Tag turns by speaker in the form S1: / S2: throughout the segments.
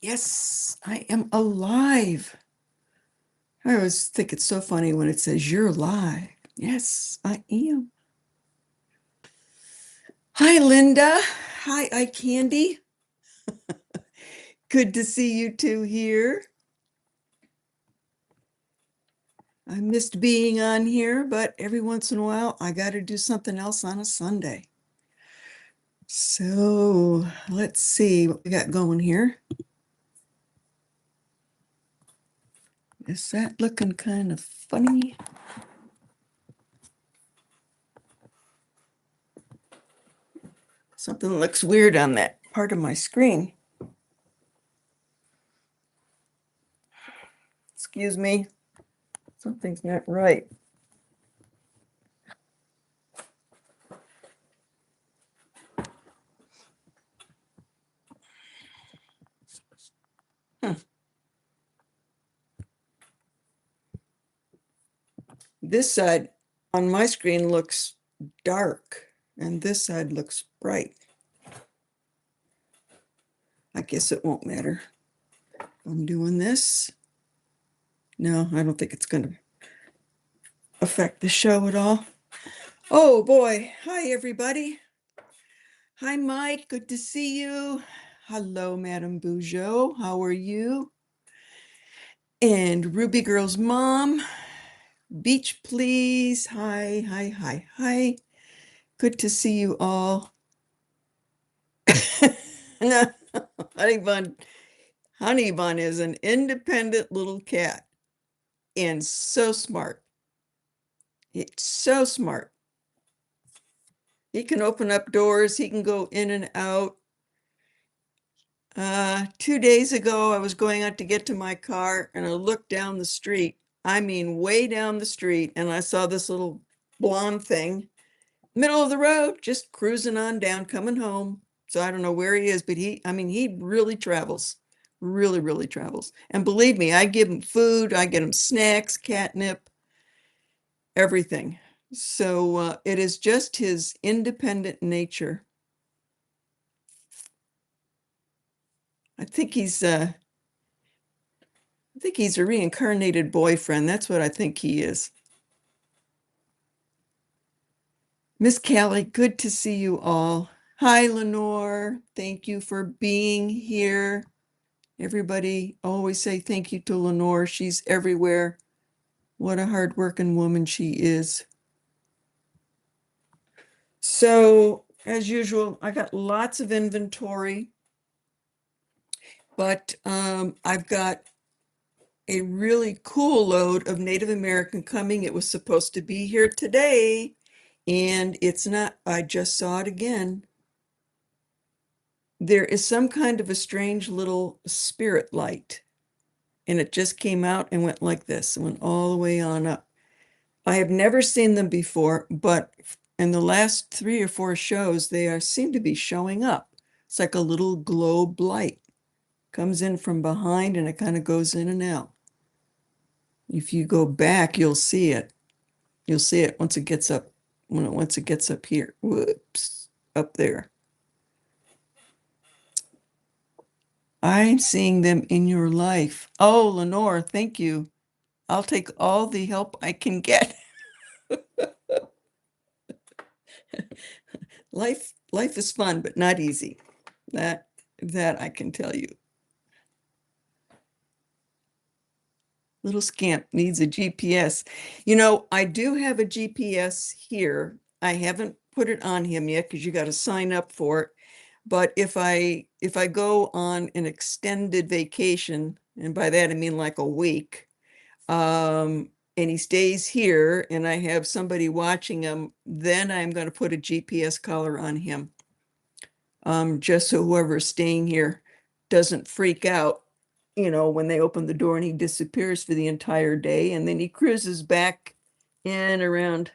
S1: Yes, I am alive. I always think it's so funny when it says you're live. Yes, I am. Hi, Linda. Hi, iCandy. Good to see you two here. I missed being on here, but every once in a while I got to do something else on a Sunday. So let's see what we got going here. Is that looking kind of funny? Something looks weird on that part of my screen. Excuse me. Something's not right. This side on my screen looks dark and this side looks bright. I guess it won't matter. I'm doing this. No, I don't think it's going to affect the show at all. Oh boy. Hi, everybody. Hi, Mike. Good to see you. Hello, Madame Bougeot. How are you? And Ruby Girl's mom. Beach, please. Hi, hi, hi, hi. Good to see you all. No, Honey Bun. Honey Bun is an independent little cat and so smart. It's so smart. He can open up doors. He can go in and out. 2 days ago, I was going out to get to my car and I looked down the street. I mean, way down the street, and I saw this little blonde thing, middle of the road, just cruising on down, coming home. So I don't know where he is, but he really travels, really, really travels. And believe me, I give him food, I get him snacks, catnip, everything. So it is just his independent nature. I think he's a reincarnated boyfriend. That's what I think he is. Miss Callie, good to see you all. Hi, Lenore. Thank you for being here. Everybody always say thank you to Lenore. She's everywhere. What a hardworking woman she is. So, as usual, I got lots of inventory, but I've got a really cool load of Native American coming. It was supposed to be here today, and it's not. I just saw it again. There is some kind of a strange little spirit light, and it just came out and went like this, and went all the way on up. I have never seen them before, but in the last 3 or 4 shows, they seem to be showing up. It's like a little globe light. Comes in from behind and it kind of goes in and out. If you go back, you'll see it. You'll see it once it gets up, once it gets up here. Whoops, up there. I'm seeing them in your life. Oh, Lenore, thank you. I'll take all the help I can get. Life is fun, but not easy. That I can tell you. Little scamp needs a GPS. You know, I do have a GPS here. I haven't put it on him yet because you got to sign up for it. But if I go on an extended vacation, and by that I mean like a week, and he stays here and I have somebody watching him, then I'm going to put a GPS collar on him. Just so whoever's staying here doesn't freak out, when they open the door and he disappears for the entire day. And then he cruises back in around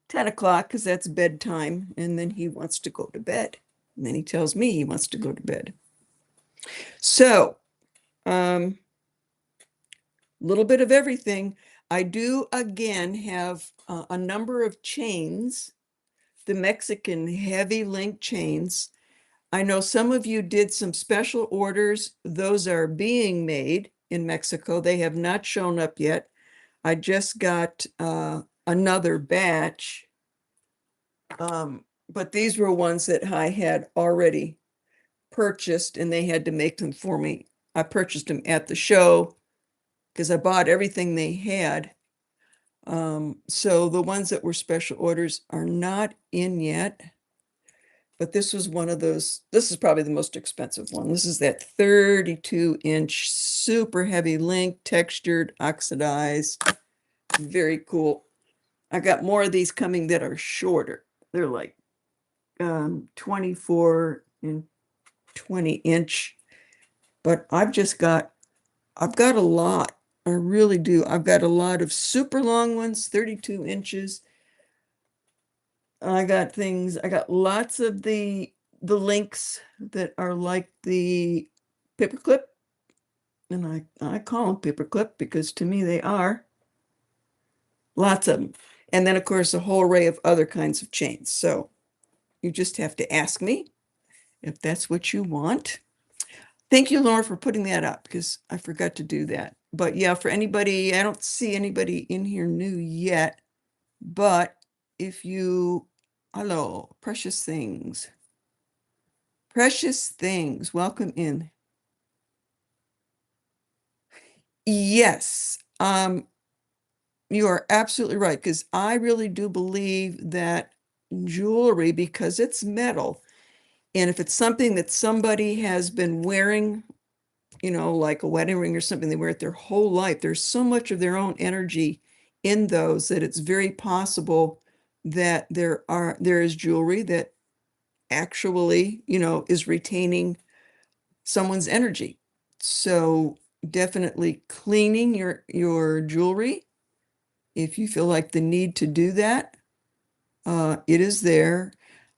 S1: 10 o'clock because that's bedtime. And then he wants to go to bed. And then he tells me he wants to go to bed. So, little bit of everything. I do again have a number of chains, the Mexican heavy link chains. I know some of you did some special orders. Those are being made in Mexico. They have not shown up yet. I just got another batch. But these were ones that I had already purchased and they had to make them for me. I purchased them at the show because I bought everything they had. So the ones that were special orders are not in yet. But this was one of those, this is probably the most expensive one. This is that 32-inch super heavy link, textured, oxidized. Very cool. I got more of these coming that are shorter. They're like 24 and 20-inch. But I've got a lot. I really do. I've got a lot of super long ones, 32 inches. I got lots of the links that are like the paperclip. And I call them paperclip because to me they are. Lots of them. And then of course a whole array of other kinds of chains. So you just have to ask me if that's what you want. Thank you, Laura, for putting that up because I forgot to do that. But yeah, for anybody, I don't see anybody in here new yet. But if you, hello, precious things. Precious things, welcome in. Yes, you are absolutely right because I really do believe that jewelry, because it's metal, and if it's something that somebody has been wearing, like a wedding ring or something, they wear it their whole life. There's so much of their own energy in those that it's very possible that there is jewelry that actually, is retaining someone's energy. So definitely cleaning your jewelry if you feel like the need to do that. It is there.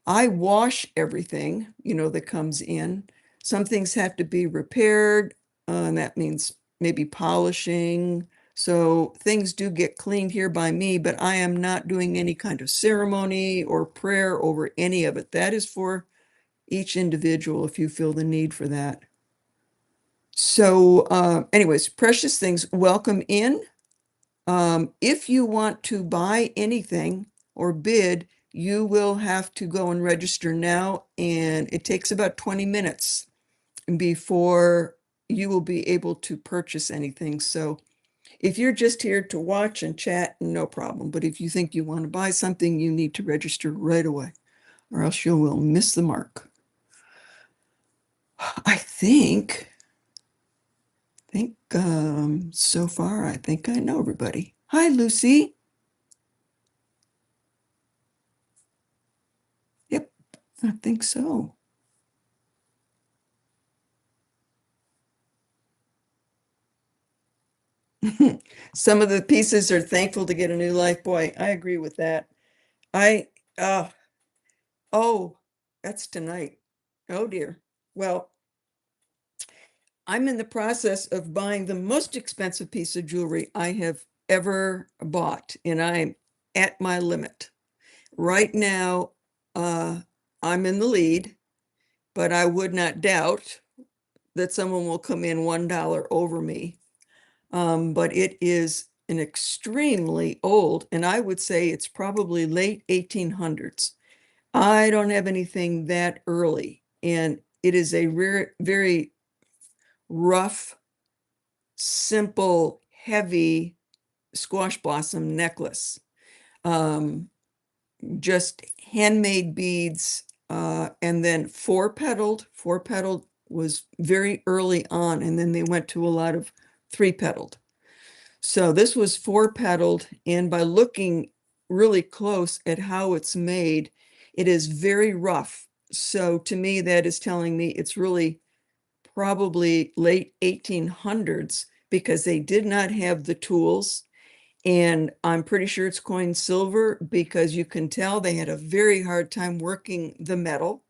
S1: I wash everything, that comes in. Some things have to be repaired, and that means maybe polishing. So things do get cleaned here by me, but I am not doing any kind of ceremony or prayer over any of it. That is for each individual if you feel the need for that. So, anyways, precious things, welcome in. If you want to buy anything or bid, you will have to go and register now, and it takes about 20 minutes before you will be able to purchase anything. So if you're just here to watch and chat, no problem. But if you think you want to buy something, you need to register right away, or else you will miss the mark. I think so far, I think I know everybody. Hi, Lucy. Yep, I think so. Some of the pieces are thankful to get a new life. Boy, I agree with that. I, uh, oh, that's tonight. Oh dear. Well, I'm in the process of buying the most expensive piece of jewelry I have ever bought, and I'm at my limit. Right now, I'm in the lead, but I would not doubt that someone will come in $1 over me. But it is an extremely old, and I would say it's probably late 1800s. I don't have anything that early, and it is a very rough, simple, heavy squash blossom necklace. Um, just handmade beads, and then four-petaled. Four-petaled was very early on, and then they went to a lot of three-petaled. So this was four-petaled, and by looking really close at how it's made, it is very rough. So to me, that is telling me it's really probably late 1800s because they did not have the tools. And I'm pretty sure it's coined silver because you can tell they had a very hard time working the metal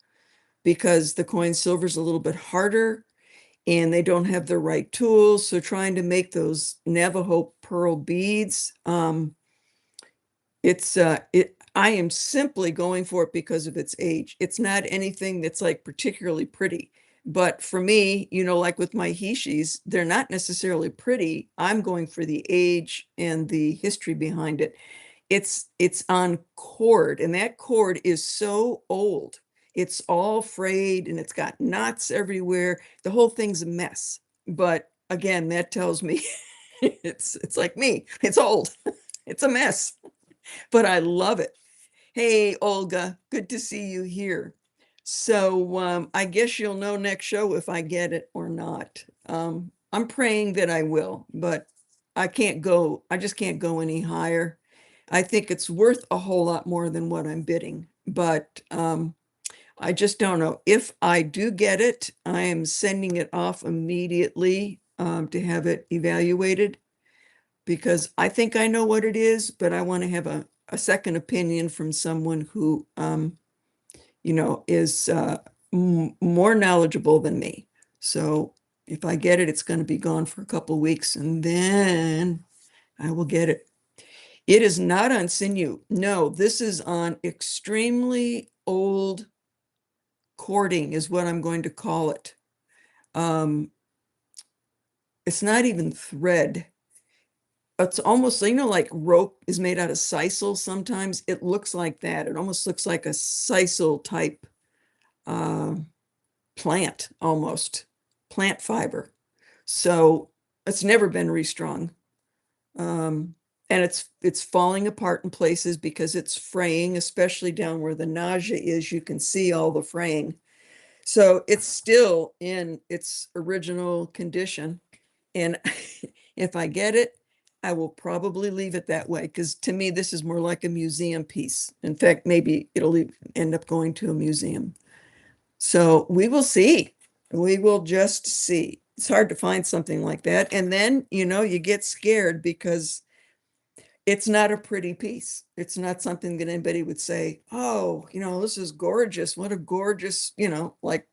S1: because the coin silver is a little bit harder and they don't have the right tools. So trying to make those Navajo pearl beads, it's I am simply going for it because of its age. It's not anything that's like particularly pretty. But for me, like with my Heishis, they're not necessarily pretty. I'm going for the age and the history behind it. It's on cord, and that cord is so old. It's all frayed and it's got knots everywhere. The whole thing's a mess. But again, that tells me it's like me. It's old. It's a mess, but I love it. Hey, Olga, good to see you here. So I guess you'll know next show if I get it or not. I'm praying that I will, but I just can't go any higher. I think it's worth a whole lot more than what I'm bidding, but I just don't know. If I do get it, I am sending it off immediately to have it evaluated because I think I know what it is, but I want to have a second opinion from someone who, is more knowledgeable than me. So if I get it, it's going to be gone for a couple weeks and then I will get it. It is not on sinew. No, this is on extremely old cording is what I'm going to call it. It's not even thread. It's almost, like rope is made out of sisal sometimes. It looks like that. It almost looks like a sisal type plant, almost plant fiber. So it's never been restrung. And it's falling apart in places because it's fraying, especially down where the nausea is. You can see all the fraying. So it's still in its original condition. And if I get it, I will probably leave it that way because to me, this is more like a museum piece. In fact, maybe it'll end up going to a museum. So we will see. We will just see. It's hard to find something like that. And then, you get scared because it's not a pretty piece. It's not something that anybody would say, oh, this is gorgeous. What a gorgeous, like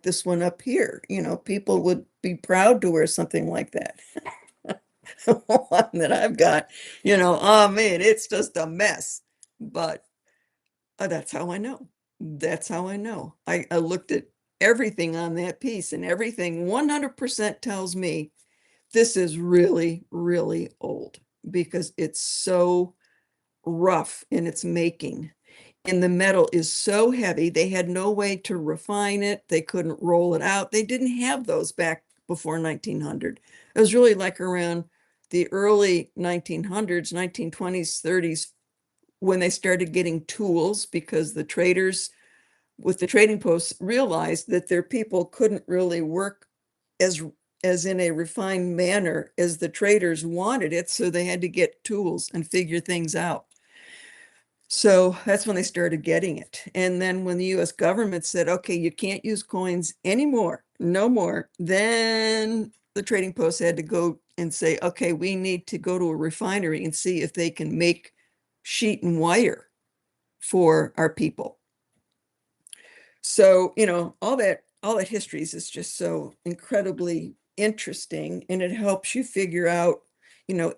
S1: this one up here. People would be proud to wear something like that. One that I've got, oh man, it's just a mess. But that's how I know. That's how I know. I looked at everything on that piece and everything 100% tells me this is really, really old because it's so rough in its making. And the metal is so heavy, they had no way to refine it. They couldn't roll it out. They didn't have those back before 1900. It was really like around the early 1900s, 1920s, 30s, when they started getting tools because the traders with the trading posts realized that their people couldn't really work as in a refined manner as the traders wanted it. So they had to get tools and figure things out. So that's when they started getting it. And then when the US government said, okay, you can't use coins anymore, no more, then the trading posts had to go and say, okay, we need to go to a refinery and see if they can make sheet and wire for our people. So, all that history is just so incredibly interesting, and it helps you figure out,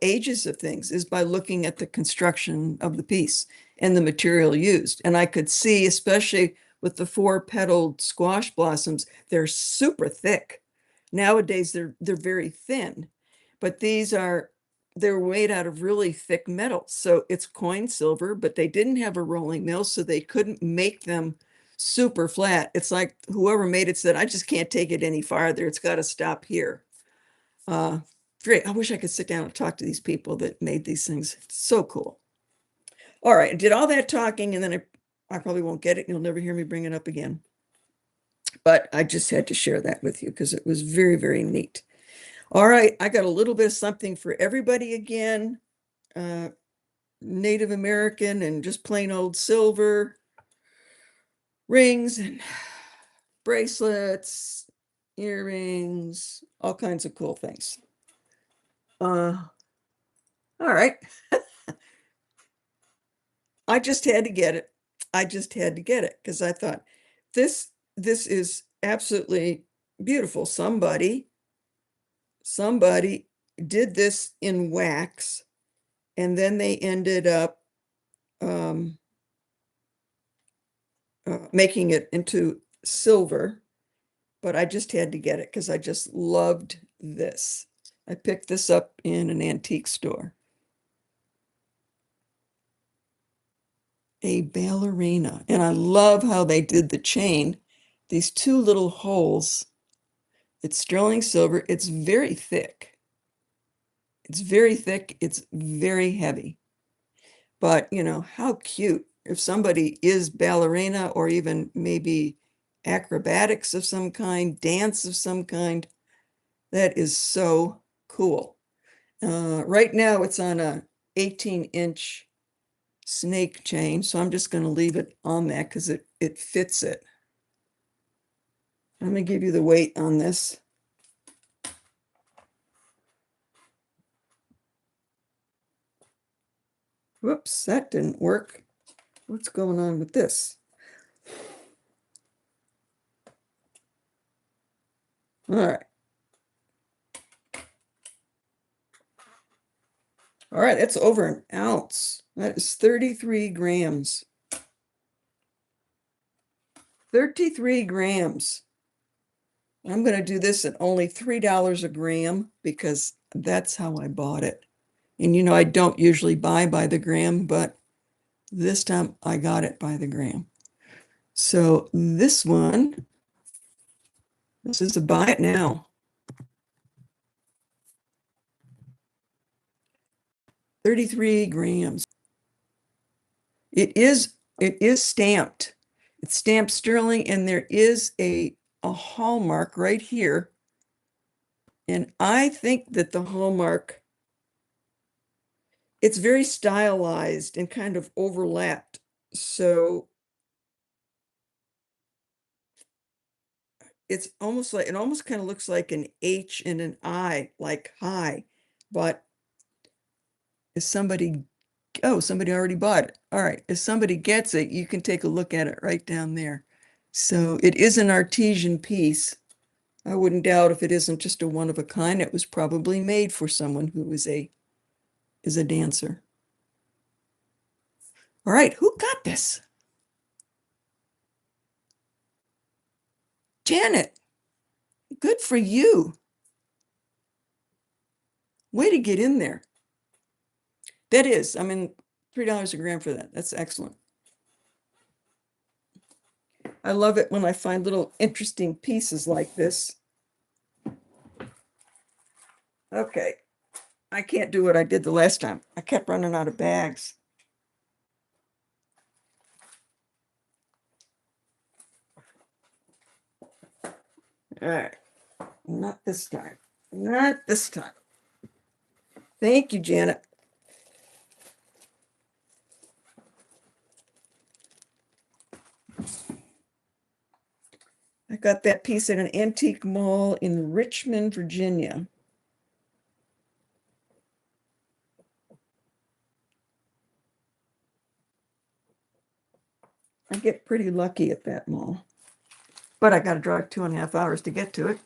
S1: ages of things is by looking at the construction of the piece and the material used. And I could see, especially with the 4-petaled squash blossoms, they're super thick. Nowadays, they're very thin, but they're made out of really thick metal. So it's coined silver, but they didn't have a rolling mill, so they couldn't make them super flat. It's like whoever made it said, I just can't take it any farther. It's got to stop here. Great. I wish I could sit down and talk to these people that made these things. It's so cool. All right. I did all that talking and then I probably won't get it. You'll never hear me bring it up again. But I just had to share that with you because it was very, very neat. All right. I got a little bit of something for everybody again. Native American and just plain old silver rings and bracelets, earrings, all kinds of cool things. All right. I just had to get it. I just had to get it because I thought this is absolutely beautiful. Somebody did this in wax and then they ended up making it into silver, but I just had to get it because I just loved this. I picked this up in an antique store. A ballerina. And I love how they did the chain. These two little holes. It's sterling silver. It's very thick. It's very thick. It's very heavy. But, you know, how cute. If somebody is ballerina or even maybe acrobatics of some kind, dance of some kind, that is so cool. Right now it's on a 18-inch snake chain, so I'm just going to leave it on that because it fits it. I'm going to give you the weight on this. Whoops, that didn't work. What's going on with this? All right. All right, that's over an ounce. That is 33 grams. 33 grams. I'm going to do this at only $3 a gram because that's how I bought it. And you know, I don't usually buy by the gram, but this time I got it by the gram. So this one, this is a buy it now. 33 grams. It is stamped. It's stamped sterling, and there is a hallmark right here. And I think that the hallmark, it's very stylized and kind of overlapped. So it's almost like, it almost kind of looks like an H and an I, like high. But if somebody, oh, somebody already bought it. All right. If somebody gets it, you can take a look at it right down there. So it is an artesian piece. I wouldn't doubt if it isn't just a one of a kind, it was probably made for someone who is a dancer. All right, who got this? Janet, good for you. Way to get in there. That is, I mean, $3 a gram for that. That's excellent. I love it when I find little interesting pieces like this. Okay, I can't do what I did the last time. I kept running out of bags. All right, not this time. Not this time. Thank you, Janet. I got that piece at an antique mall in Richmond, Virginia. I get pretty lucky at that mall, but I got to drive 2.5 hours to get to it.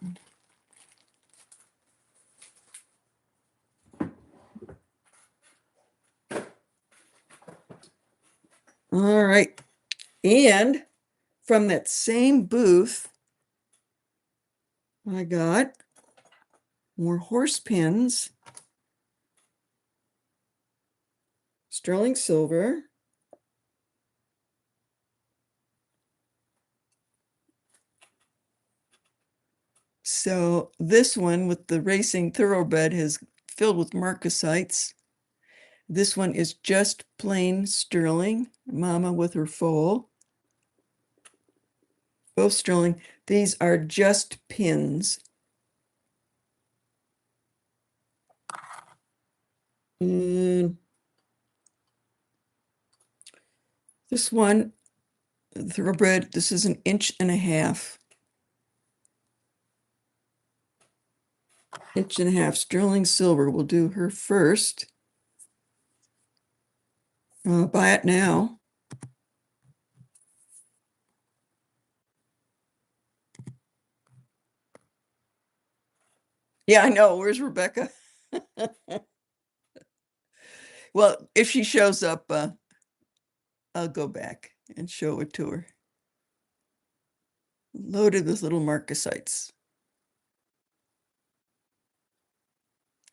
S1: All right. And from that same booth, I got more horse pins, sterling silver. So this one with the racing thoroughbred is filled with marcasites. This one is just plain sterling, mama with her foal. Both sterling. These are just pins. And this one, thoroughbred, this is 1.5 inches. 1.5 inches sterling silver. We'll do her first. Buy it now. Yeah, I know. Where's Rebecca? Well, if she shows up, I'll go back and show it to her. loaded with little marcasites.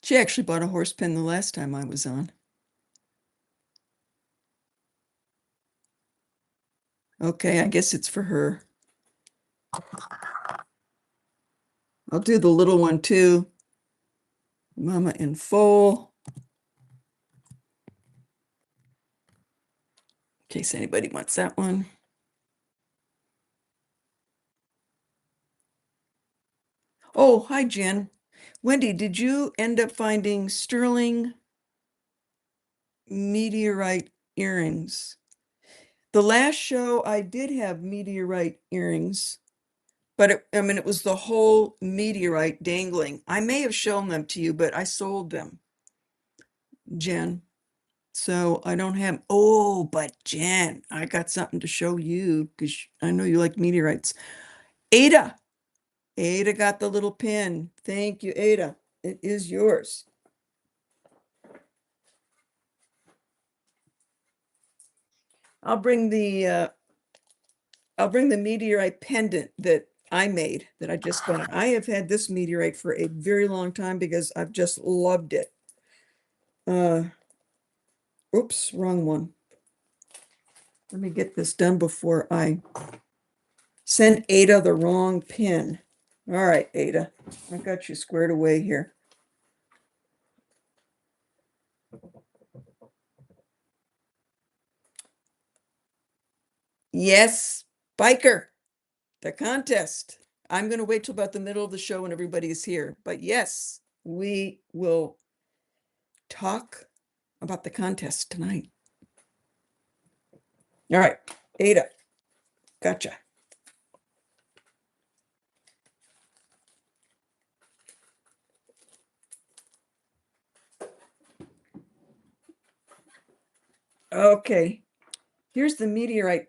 S1: She actually bought a horse pen the last time I was on. Okay, I guess it's for her. I'll do the little one too. Mama in full. In case anybody wants that one. Oh, hi, Jen. Wendy, did you end up finding sterling meteorite earrings? The last show I did have meteorite earrings, but I mean, it was the whole meteorite dangling. I may have shown them to you, but I sold them, Jen. So I don't have, oh, but Jen, I got something to show you because I know you like meteorites. Ada, Ada got the little pin. Thank you, Ada. It is yours. I'll bring the meteorite pendant that I made that I just got. I have had this meteorite for a very long time because I've just loved it. Oops, wrong one. Let me get this done before I send Ada the wrong pin. All right, Ada, I got you squared away here. Yes, biker, the contest. I'm going to wait till about the middle of the show when everybody is here. But yes, we will talk about the contest tonight. All right, Ada, gotcha. Okay, here's the meteorite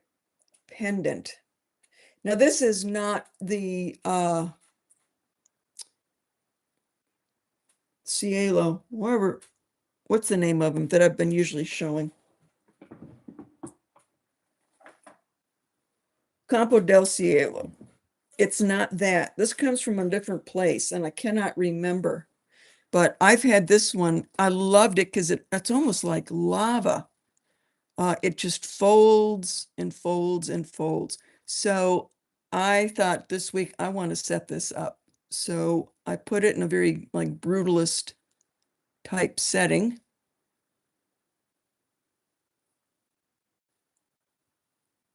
S1: pendant. Now, this is not the Cielo, whatever, what's the name of them that I've been usually showing? Campo del Cielo. It's not that. This comes from a different place, and I cannot remember. But I've had this one. I loved it because it's almost like lava. It just folds and folds and folds. So I thought this week I want to set this up. So I put it in a very like brutalist type setting.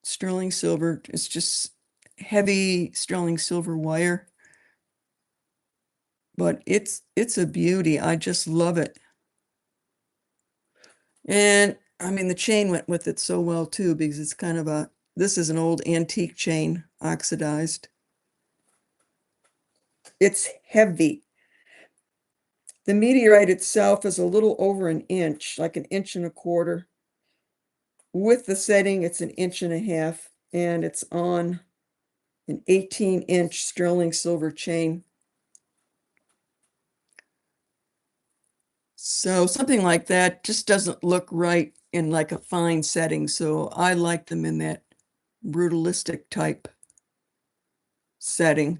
S1: Sterling silver. It's just heavy sterling silver wire. But it's a beauty. I just love it. And I mean, the chain went with it so well too, because it's kind of this is an old antique chain, oxidized. It's heavy. The meteorite itself is a little over an inch, like an inch and a quarter. With the setting, it's an inch and a half, and it's on an 18-inch sterling silver chain. So something like that just doesn't look right in like a fine setting. So I like them in that brutalistic type setting.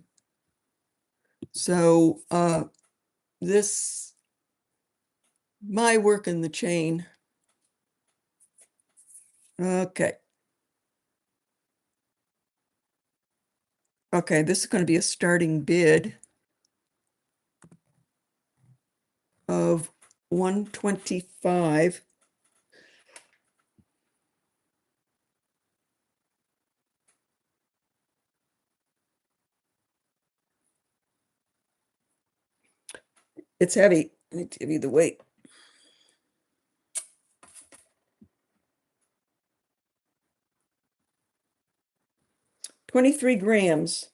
S1: So this, my work in the chain. Okay. Okay, this is going to be a starting bid of 125. It's heavy. I need to give you the weight. 23 grams.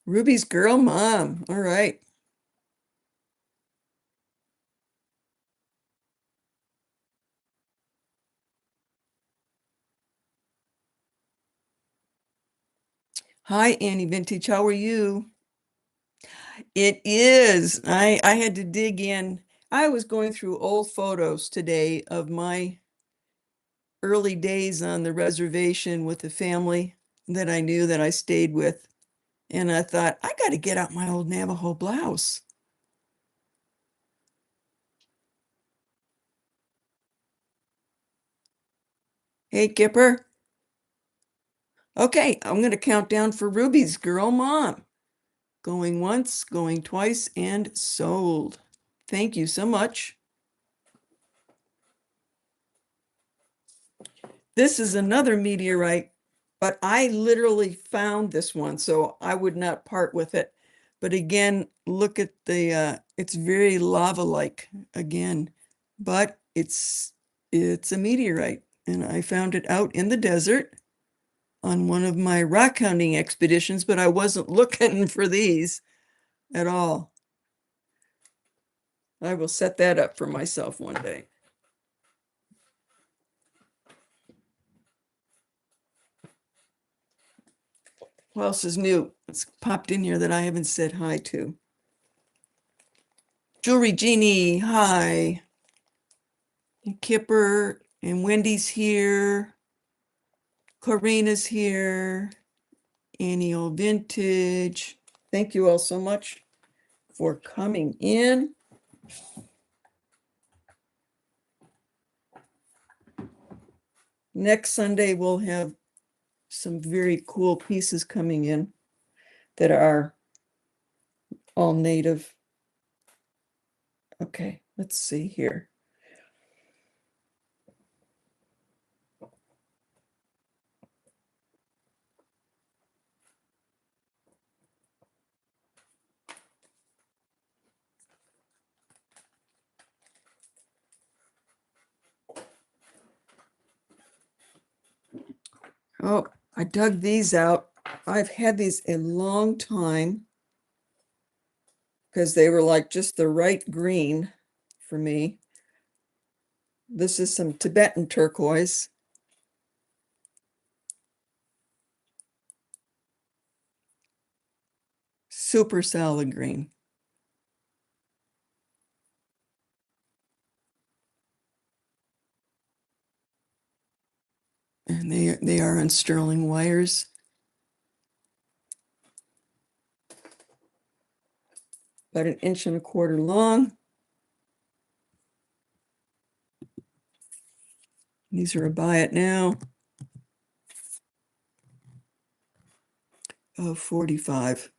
S1: Ruby's girl mom. All right. Hi, Annie Vintage. How are you? It is. I had to dig in. I was going through old photos today of my early days on the reservation with the family. that I knew that I stayed with. And I thought, I got to get out my old Navajo blouse. Hey, Kipper. Okay, I'm going to count down for Ruby's girl mom. Going once, going twice, and sold. Thank you so much. This is another meteorite, but I literally found this one, so I would not part with it. But again, look at it's very lava-like again, but it's a meteorite, and I found it out in the desert on one of my rock hunting expeditions, but I wasn't looking for these at all. I will set that up for myself one day. What else is new? It's popped in here that I haven't said hi to. Jewelry Genie, hi. And Kipper and Wendy's here. Karina's here. Annie Old Vintage. Thank you all so much for coming in. Next Sunday, we'll have some very cool pieces coming in that are all native. Okay, let's see here. Oh, I dug these out. I've had these a long time because they were like just the right green for me. This is some Tibetan turquoise. Super salad green. And they are on sterling wires. About 1.25 inches long. These are a buy it now of 45.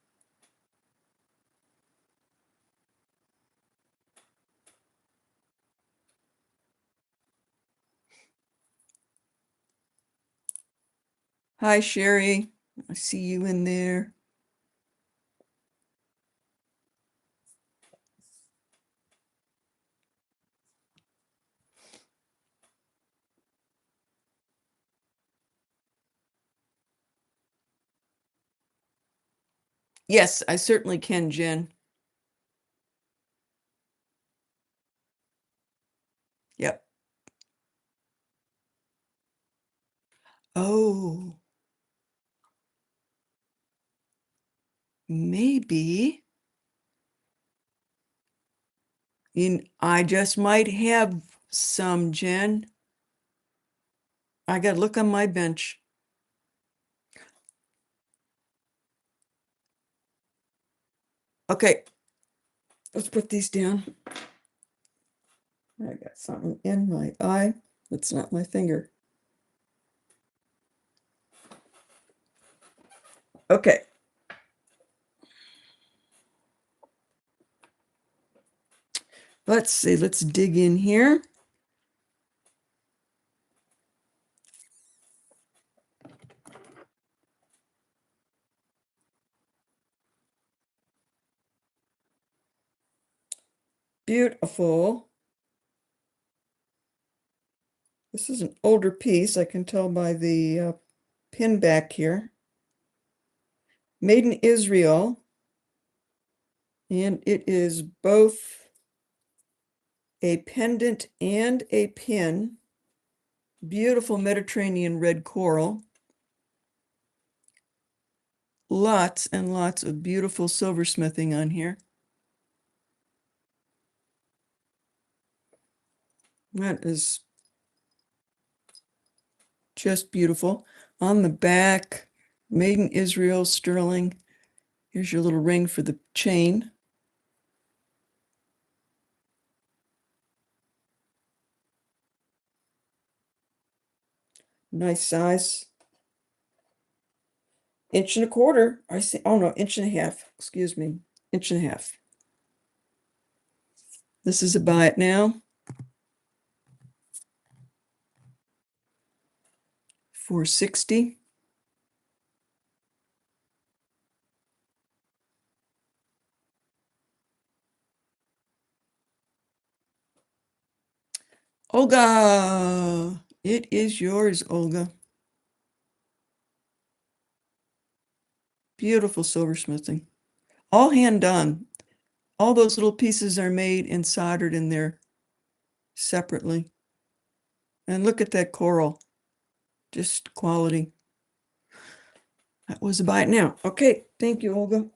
S1: Hi, Sherry. I see you in there. Yes, I certainly can, Jen. Yep. Oh, maybe I just might have some, Jen. I got to look on my bench. Okay, let's put these down. I got something in my eye. That's not my finger. Okay. Let's see. Let's dig in here. Beautiful. This is an older piece. I can tell by the pin back here. Made in Israel. And it is both a pendant and a pin. Beautiful Mediterranean red coral. Lots and lots of beautiful silversmithing on here. That is just beautiful. On the back, Made in Israel, sterling. Here's your little ring for the chain. Nice size. 1.25 inches. I see. Oh no, 1.5 inches. Excuse me. 1.5 inches. This is a buy it now. $4.60. Olga, it is yours, Olga. Beautiful silversmithing. All hand done. All those little pieces are made and soldered in there separately. And look at that coral. Just quality. That was a buy it now. Okay, thank you, Olga.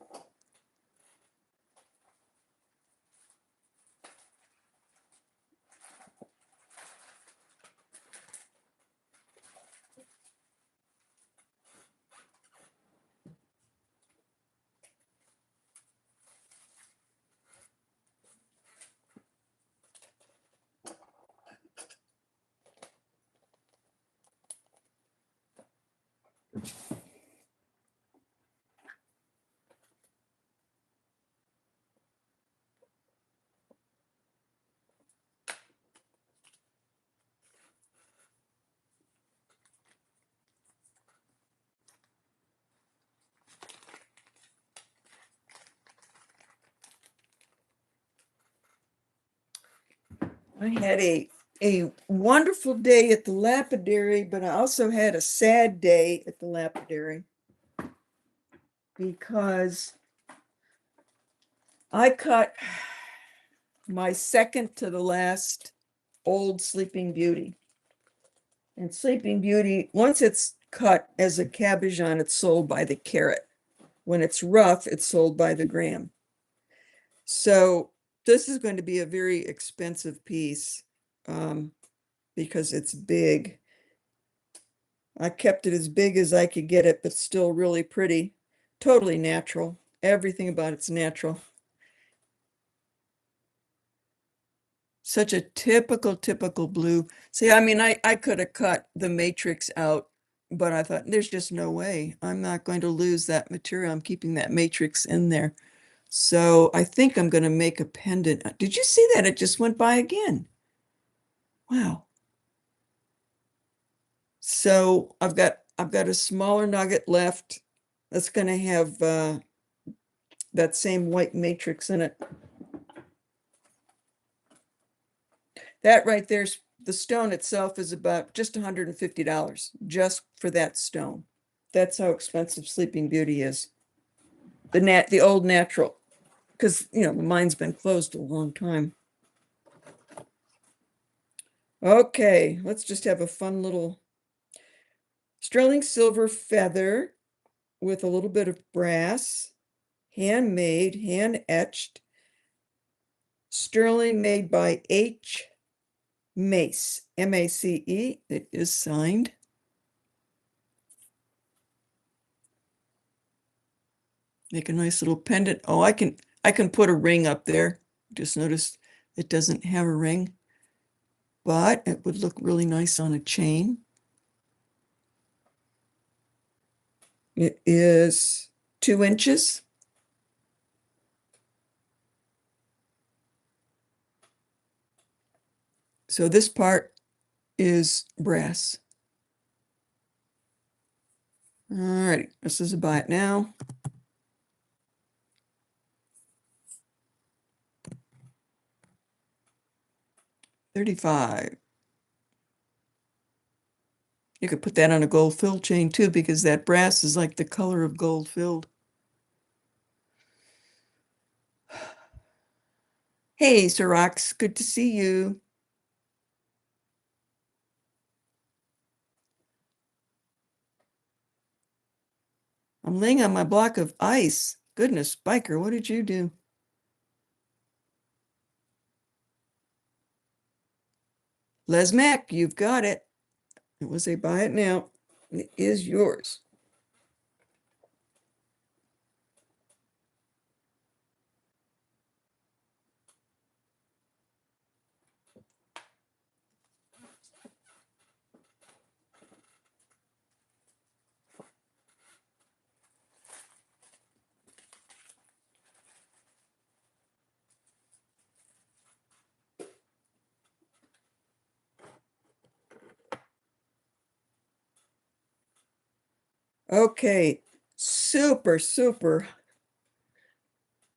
S1: I had a wonderful day at the lapidary, but I also had a sad day at the lapidary because I cut my second to the last old Sleeping Beauty. And Sleeping Beauty, once it's cut as a cabochon, it's sold by the carat. When it's rough, it's sold by the gram. So this is going to be a very expensive piece because it's big. I kept it as big as I could get it, but still really pretty. Totally natural. Everything about it's natural. Such a typical blue. See, I mean, I could have cut the matrix out, but I thought there's just no way. I'm not going to lose that material. I'm keeping that matrix in there. So I think I'm going to make a pendant. Did you see that? It just went by again. Wow. So I've got a smaller nugget left that's going to have that same white matrix in it. That right there's the stone itself is about just $150 just for that stone. That's how expensive Sleeping Beauty is. The old natural, because the mine's been closed a long time. Okay, let's just have a fun little sterling silver feather with a little bit of brass, handmade, hand etched, sterling made by H. Mace, M-A-C-E. It is signed. Make a nice little pendant. Oh, I can put a ring up there. Just notice it doesn't have a ring, but it would look really nice on a chain. It is 2 inches. So this part is brass. All right, this is a buy it now. $35. You could put that on a gold filled chain too, because that brass is like the color of gold filled. Hey, Sirax, good to see you. I'm laying on my block of ice. Goodness, Biker, what did you do? Les Mac, you've got it. It was a buy it now. It is yours. Okay, super, super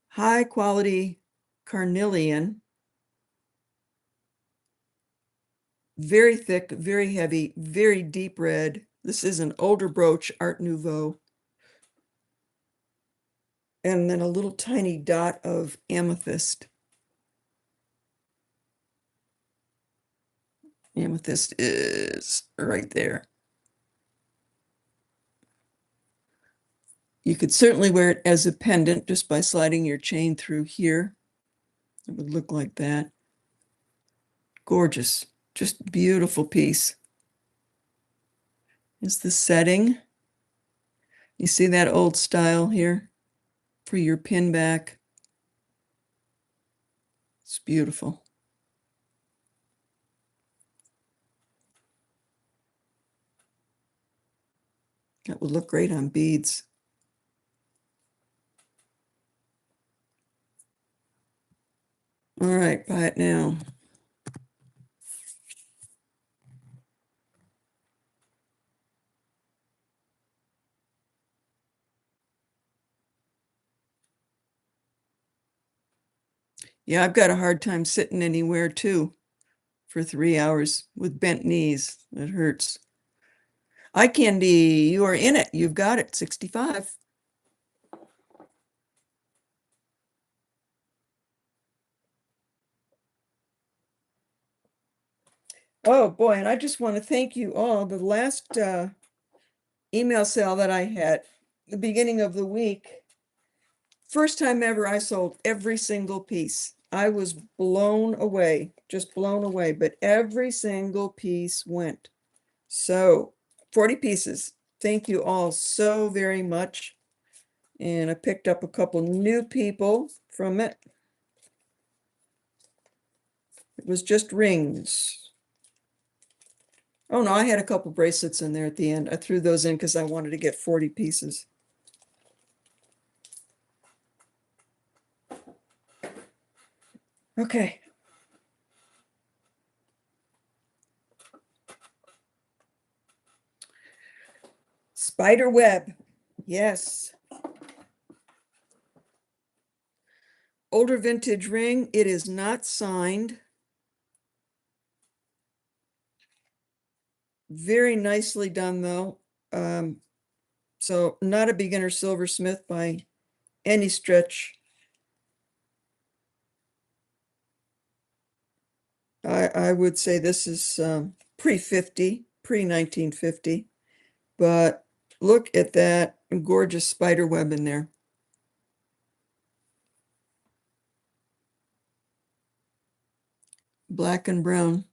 S1: high quality carnelian. Very thick, very heavy, very deep red. This is an older brooch, Art Nouveau. And then a little tiny dot of amethyst. Amethyst is right there. You could certainly wear it as a pendant just by sliding your chain through here. It would look like that. Gorgeous, just beautiful piece. Is the setting. You see that old style here for your pin back? It's beautiful. That would look great on beads. All right, buy it now. Yeah, I've got a hard time sitting anywhere too for 3 hours with bent knees. It hurts. Eye candy, you are in it. You've got it. 65. Oh boy, and I just want to thank you all. The last email sale that I had, the beginning of the week, first time ever I sold every single piece. I was blown away, just blown away, but every single piece went. So 40 pieces. Thank you all so very much. And I picked up a couple new people from it. It was just rings. Oh no, I had a couple bracelets in there at the end. I threw those in because I wanted to get 40 pieces. Okay. Spider web. Yes. Older vintage ring. It is not signed. Very nicely done though. So not a beginner silversmith by any stretch. I would say this is pre-50, pre-1950. But look at that gorgeous spider web in there. Black and brown.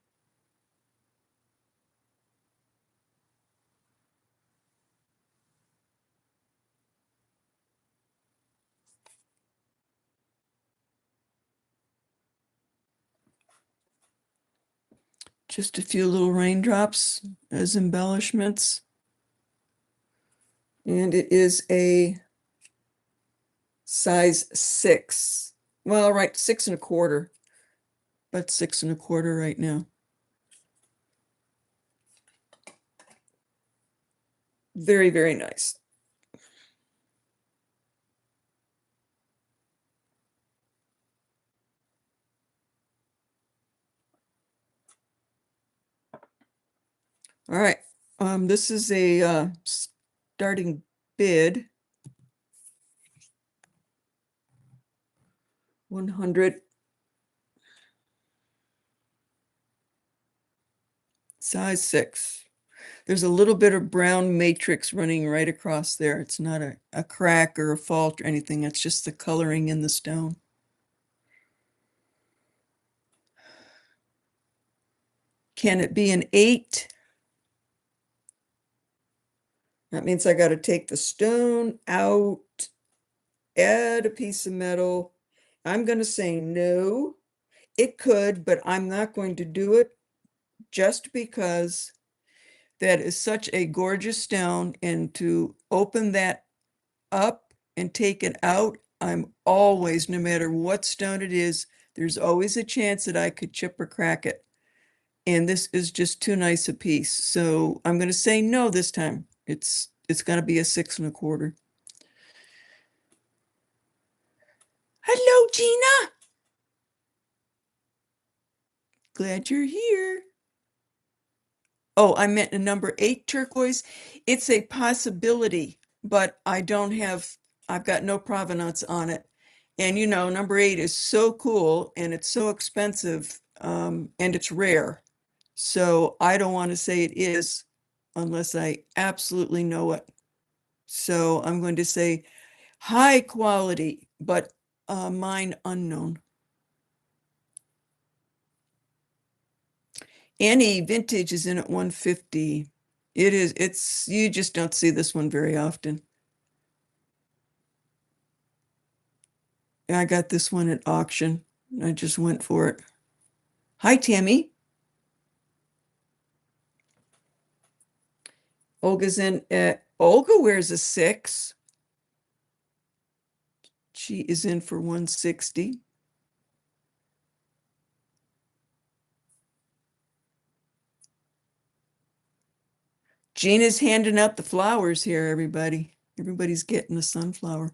S1: Just a few little raindrops as embellishments. And it is a size 6. Well, right, 6 1/4. But 6 1/4 right now. Very, very nice. All right. This is a starting bid. 100. Size 6. There's a little bit of brown matrix running right across there. It's not a crack or a fault or anything. It's just the coloring in the stone. Can it be an 8? That means I got to take the stone out, add a piece of metal. I'm going to say no. It could, but I'm not going to do it just because that is such a gorgeous stone. And to open that up and take it out, I'm always, no matter what stone it is, there's always a chance that I could chip or crack it. And this is just too nice a piece. So I'm going to say no this time. it's got to be a 6 1/4. Hello, Gina. Glad you're here. Oh, I meant a number 8 turquoise. It's a possibility, but I've got no provenance on it. And number 8 is so cool and it's so expensive, and it's rare. So I don't want to say it is unless I absolutely know it. So I'm going to say high quality, but mine unknown. Any vintage is in at 150. You just don't see this one very often. I got this one at auction. I just went for it. Hi, Tammy. Olga's in at, Olga wears a 6. She is in for 160. Gina's handing out the flowers here, everybody. Everybody's getting a sunflower.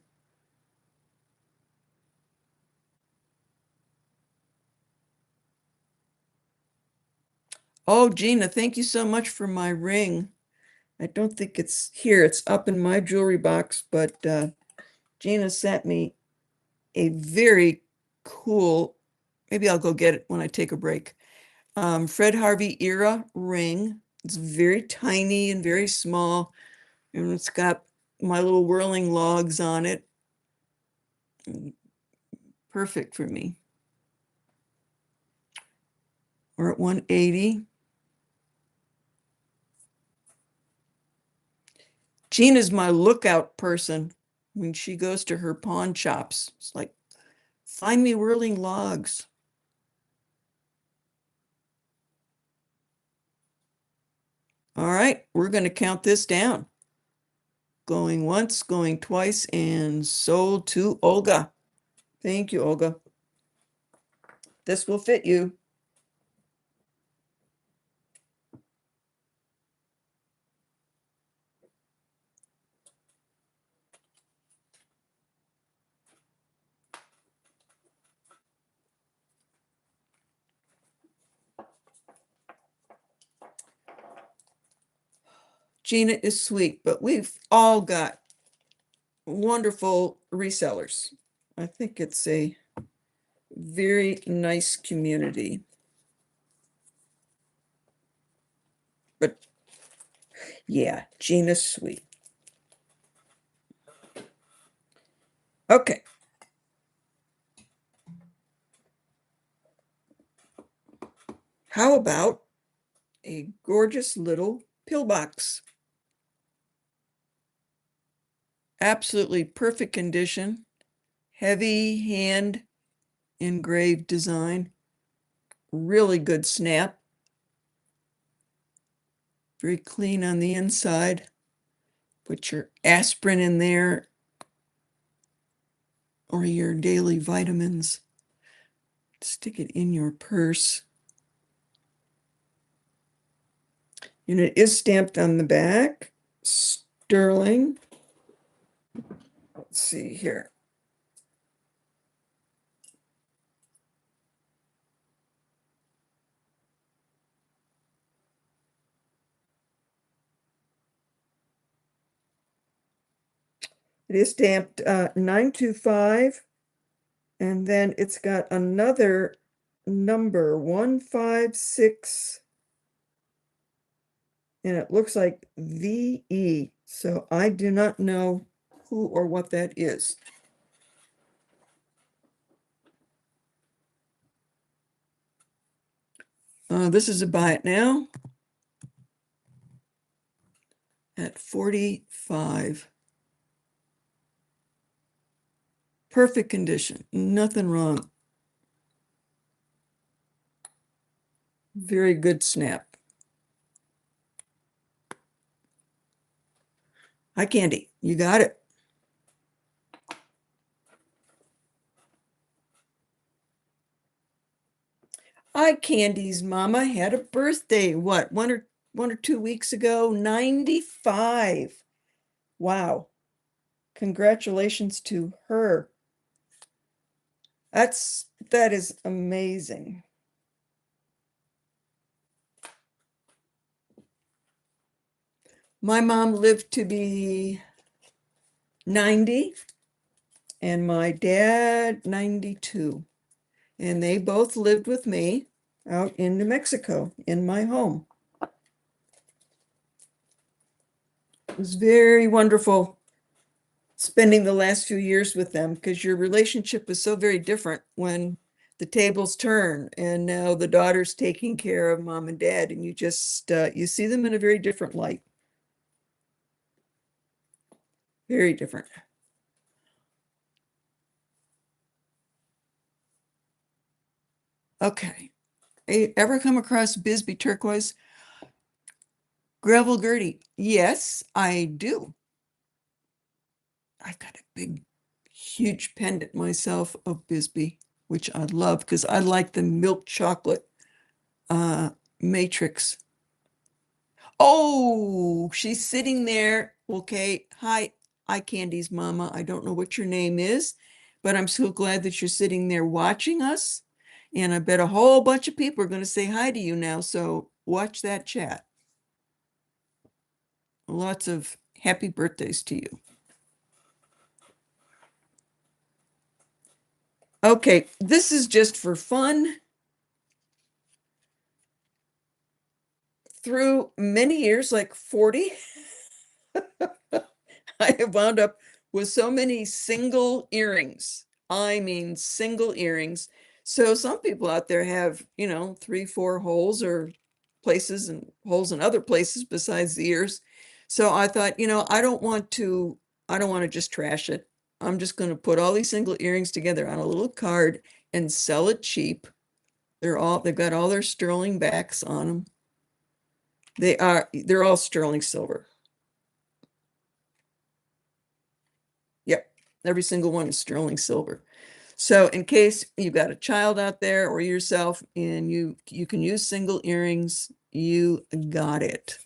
S1: Oh, Gina, thank you so much for my ring. I don't think it's here. It's up in my jewelry box, but Gina sent me a very cool, maybe I'll go get it when I take a break. Fred Harvey era ring. It's very tiny and very small, and it's got my little whirling logs on it. Perfect for me. We're at 180. Gina's my lookout person when she goes to her pawn shops. It's like, find me whirling logs. All right, we're going to count this down. Going once, going twice, and sold to Olga. Thank you, Olga. This will fit you. Gina is sweet, but we've all got wonderful resellers. I think it's a very nice community. But yeah, Gina's sweet. Okay. How about a gorgeous little pillbox? Absolutely perfect condition. Heavy hand engraved design. Really good snap. Very clean on the inside. Put your aspirin in there or your daily vitamins. Stick it in your purse. And it is stamped on the back. Sterling. Let's see here. It is stamped 925, and then it's got another number 156, and it looks like VE. So I do not know who or what that is. This is a buy it now at 45. Perfect condition, nothing wrong. Very good snap. Hi, Candy. You got it. Hi, Candy's mama had a birthday. What, one or 2 weeks ago? 95. Wow. Congratulations to her. That is amazing. My mom lived to be 90 and my dad 92. And they both lived with me out in New Mexico in my home. It was very wonderful spending the last few years with them because your relationship is so very different when the tables turn and now the daughter's taking care of mom and dad and you just you see them in a very different light. Very different. Okay. Ever come across Bisbee turquoise? Gravel Gertie? Yes, I do. I've got a big, huge pendant myself of Bisbee, which I love because I like the milk chocolate uh matrix. Oh, she's sitting there. Okay. Hi, eye candies, mama. I don't know what your name is, but I'm so glad that you're sitting there watching us. And I bet a whole bunch of people are going to say hi to you now. So watch that chat. Lots of happy birthdays to you. Okay, this is just for fun. Through many years, like 40, I have wound up with so many single earrings. I mean, single earrings. So some people out there have, three, four holes or places and holes in other places besides the ears. So I thought, I don't want to just trash it. I'm just going to put all these single earrings together on a little card and sell it cheap. They've got all their sterling backs on them. They're all sterling silver. Yep. Every single one is sterling silver. So in case you've got a child out there or yourself and you can use single earrings, you got it.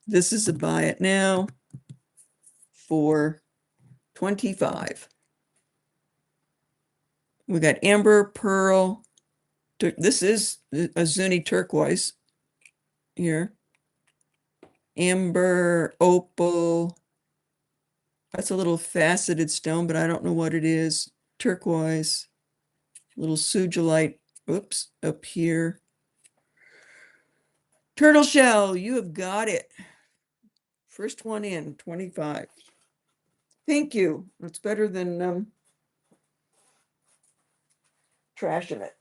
S1: This is a buy it now for 25. We got amber, pearl. This is a Zuni turquoise here. Amber, opal. That's a little faceted stone, but I don't know what it is. Turquoise, little sugilite. Oops, up here. Turtle shell, you have got it. First one in, 25. Thank you. It's better than trashing it.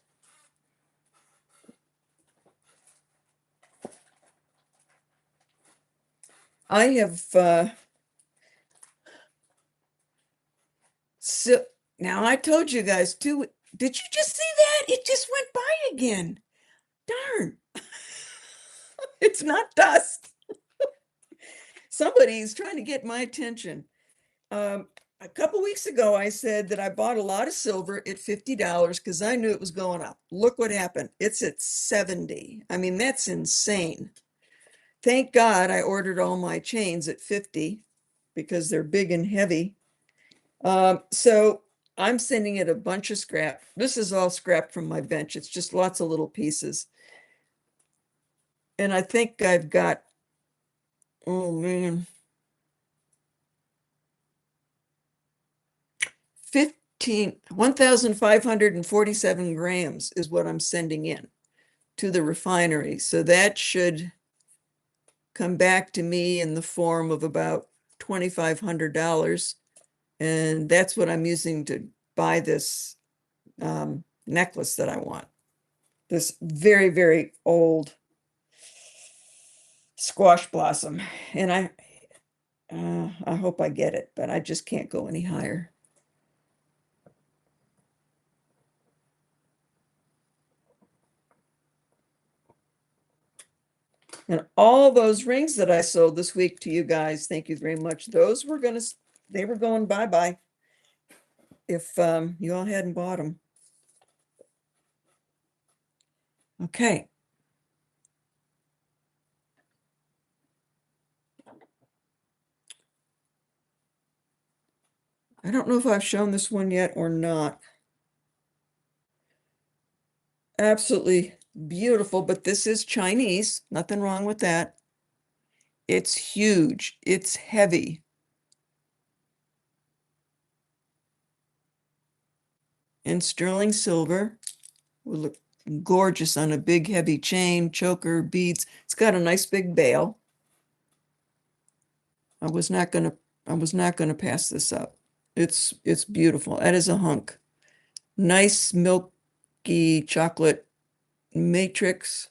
S1: I have so now I told you guys too. Did you just see that? It just went by again. Darn. It's not dust. Somebody's trying to get my attention. A couple weeks ago, I said that I bought a lot of silver at $50 because I knew it was going up. Look what happened. It's at 70. I mean, that's insane. Thank God I ordered all my chains at 50 because they're big and heavy. So I'm sending it a bunch of scrap. This is all scrap from my bench. It's just lots of little pieces. And I think I've got, oh man, 1,547 grams is what I'm sending in to the refinery. So that should come back to me in the form of about $2,500. And that's what I'm using to buy this necklace that I want. This very, very old squash blossom. And I hope I get it, but I just can't go any higher. And all those rings that I sold this week to you guys, thank you very much. They were going bye-bye if you all hadn't bought them. Okay. I don't know if I've shown this one yet or not. Absolutely beautiful, but this is Chinese. Nothing wrong with that. It's huge. It's heavy. And sterling silver will look gorgeous on a big heavy chain, choker, beads. It's got a nice big bail. I was not gonna I was not gonna pass this up. It's beautiful. That is a hunk. Nice milky chocolate matrix.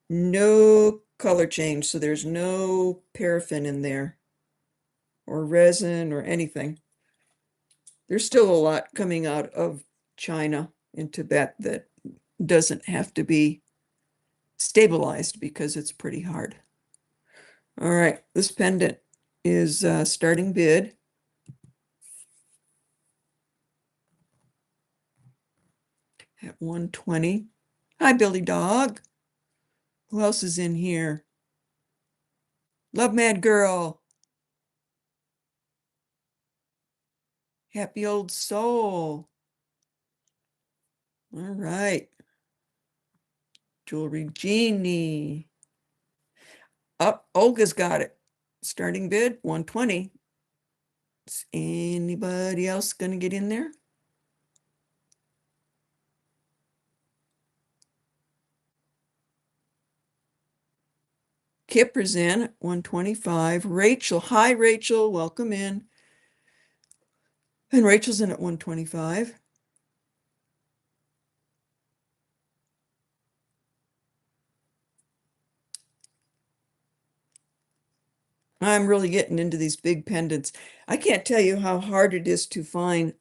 S1: No color change, so there's no paraffin in there or resin or anything. There's still a lot coming out of China and Tibet that doesn't have to be stabilized because it's pretty hard. All right, this pendant is starting bid at 120. Hi, Billy Dog. Who else is in here? Love Mad Girl. Happy Old Soul. All right. Jewelry Genie. Up, Olga's got it. Starting bid 120. Is anybody else going to get in there? Kipper's in at 125. Rachel, hi Rachel, welcome in. And Rachel's in at 125. I'm really getting into these big pendants. I can't tell you how hard it is to find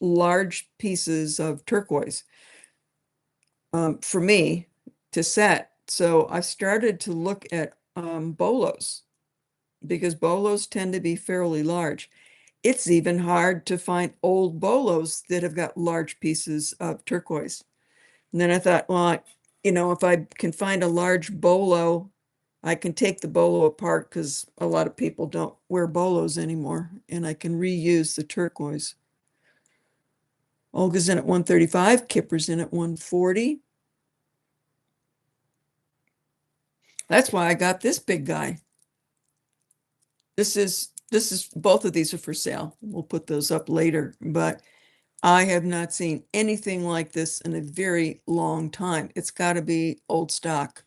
S1: large pieces of turquoise for me to set. So I've started to look at bolos because bolos tend to be fairly large. It's even hard to find old bolos that have got large pieces of turquoise. And then I thought, well, if I can find a large bolo, I can take the bolo apart because a lot of people don't wear bolos anymore, and I can reuse the turquoise. Olga's in at 135, Kipper's in at 140. That's why I got this big guy. This is both of these are for sale. We'll put those up later, but I have not seen anything like this in a very long time. It's got to be old stock.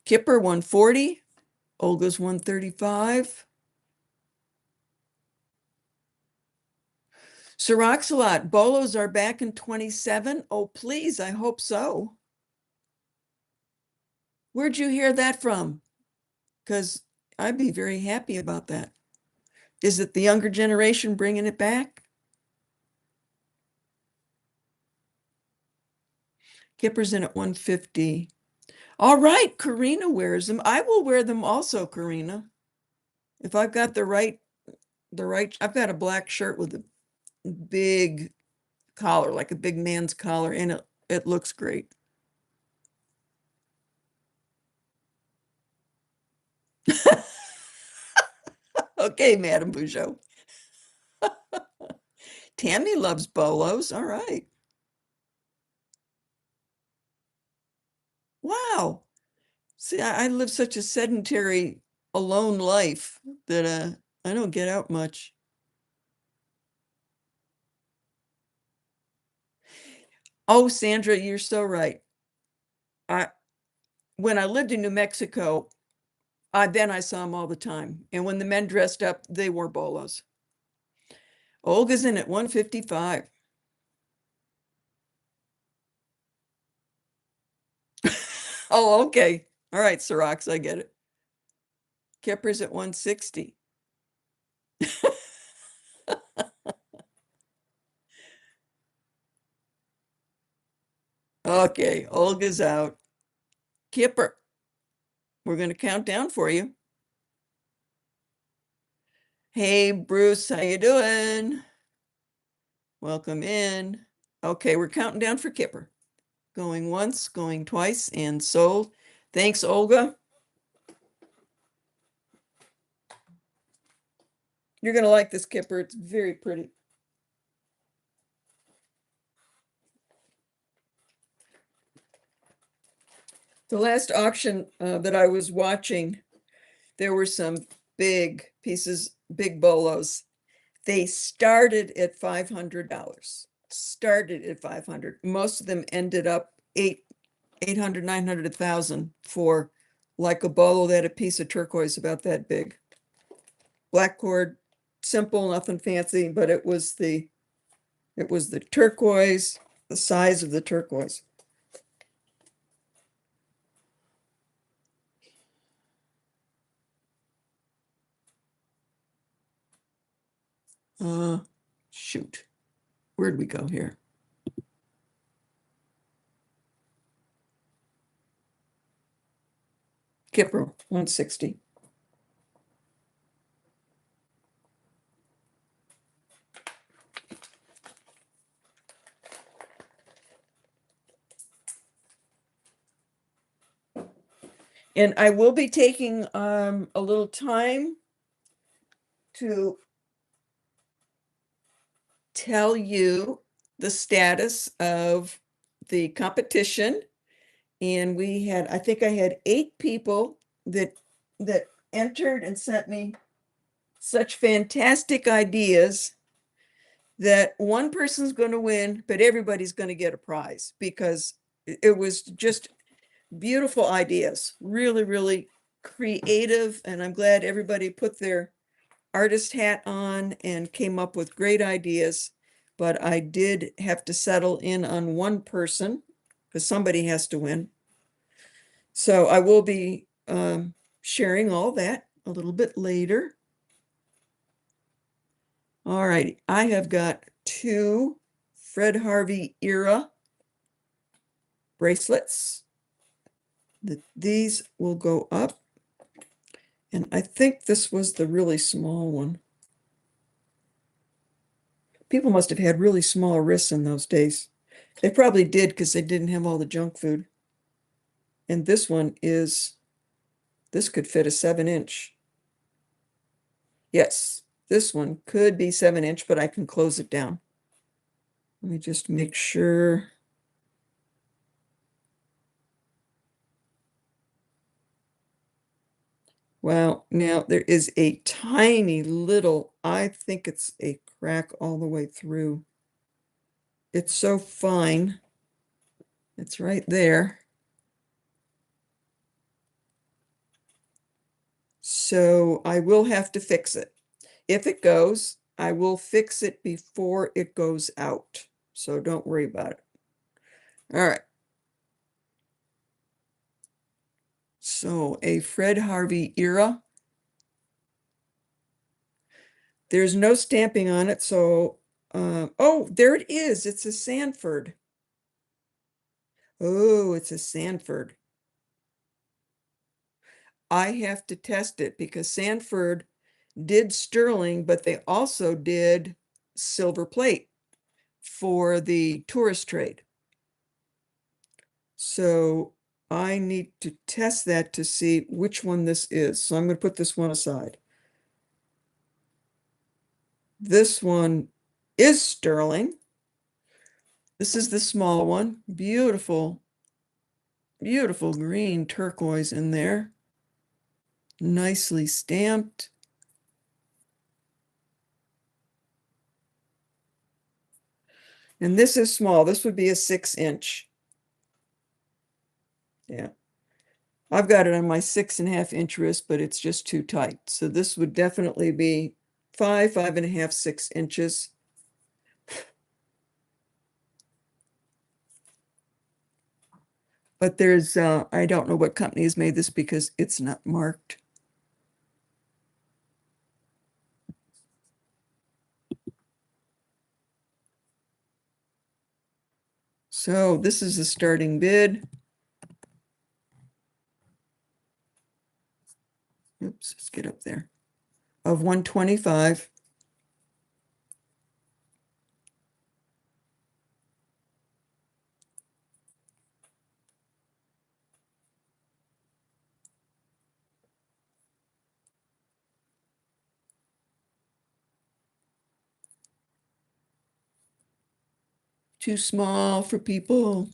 S1: Kipper 140, Olga's 135. Siroxalot, bolos are back in 27. Oh, please, I hope so. Where'd you hear that from? Because I'd be very happy about that. Is it the younger generation bringing it back? Kipper's in at 150. All right, Karina wears them. I will wear them also, Karina. If I've got I've got a black shirt with a big collar, like a big man's collar, and it looks great. Okay, Madame Bougeot. Tammy loves bolos. All right. Wow. See, I live such a sedentary, alone life that I don't get out much. Oh, Sandra, you're so right. I When I lived in New Mexico, then I saw them all the time. And when the men dressed up, they wore bolos. Olga's in at 155. Oh, okay. All right, Cirox, I get it. Kipper's at 160. Okay, Olga's out. Kipper, we're going to count down for you. Hey, Bruce, how you doing? Welcome in. Okay, we're counting down for Kipper. Going once, going twice, and sold. Thanks, Olga. You're gonna like this Kipper. It's very pretty. The last auction that I was watching, there were some big pieces, big bolos. They started at $500. Started at 500. Most of them ended up 800, 900, 1,000 for like a bolo that had a piece of turquoise about that big. Black cord, simple, nothing fancy, but it was the turquoise, the size of the turquoise. Uh, Shoot. Where'd we go here? Kipper, 160. And I will be taking a little time to tell you the status of the competition. And I think I had 8 people that entered and sent me such fantastic ideas that one person's going to win, but everybody's going to get a prize because it was just beautiful ideas, really, really creative. And I'm glad everybody put their artist hat on and came up with great ideas. But I did have to settle in on one person because somebody has to win. So I will be sharing all that a little bit later. All right, I have got 2 Fred Harvey era bracelets. These will go up. And I think this was the really small one. People must have had really small wrists in those days. They probably did because they didn't have all the junk food. And this could fit a 7-inch. Yes, this one could be 7-inch, but I can close it down. Let me just make sure. Wow, now there is a tiny little, I think it's a crack all the way through. It's so fine. It's right there. So I will have to fix it. If it goes, I will fix it before it goes out. So don't worry about it. All right. So a Fred Harvey era. There's no stamping on it. So, oh, there it is. It's a Sanford. Oh, it's a Sanford. I have to test it because Sanford did sterling, but they also did silver plate for the tourist trade. So I need to test that to see which one this is. So I'm going to put this one aside. This one is sterling. This is the small one. Beautiful, beautiful green turquoise in there. Nicely stamped. And this is small. This would be a 6-inch. Yeah. I've got it on my 6.5-inch wrist, but it's just too tight. So this would definitely be 5.5, 6 inches. But there's, I don't know what company has made this because it's not marked. So this is the starting bid. Oops, let's get up there. of 125. Too small for people.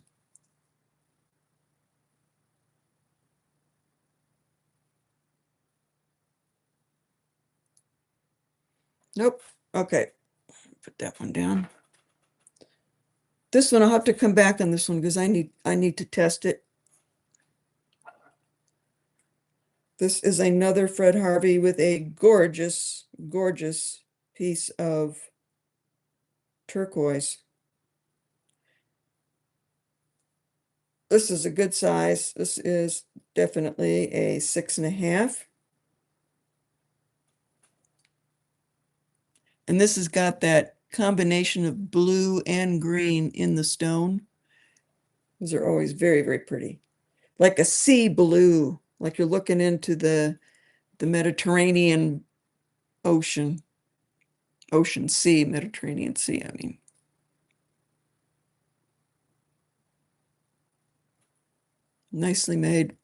S1: Nope. Okay. Put that one down. This one I'll have to come back on this one because I need to test it. This is another Fred Harvey with a gorgeous, gorgeous piece of turquoise. This is a good size. This is definitely a 6.5. And this has got that combination of blue and green in the stone. Those are always very, very pretty. Like a sea blue, like you're looking into the Mediterranean Ocean. Ocean Sea, Mediterranean Sea, I mean. Nicely made.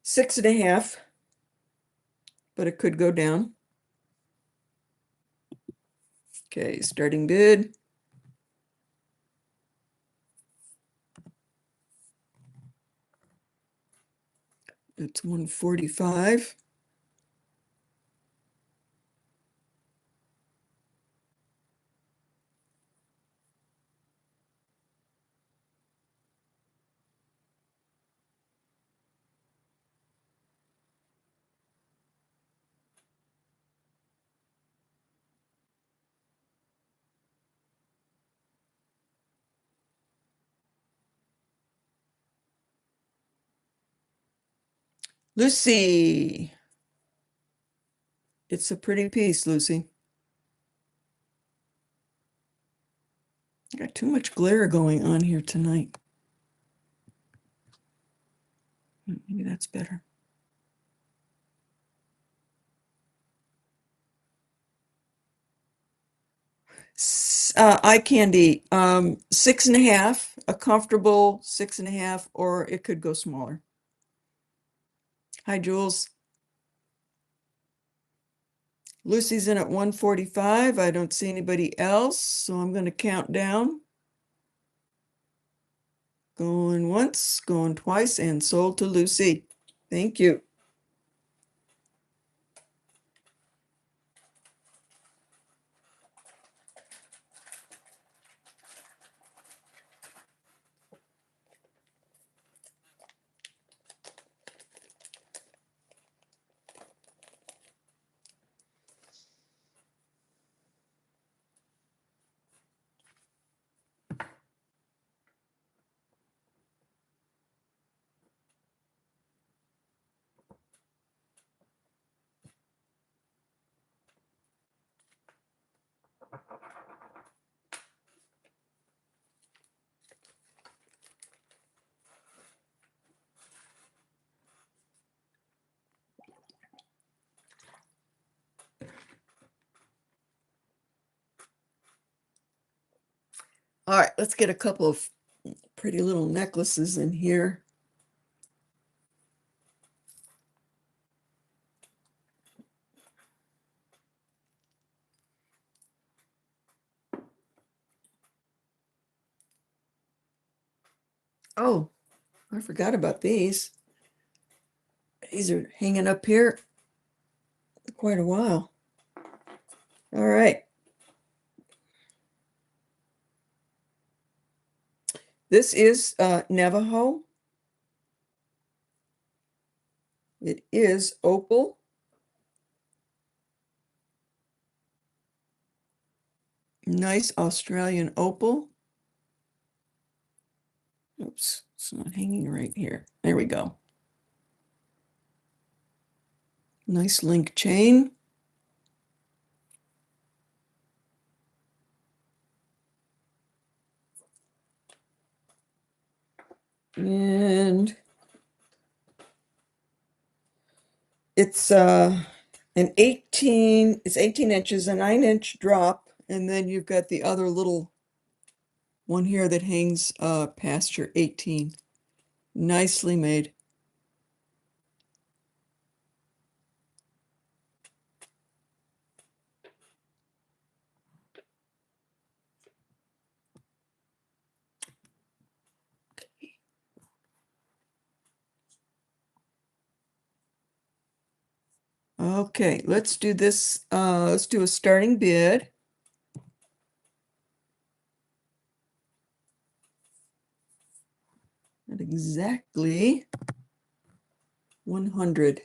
S1: Six and a half, but it could go down. Okay, starting bid. It's 145. Lucy. It's a pretty piece, Lucy. Got too much glare going on here tonight. Maybe that's better. Eye candy, 6.5, a comfortable 6.5, or it could go smaller. Hi, Jules. Lucy's in at 145. I don't see anybody else, so I'm going to count down. Going once, going twice, and sold to Lucy. Thank you. All right, let's get a couple of pretty little necklaces in here. Oh, I forgot about these. These are hanging up here quite a while. All right. This is Navajo. It is opal. Nice Australian opal. Oops, it's not hanging right here. There we go. Nice link chain. And it's it's 18 inches, a 9-inch drop, and then you've got the other little one here that hangs past your 18. Nicely made. Okay, let's do this. Let's do a starting bid. At exactly 100.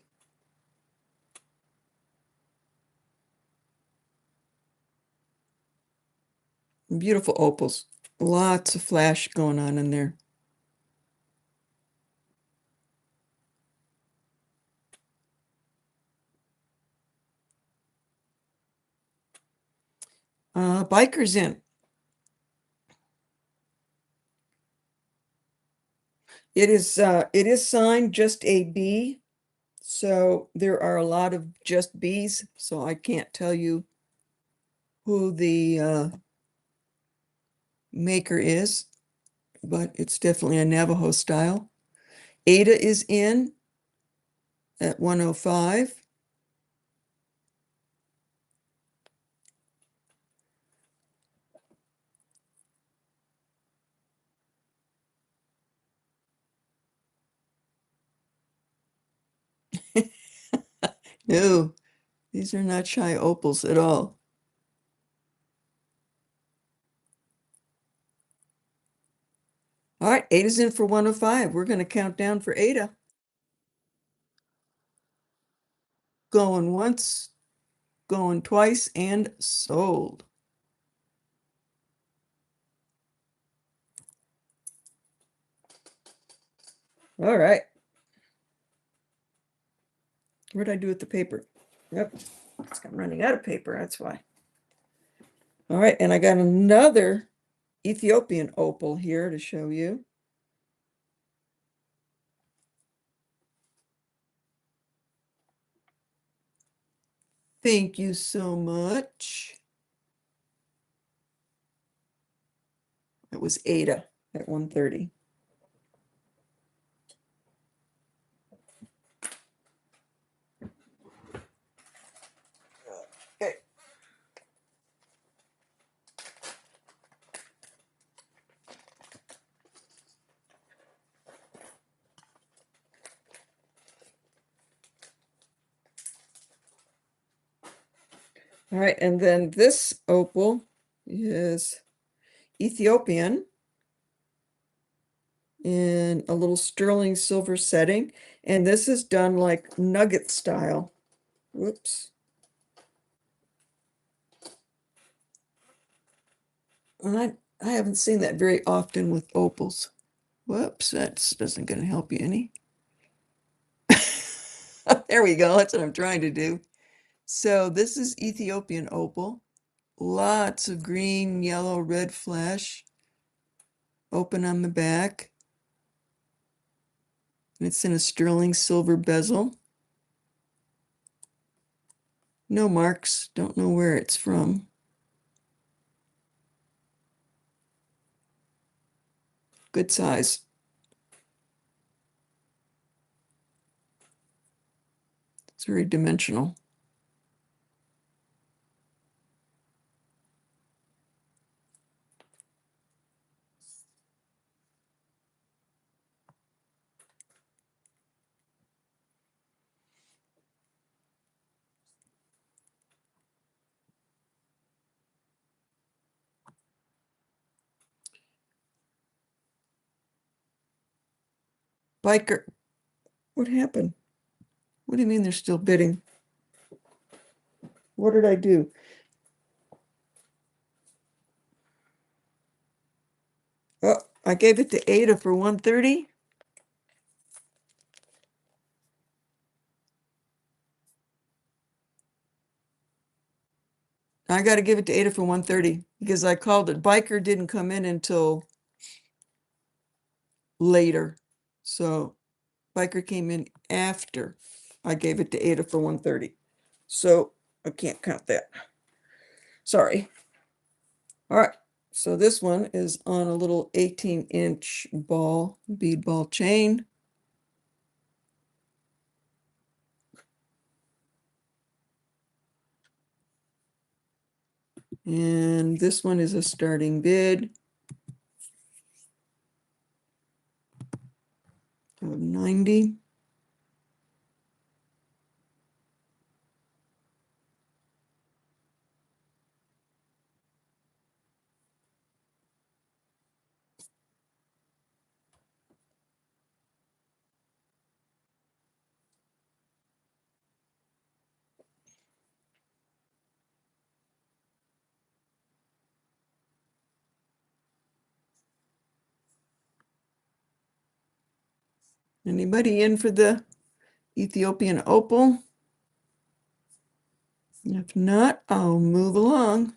S1: Beautiful opals. Lots of flash going on in there. Biker's in. It is signed just a B, so there are a lot of just B's, so I can't tell you who the maker is, but it's definitely a Navajo style. Ada is in at 105. No, these are not shy opals at all. All right, Ada's in for 105. We're going to count down for Ada. Going once, going twice, and sold. All right. What did I do with the paper? Yep, I'm running out of paper, that's why. All right, and I got another Ethiopian opal here to show you. Thank you so much. It was Ada at 130. Okay. All right, and then this opal is Ethiopian in a little sterling silver setting, and this is done like nugget style. Whoops. And I haven't seen that very often with opals. Whoops, that doesn't going to help you any. There we go. That's what I'm trying to do. So this is Ethiopian opal. Lots of green, yellow, red flesh. Open on the back. And it's in a sterling silver bezel. No marks. Don't know where it's from. Good size. It's very dimensional. Biker, what happened? What do you mean they're still bidding? What did I do? Oh, I gave it to Ada for 130. I got to give it to Ada for 130 because I called it. Biker didn't come in until later. So Biker came in after I gave it to Ada for 130. So I can't count that. Sorry. All right. So this one is on a little 18-inch ball, bead ball chain. And this one is a starting bid of 90. Anybody in for the Ethiopian opal? If not, I'll move along.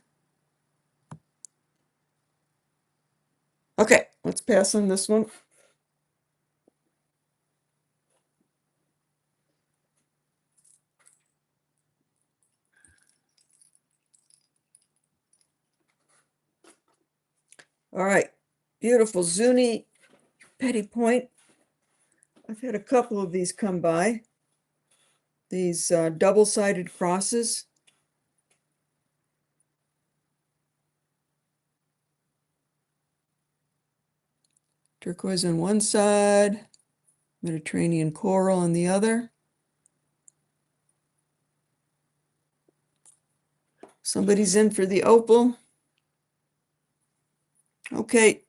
S1: Okay, let's pass on this one. All right, beautiful Zuni Petty Point. I've had a couple of these come by. These double-sided crosses. Turquoise on one side, Mediterranean coral on the other. Somebody's in for the opal. Okay.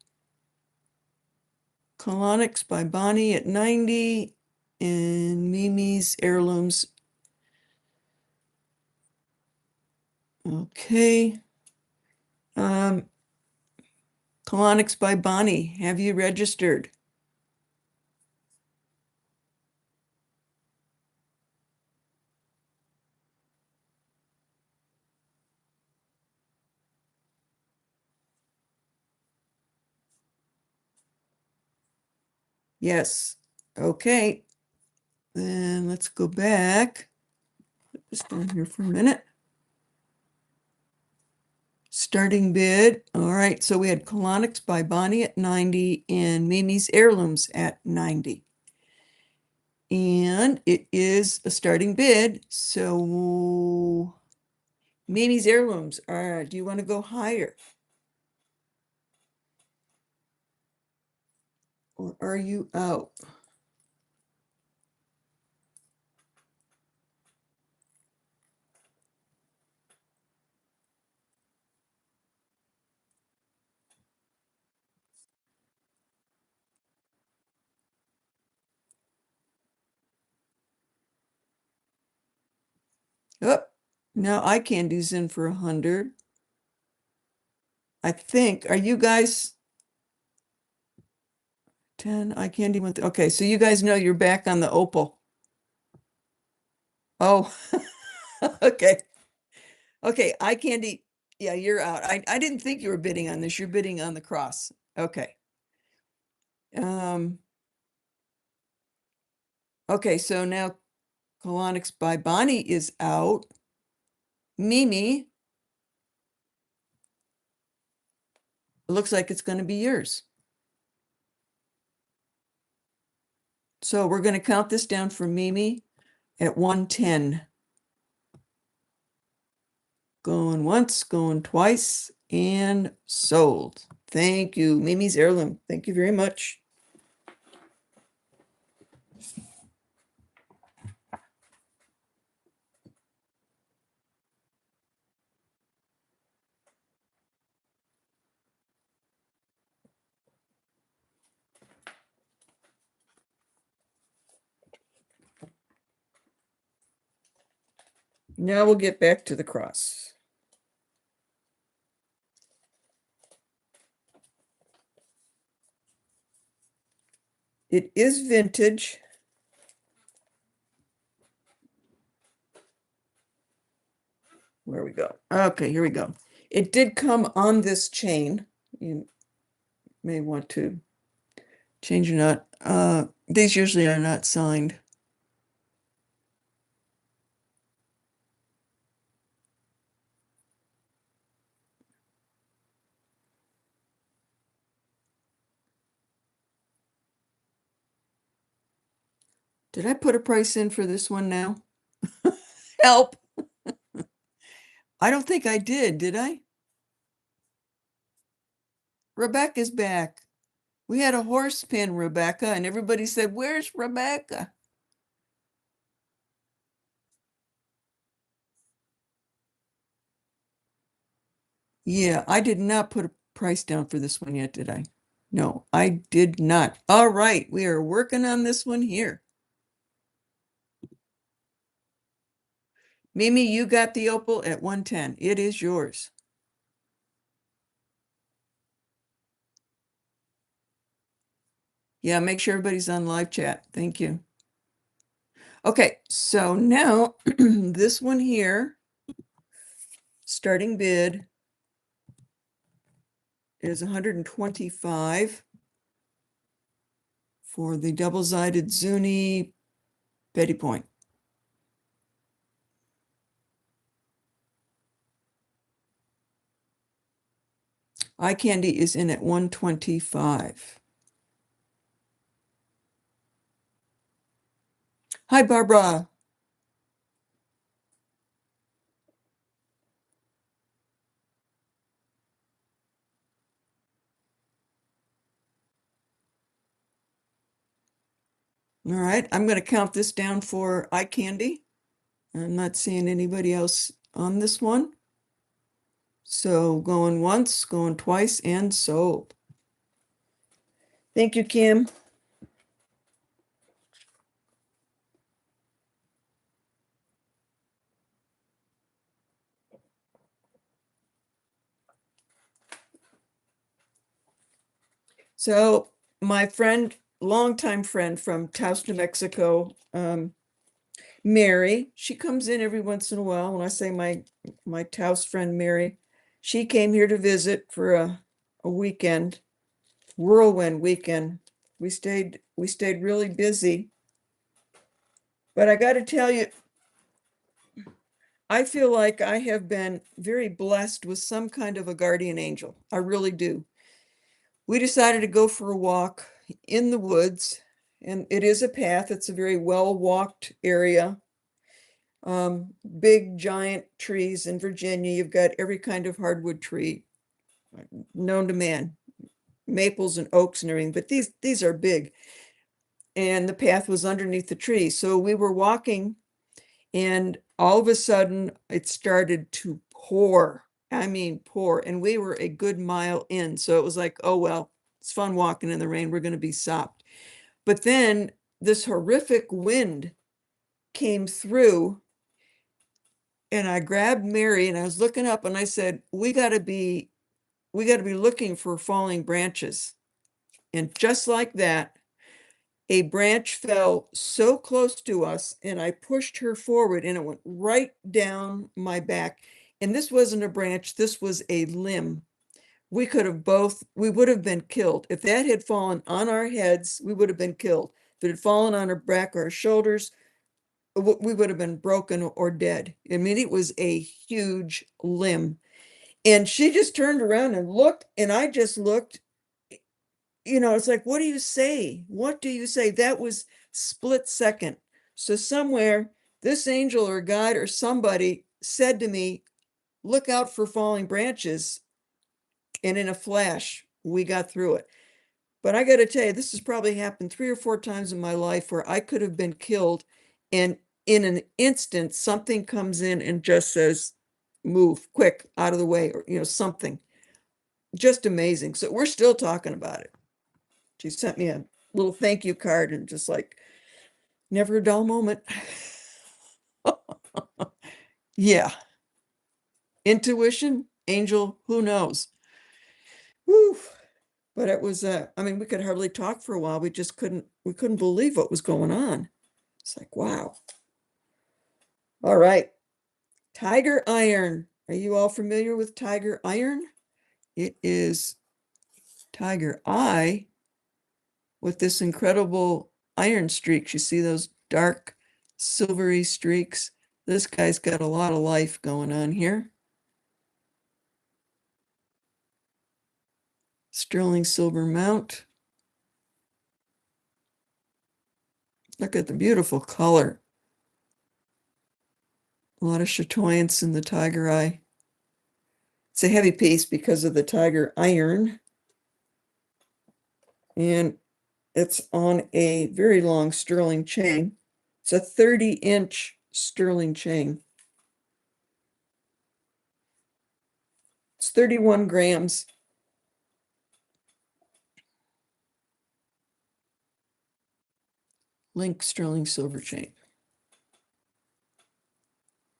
S1: Colonics by Bonnie at 90 and Mimi's Heirlooms. Okay. Colonics by Bonnie, have you registered? Yes. Okay. Then let's go back. Put this down here for a minute. Starting bid. All right. So we had Colonics by Bonnie at 90 and Mimi's Heirlooms at 90. And it is a starting bid. So Mimi's Heirlooms, do you want to go higher? Or are you out? Oh, now eye candy's in for 100. I think. Are you guys 10? Eye candy went. Okay, so you guys know you're back on the opal. Oh, okay. Okay, eye candy. Yeah, you're out. I didn't think you were bidding on this. You're bidding on the cross. Okay. Okay, so now Colonics by Bonnie is out. Mimi, it looks like it's going to be yours. So we're going to count this down for Mimi at 110. Going once, going twice, and sold. Thank you, Mimi's Heirloom. Thank you very much. Now we'll get back to the cross. It is vintage. Where we go? Okay, here we go. It did come on this chain. You may want to Change or not. These usually are not signed. Did I put a price in for this one now? Help. I don't think I did I? Rebecca's back. We had a horse pin Rebecca, and everybody said, "Where's Rebecca?" Yeah, I did not put a price down for this one yet, did I? No, I did not. All right, we are working on this one here. Mimi, you got the opal at 110. It is yours. Yeah, make sure everybody's on live chat. Thank you. Okay, so now this one here, starting bid is 125 for the double-sided Zuni Betty Point. Eye candy is in at 125. Hi, Barbara. All right, I'm going to count this down for eye candy. I'm not seeing anybody else on this one. So going once, going twice, and sold. Thank you, Kim. So my friend, longtime friend from Taos, New Mexico, Mary, she comes in every once in a while. When I say my Taos friend Mary, she came here to visit for a weekend, whirlwind weekend. We stayed really busy. But I got to tell you, I feel like I have been very blessed with some kind of a guardian angel. I really do. We decided to go for a walk in the woods, and it is a path. It's a very well-walked area. Big giant trees in Virginia. You've got every kind of hardwood tree known to man, maples and oaks and everything, but these are big. And the path was underneath the tree. So we were walking, and all of a sudden it started to pour. I mean, pour. And we were a good mile in. So it was like, oh, well, it's fun walking in the rain. We're going to be sopped. But then this horrific wind came through, and I grabbed Mary and I was looking up and I said, we got to be looking for falling branches. And just like that, a branch fell so close to us, and I pushed her forward and it went right down my back. And this wasn't a branch, this was a limb. We would have been killed. If that had fallen on our heads, we would have been killed. If it had fallen on our back or our shoulders, we would have been broken or dead. I mean, it was a huge limb. And she just turned around and looked, and I just looked. It's like, what do you say? What do you say? That was split second. So somewhere, this angel or God or somebody said to me, look out for falling branches. And in a flash, we got through it. But I got to tell you, this has probably happened 3 or 4 times in my life where I could have been killed. And in an instant, something comes in and just says, move quick out of the way, or, something just amazing. So we're still talking about it. She sent me a little thank you card and just like, never a dull moment. Yeah. Intuition, angel, who knows? Woo. But it was, I mean, we could hardly talk for a while. We couldn't believe what was going on. It's like, wow. All right. Tiger iron. Are you all familiar with tiger iron? It is tiger eye with this incredible iron streaks. You see those dark silvery streaks? This guy's got a lot of life going on here. Sterling silver mount. Look at the beautiful color. A lot of chatoyance in the tiger eye. It's a heavy piece because of the tiger iron. And it's on a very long sterling chain. It's a 30-inch sterling chain. It's 31 grams. Link sterling silver chain.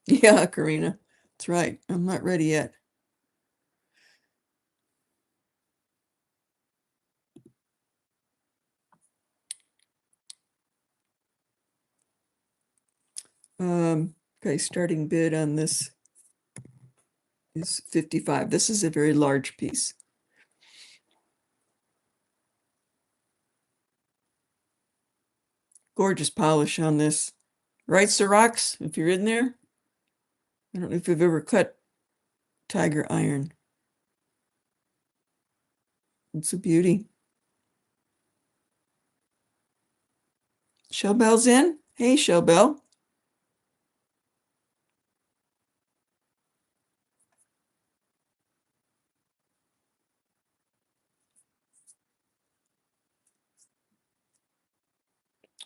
S1: Yeah, Karina, that's right. I'm not ready yet. Okay, starting bid on this is 55. This is a very large piece. Gorgeous polish on this. Right, Sirox, if you're in there? I don't know if you've ever cut tiger iron. It's a beauty. Shellbell's in? Hey, Shellbell.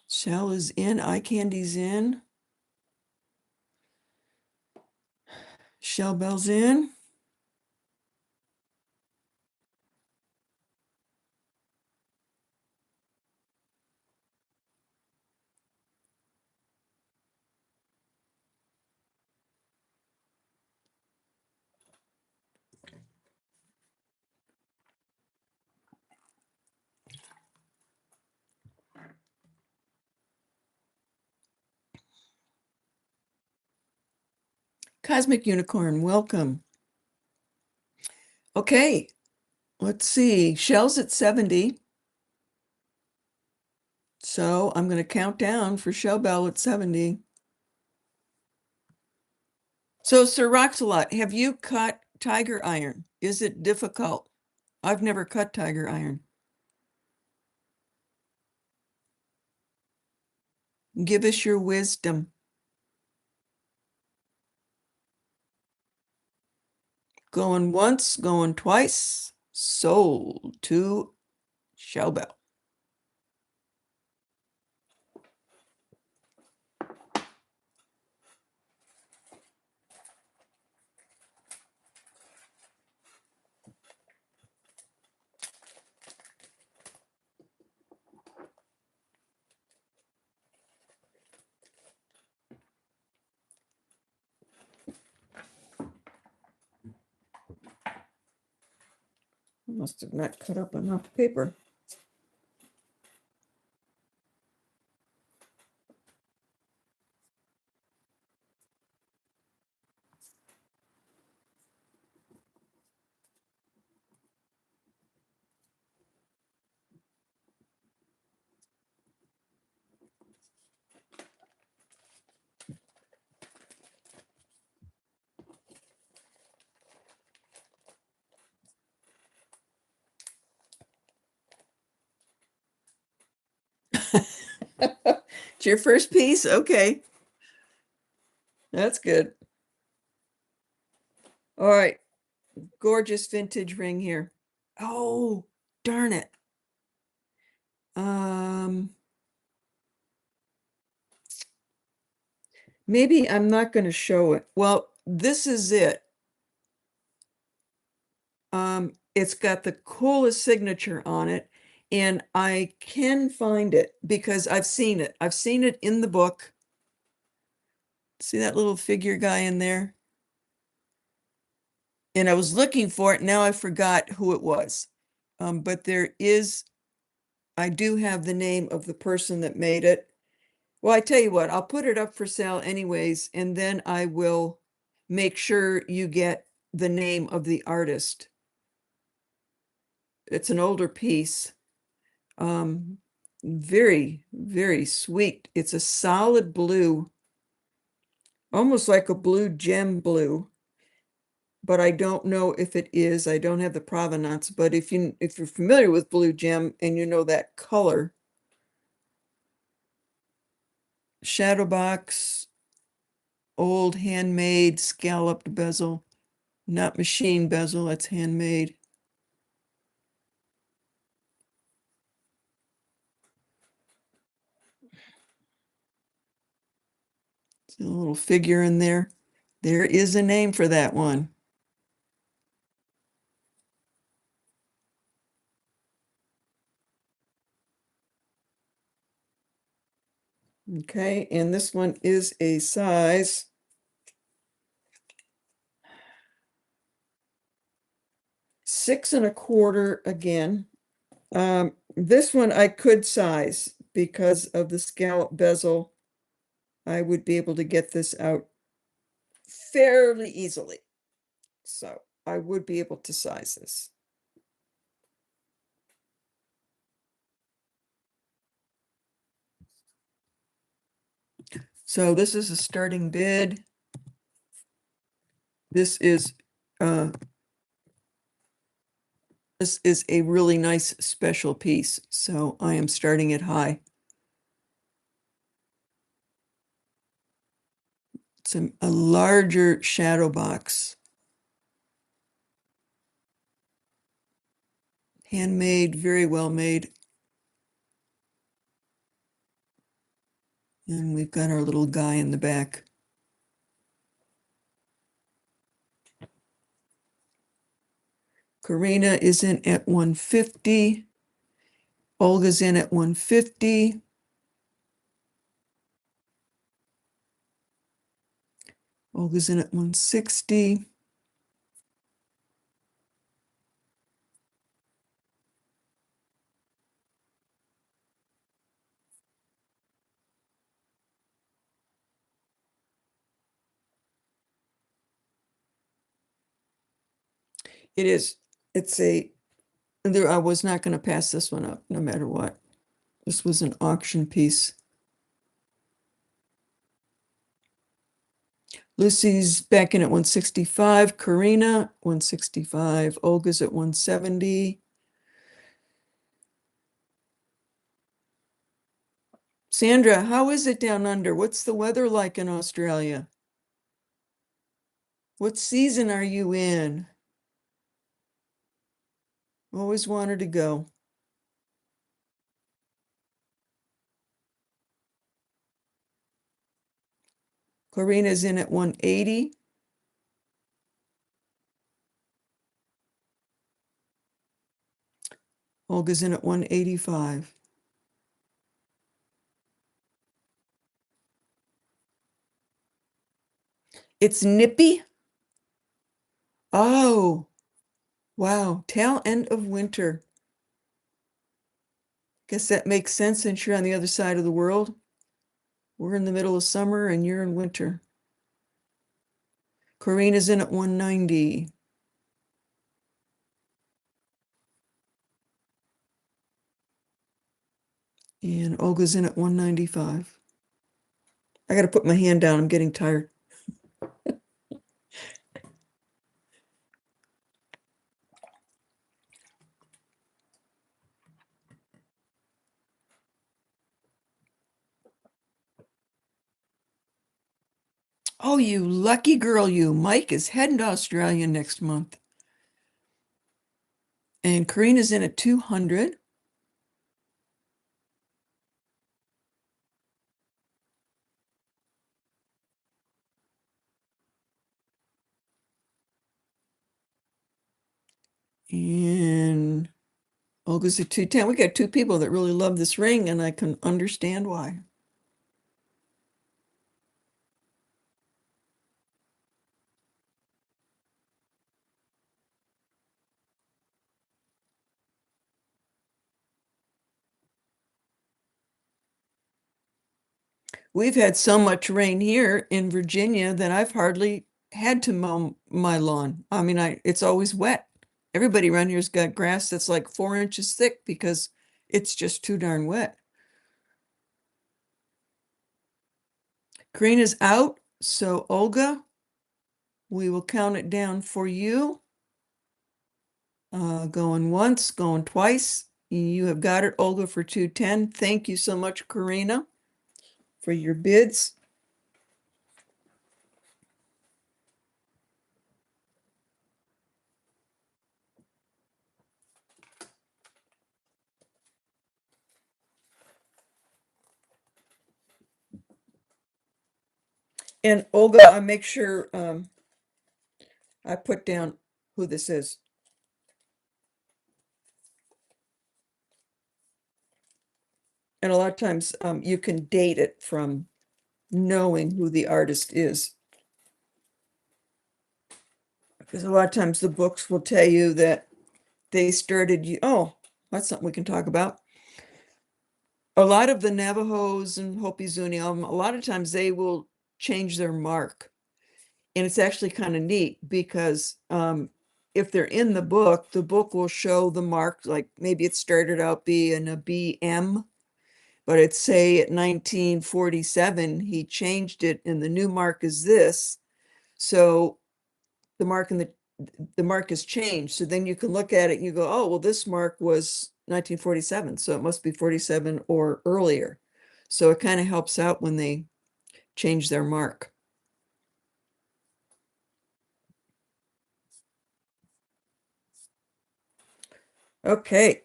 S1: Shell is in, eye candy's in. Shellbell's in. Cosmic Unicorn, welcome. Okay, let's see. Shell's at 70. So I'm going to count down for Shellbell at 70. So, Sir Roxalot, have you cut tiger iron? Is it difficult? I've never cut tiger iron. Give us your wisdom. Going once, going twice. Sold to Shellbell. Must have not cut up enough paper. It's your first piece? Okay. That's good. All right. Gorgeous vintage ring here. Oh, darn it. Maybe I'm not going to show it. Well, this is it. It's got the coolest signature on it, and I can find it because I've seen it. I've seen it in the book. See that little figure guy in there? And I was looking for it. Now I forgot who it was. But I do have the name of the person that made it. Well, I tell you what, I'll put it up for sale anyways, and then I will make sure you get the name of the artist. It's an older piece. Very, very sweet. It's a solid blue, almost like a blue gem blue, but I don't know if it is. I don't have the provenance, but if you're familiar with blue gem and you know that color, shadow box, old handmade scalloped bezel, not machine bezel, it's handmade. A little figure in there. There is a name for that one. Okay, and this one is a size 6 1/4 again. This one I could size because of the scallop bezel. I would be able to get this out fairly easily. So I would be able to size this. So this is a starting bid. This is a really nice special piece. So I am starting it high. It's a larger shadow box. Handmade, very well made. And we've got our little guy in the back. Karina is in at 150. Olga's in at 150. Olga's in at 160. It is, it's I was not going to pass this one up no matter what. This was an auction piece. Lucy's back in at 165. Karina, 165. Olga's at 170. Sandra, how is it down under? What's the weather like in Australia? What season are you in? Always wanted to go. Karina's in at 180. Olga's in at 185. It's nippy. Oh, wow. Tail end of winter. Guess that makes sense since you're on the other side of the world. We're in the middle of summer and you're in winter. Karina's in at 190. And Olga's in at 195. I got to put my hand down. I'm getting tired. Oh, you lucky girl, you. Mike is heading to Australia next month. And Karina's in at 200. And Olga's at 210. We got two people that really love this ring, and I can understand why. We've had so much rain here in Virginia that I've hardly had to mow my lawn. I mean, it's always wet. Everybody around here's got grass that's like 4 inches thick because it's just too darn wet. Karina's out, so Olga, we will count it down for you. Going once, going twice. You have got it, Olga, for 210. Thank you so much, Karina, for your bids. And Olga, I make sure I put down who this is. And a lot of times you can date it from knowing who the artist is. Because a lot of times the books will tell you that they started, oh, that's something we can talk about. A lot of the Navajos and Hopi-Zuni, a lot of times they will change their mark. And it's actually kind of neat because if they're in the book will show the mark, like maybe it started out being a BM, but it's say at 1947, he changed it and the new mark is this. So the mark in the mark has changed. So then you can look at it and you go, oh, well, this mark was 1947. So it must be 47 or earlier. So it kind of helps out when they change their mark. Okay.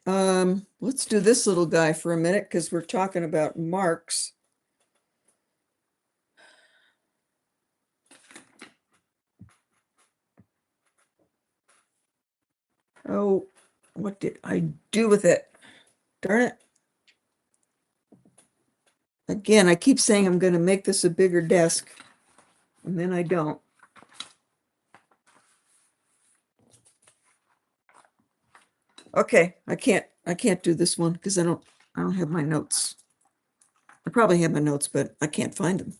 S1: Let's do this little guy for a minute because we're talking about marks. Oh, what did I do with it? Darn it. Again, I keep saying I'm going to make this a bigger desk, and then I don't. Okay, I can't do this one because I don't have my notes. I probably have my notes, but I can't find them.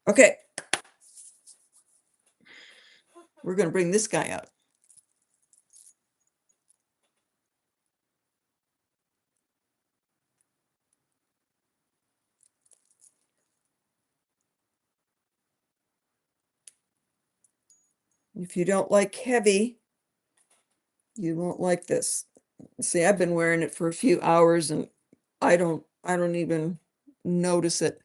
S1: Okay. We're going to bring this guy out. If you don't like heavy, you won't like this. See, I've been wearing it for a few hours and I don't even notice it.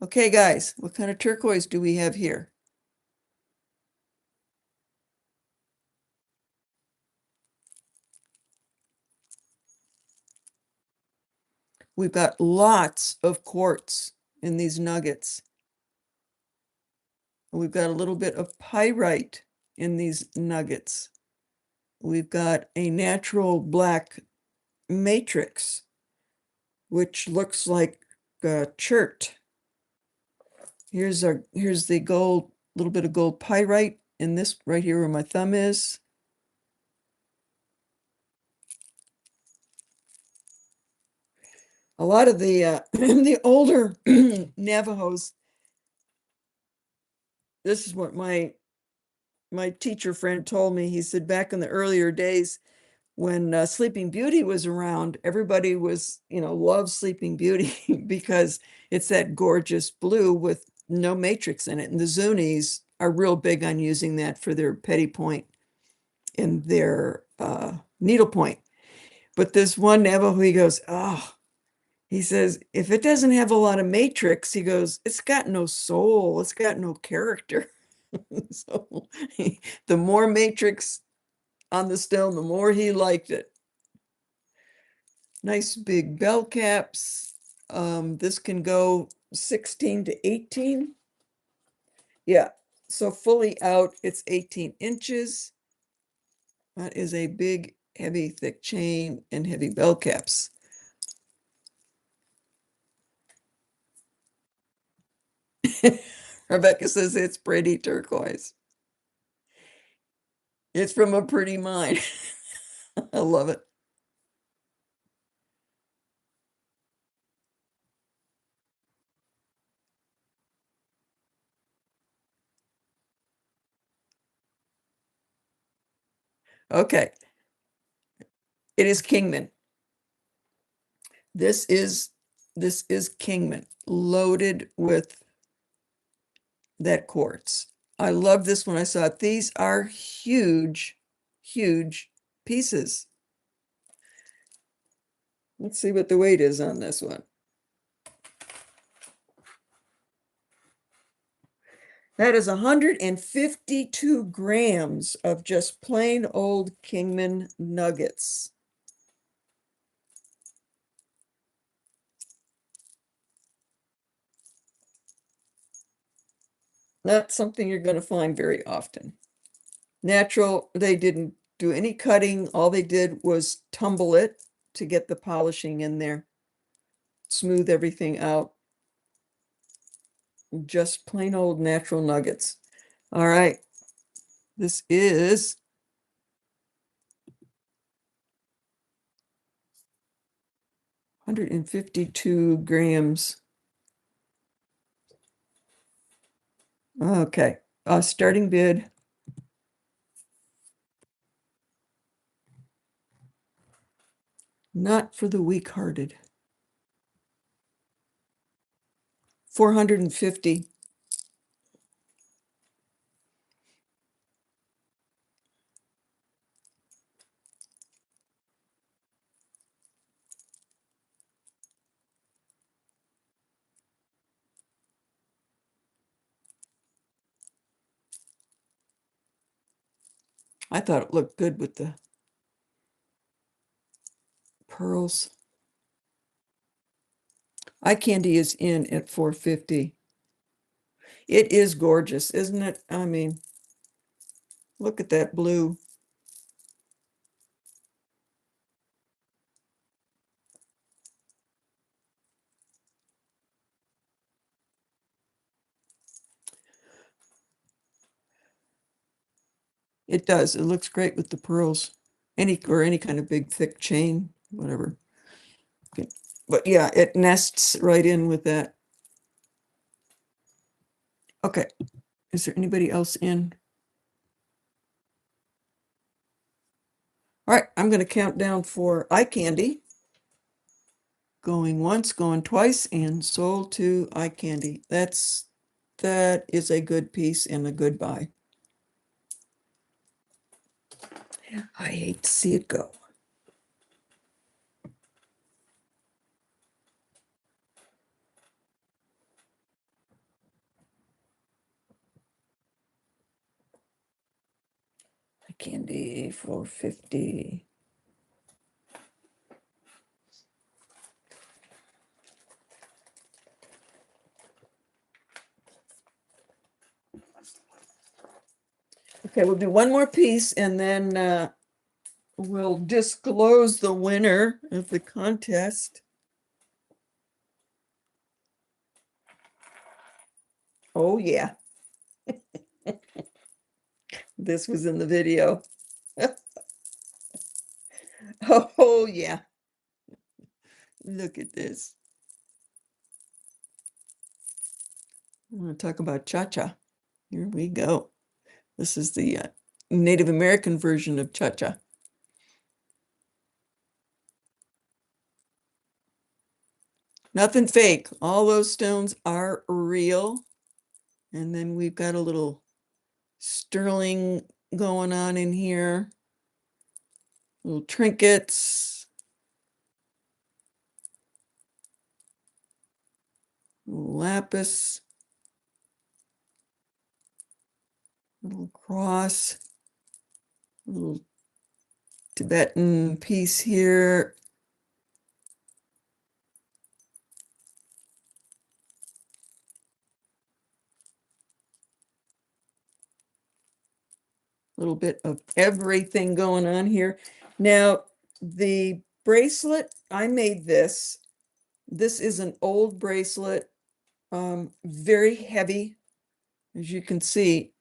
S1: Okay, guys, what kind of turquoise do we have here? We've got lots of quartz in these nuggets. We've got a little bit of pyrite in these nuggets. We've got a natural black matrix, which looks like chert. Here's the gold, little bit of gold pyrite in this right here where my thumb is. A lot of the the older Navajos, this is what my teacher friend told me. He said back in the earlier days when Sleeping Beauty was around, everybody was, loved Sleeping Beauty because it's that gorgeous blue with no matrix in it. And the Zunis are real big on using that for their petty point and their needle point. But this one Navajo, he goes, oh, he says, if it doesn't have a lot of matrix, he goes, it's got no soul, it's got no character. So the more matrix on the stone, the more he liked it. Nice big bell caps. This can go 16 to 18. Yeah, so fully out, it's 18 inches. That is a big, heavy, thick chain and heavy bell caps. Rebecca says it's pretty turquoise. It's from a pretty mine. I love it. Okay, it is Kingman. This is Kingman, loaded with that quartz. I love this when I saw it. These are huge, huge pieces. Let's see what the weight is on this one. That is 152 grams of just plain old Kingman nuggets. Not something you're going to find very often. Natural, they didn't do any cutting. All they did was tumble it to get the polishing in there, smooth everything out. Just plain old natural nuggets. All right. This is 152 grams. Okay. Starting bid. Not for the weak-hearted. 450. I thought it looked good with the pearls. Eye candy is in at 450. It is gorgeous, isn't it? I mean, look at that blue. It does. It looks great with the pearls. Any kind of big thick chain, whatever. Okay. But yeah, it nests right in with that. Okay. Is there anybody else in? All right, I'm going to count down for eye candy. Going once, going twice, and sold to eye candy. That is a good piece and a good buy. I hate to see it go. Eye candy 450. Okay, we'll do one more piece and then we'll disclose the winner of the contest. Oh, yeah. This was in the video. Oh, yeah. Look at this. I want to talk about cha-cha. Here we go. This is the Native American version of cha-cha. Nothing fake. All those stones are real. And then we've got a little sterling going on in here. Little trinkets. Lapis. Little cross. Little Tibetan piece here. Little bit of everything going on here. Now, the bracelet, I made this. This is an old bracelet, very heavy, as you can see.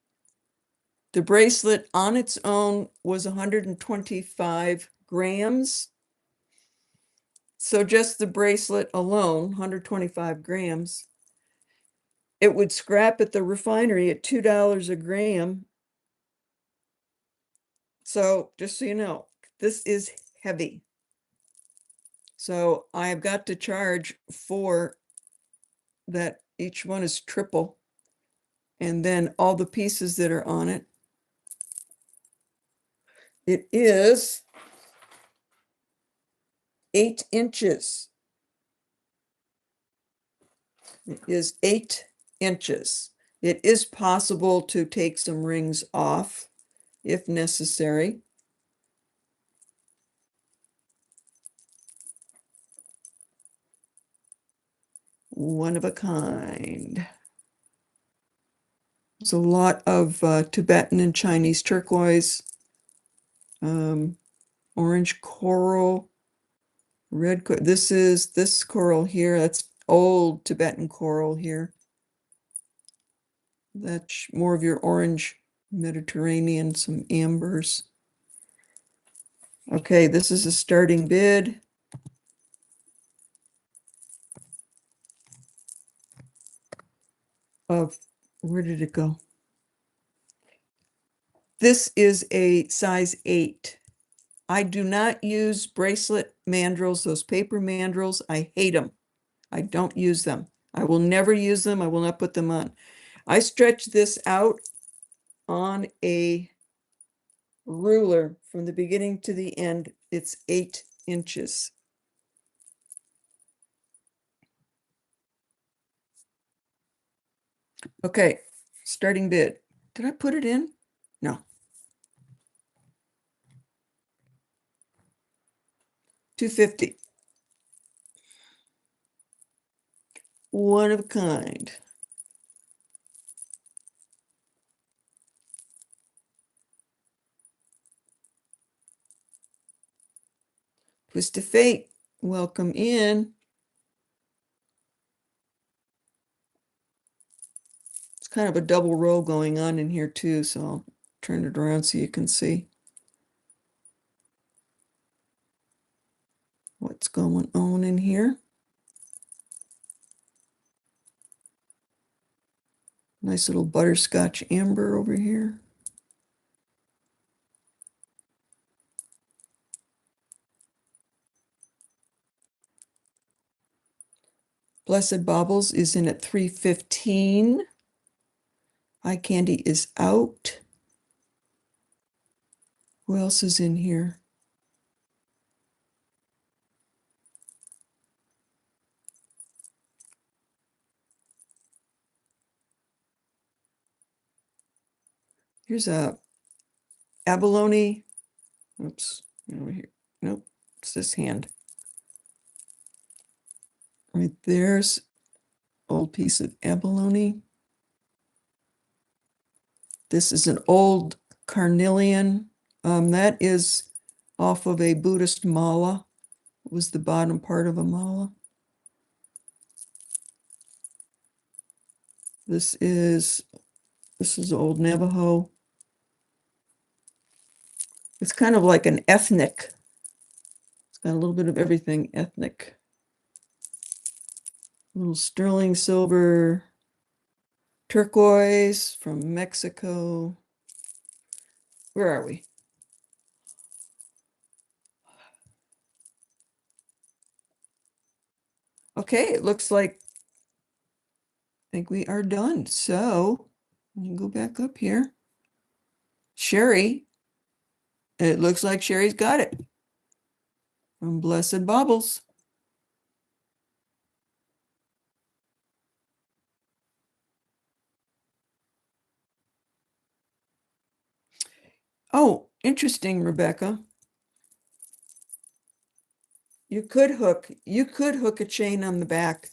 S1: The bracelet on its own was 125 grams. So just the bracelet alone, 125 grams. It would scrap at the refinery at $2 a gram. So just so you know, this is heavy. So I've got to charge for that. Each one is triple. And then all the pieces that are on it. It is 8 inches. It is 8 inches. It is possible to take some rings off if necessary. One of a kind. There's a lot of Tibetan and Chinese turquoise, orange coral, red coral. This coral here. That's old Tibetan coral here. That's more of your orange Mediterranean, some ambers. Okay, this is a starting bid. Of, where did it go? This is a size 8. I do not use bracelet mandrels, those paper mandrels. I hate them. I don't use them. I will never use them. I will not put them on. I stretch this out on a ruler from the beginning to the end. It's 8 inches. Okay, starting bid. Did I put it in? No. 250. One of a kind. Twist of fate. Welcome in. It's kind of a double row going on in here too, so I'll turn it around so you can see what's going on in here. Nice little butterscotch amber over here. Blessed Baubles is in at 315. Eye Candy is out. Who else is in here? Here's a abalone. Oops, over here. Nope, it's this hand. Right there's old piece of abalone. This is an old carnelian. That is off of a Buddhist mala. It was the bottom part of a mala. This is old Navajo. It's kind of like an ethnic. It's got a little bit of everything ethnic. A little sterling silver, turquoise from Mexico. Where are we? Okay, it looks like I think we are done. So you can go back up here. Sherry, it looks like Sherry's got it from Blessed Baubles. Oh, interesting, Rebecca. You could hook a chain on the back.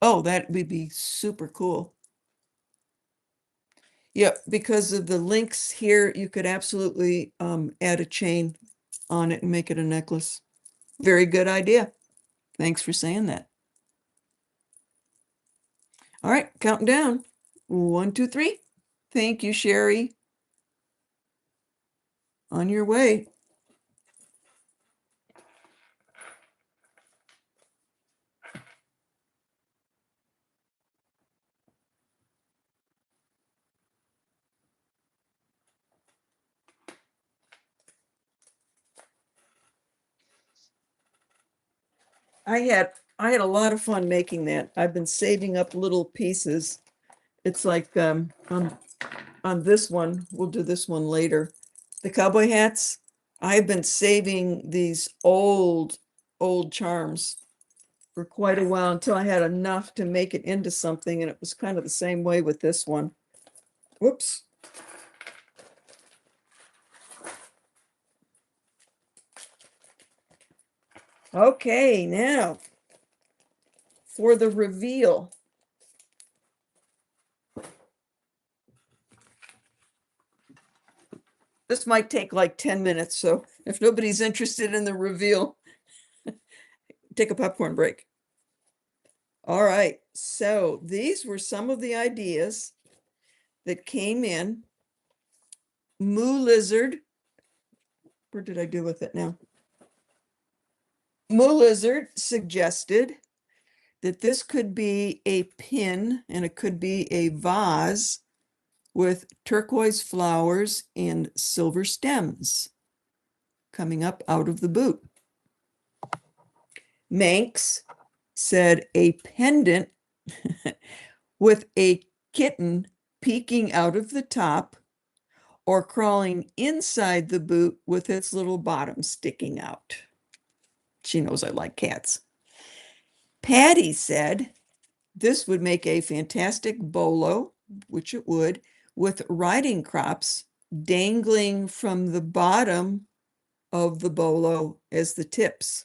S1: Oh, that would be super cool. Yeah, because of the links here, you could absolutely add a chain on it and make it a necklace. Very good idea. Thanks for saying that. All right, counting down. 1, 2, 3. Thank you, Sherry. On your way. I had a lot of fun making that. I've been saving up little pieces. It's like on this one, we'll do this one later. The cowboy hats, I've been saving these old charms for quite a while until I had enough to make it into something, and it was kind of the same way with this one. Whoops. Okay, now for the reveal. This might take like 10 minutes, so if nobody's interested in the reveal, take a popcorn break. All right, so these were some of the ideas that came in. Moo Lizard, where did I do with it now? Moo Lizard suggested that this could be a pin and it could be a vase with turquoise flowers and silver stems coming up out of the boot. Manx said a pendant with a kitten peeking out of the top or crawling inside the boot with its little bottom sticking out. She knows I like cats. Patty said this would make a fantastic bolo, which it would, with riding crops dangling from the bottom of the bolo as the tips.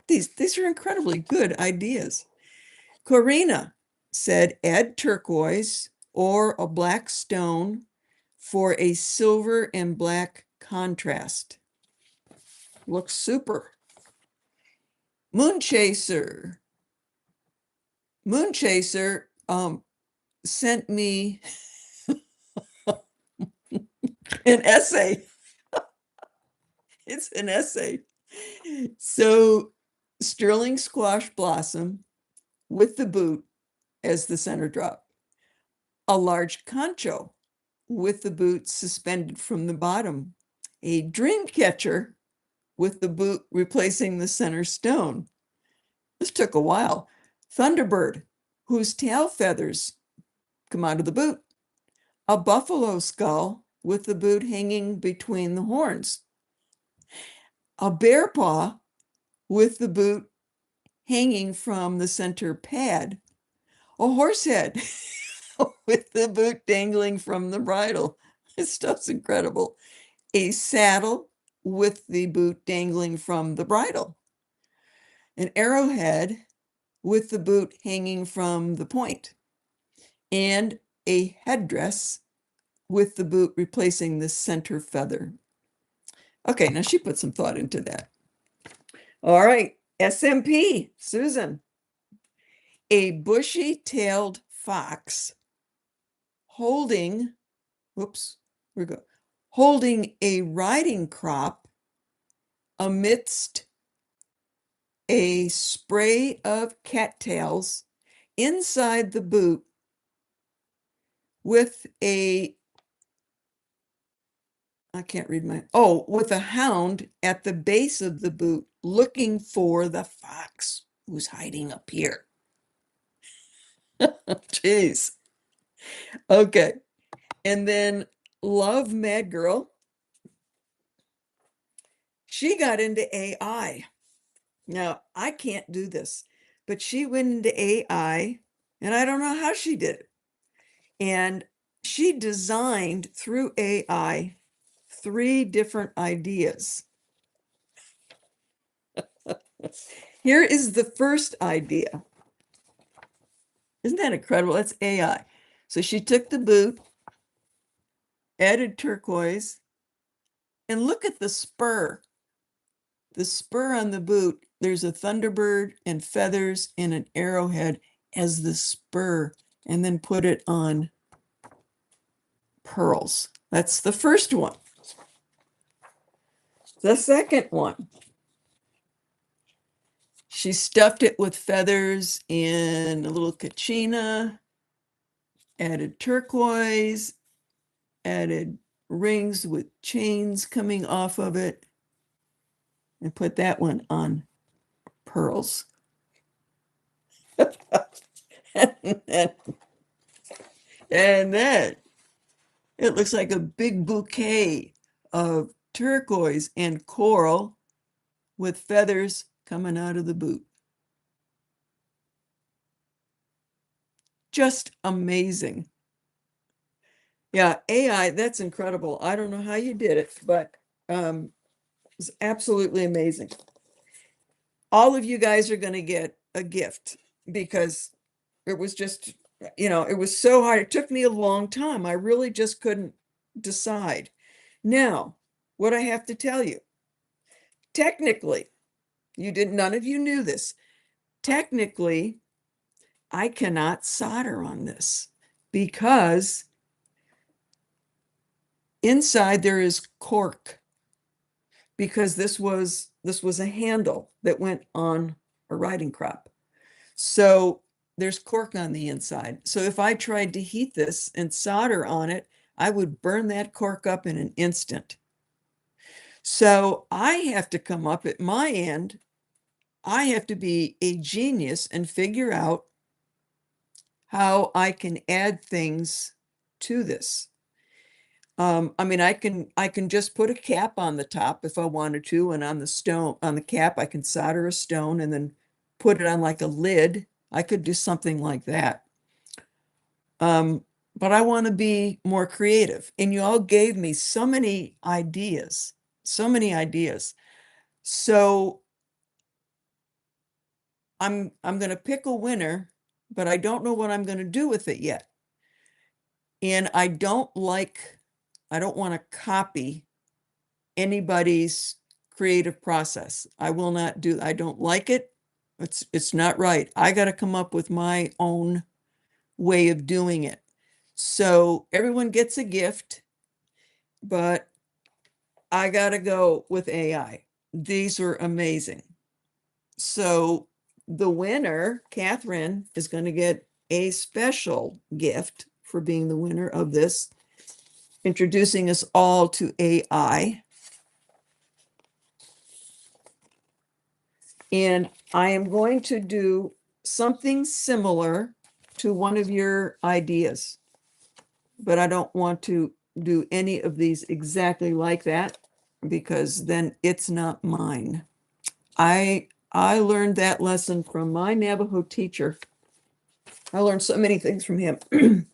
S1: These are incredibly good ideas. Corina said add turquoise or a black stone for a silver and black contrast. Looks super. Moonchaser sent me an essay. It's an essay. So sterling squash blossom with the boot as the center drop. A large concho with the boot suspended from the bottom. A dream catcher with the boot replacing the center stone. This took a while. Thunderbird, whose tail feathers come out of the boot. A buffalo skull with the boot hanging between the horns. A bear paw with the boot hanging from the center pad. A horse head with the boot dangling from the bridle. This stuff's incredible. A saddle with the boot dangling from the bridle. An arrowhead with the boot hanging from the point. And a headdress with the boot replacing the center feather. Okay, now she put some thought into that. All right, SMP, Susan. A bushy-tailed fox holding, holding a riding crop amidst a spray of cattails inside the boot with a, I can't read with a hound at the base of the boot looking for the fox who's hiding up here. Jeez. Okay. And then Love Mad Girl. She got into AI. Now, I can't do this, but she went into AI, and I don't know how she did it. And she designed through AI 3 different ideas. Here is the first idea. Isn't that incredible? That's AI. So she took the boot, added turquoise, and look at the spur. The spur on the boot, there's a thunderbird and feathers and an arrowhead as the spur, and then put it on pearls. That's the first one. The second one, she stuffed it with feathers and a little kachina, added turquoise, added rings with chains coming off of it, and put that one on pearls. And then it looks like a big bouquet of turquoise and coral with feathers coming out of the boot. Just amazing. Yeah, AI, that's incredible. I don't know how you did it, but it's absolutely amazing. All of you guys are going to get a gift because it was just, it was so hard. It took me a long time. I really just couldn't decide. Now, what I have to tell you, technically, none of you knew this. Technically, I cannot solder on this because inside there is cork, because this was a handle that went on a riding crop. So there's cork on the inside. So if I tried to heat this and solder on it, I would burn that cork up in an instant. So I have to come up at my end. I have to be a genius and figure out how I can add things to this. I mean, I can just put a cap on the top if I wanted to, and on the cap, I can solder a stone and then put it on like a lid. I could do something like that. But I want to be more creative. And you all gave me so many ideas, so many ideas. So I'm going to pick a winner, but I don't know what I'm going to do with it yet. And I don't want to copy anybody's creative process. I will not do, I don't like it. It's not right. I got to come up with my own way of doing it. So everyone gets a gift, but I got to go with AI. These were amazing. So the winner, Catherine, is going to get a special gift for being the winner of this, introducing us all to AI. And I am going to do something similar to one of your ideas, but I don't want to do any of these exactly like that because then it's not mine. I learned that lesson from my Navajo teacher. I learned so many things from him. And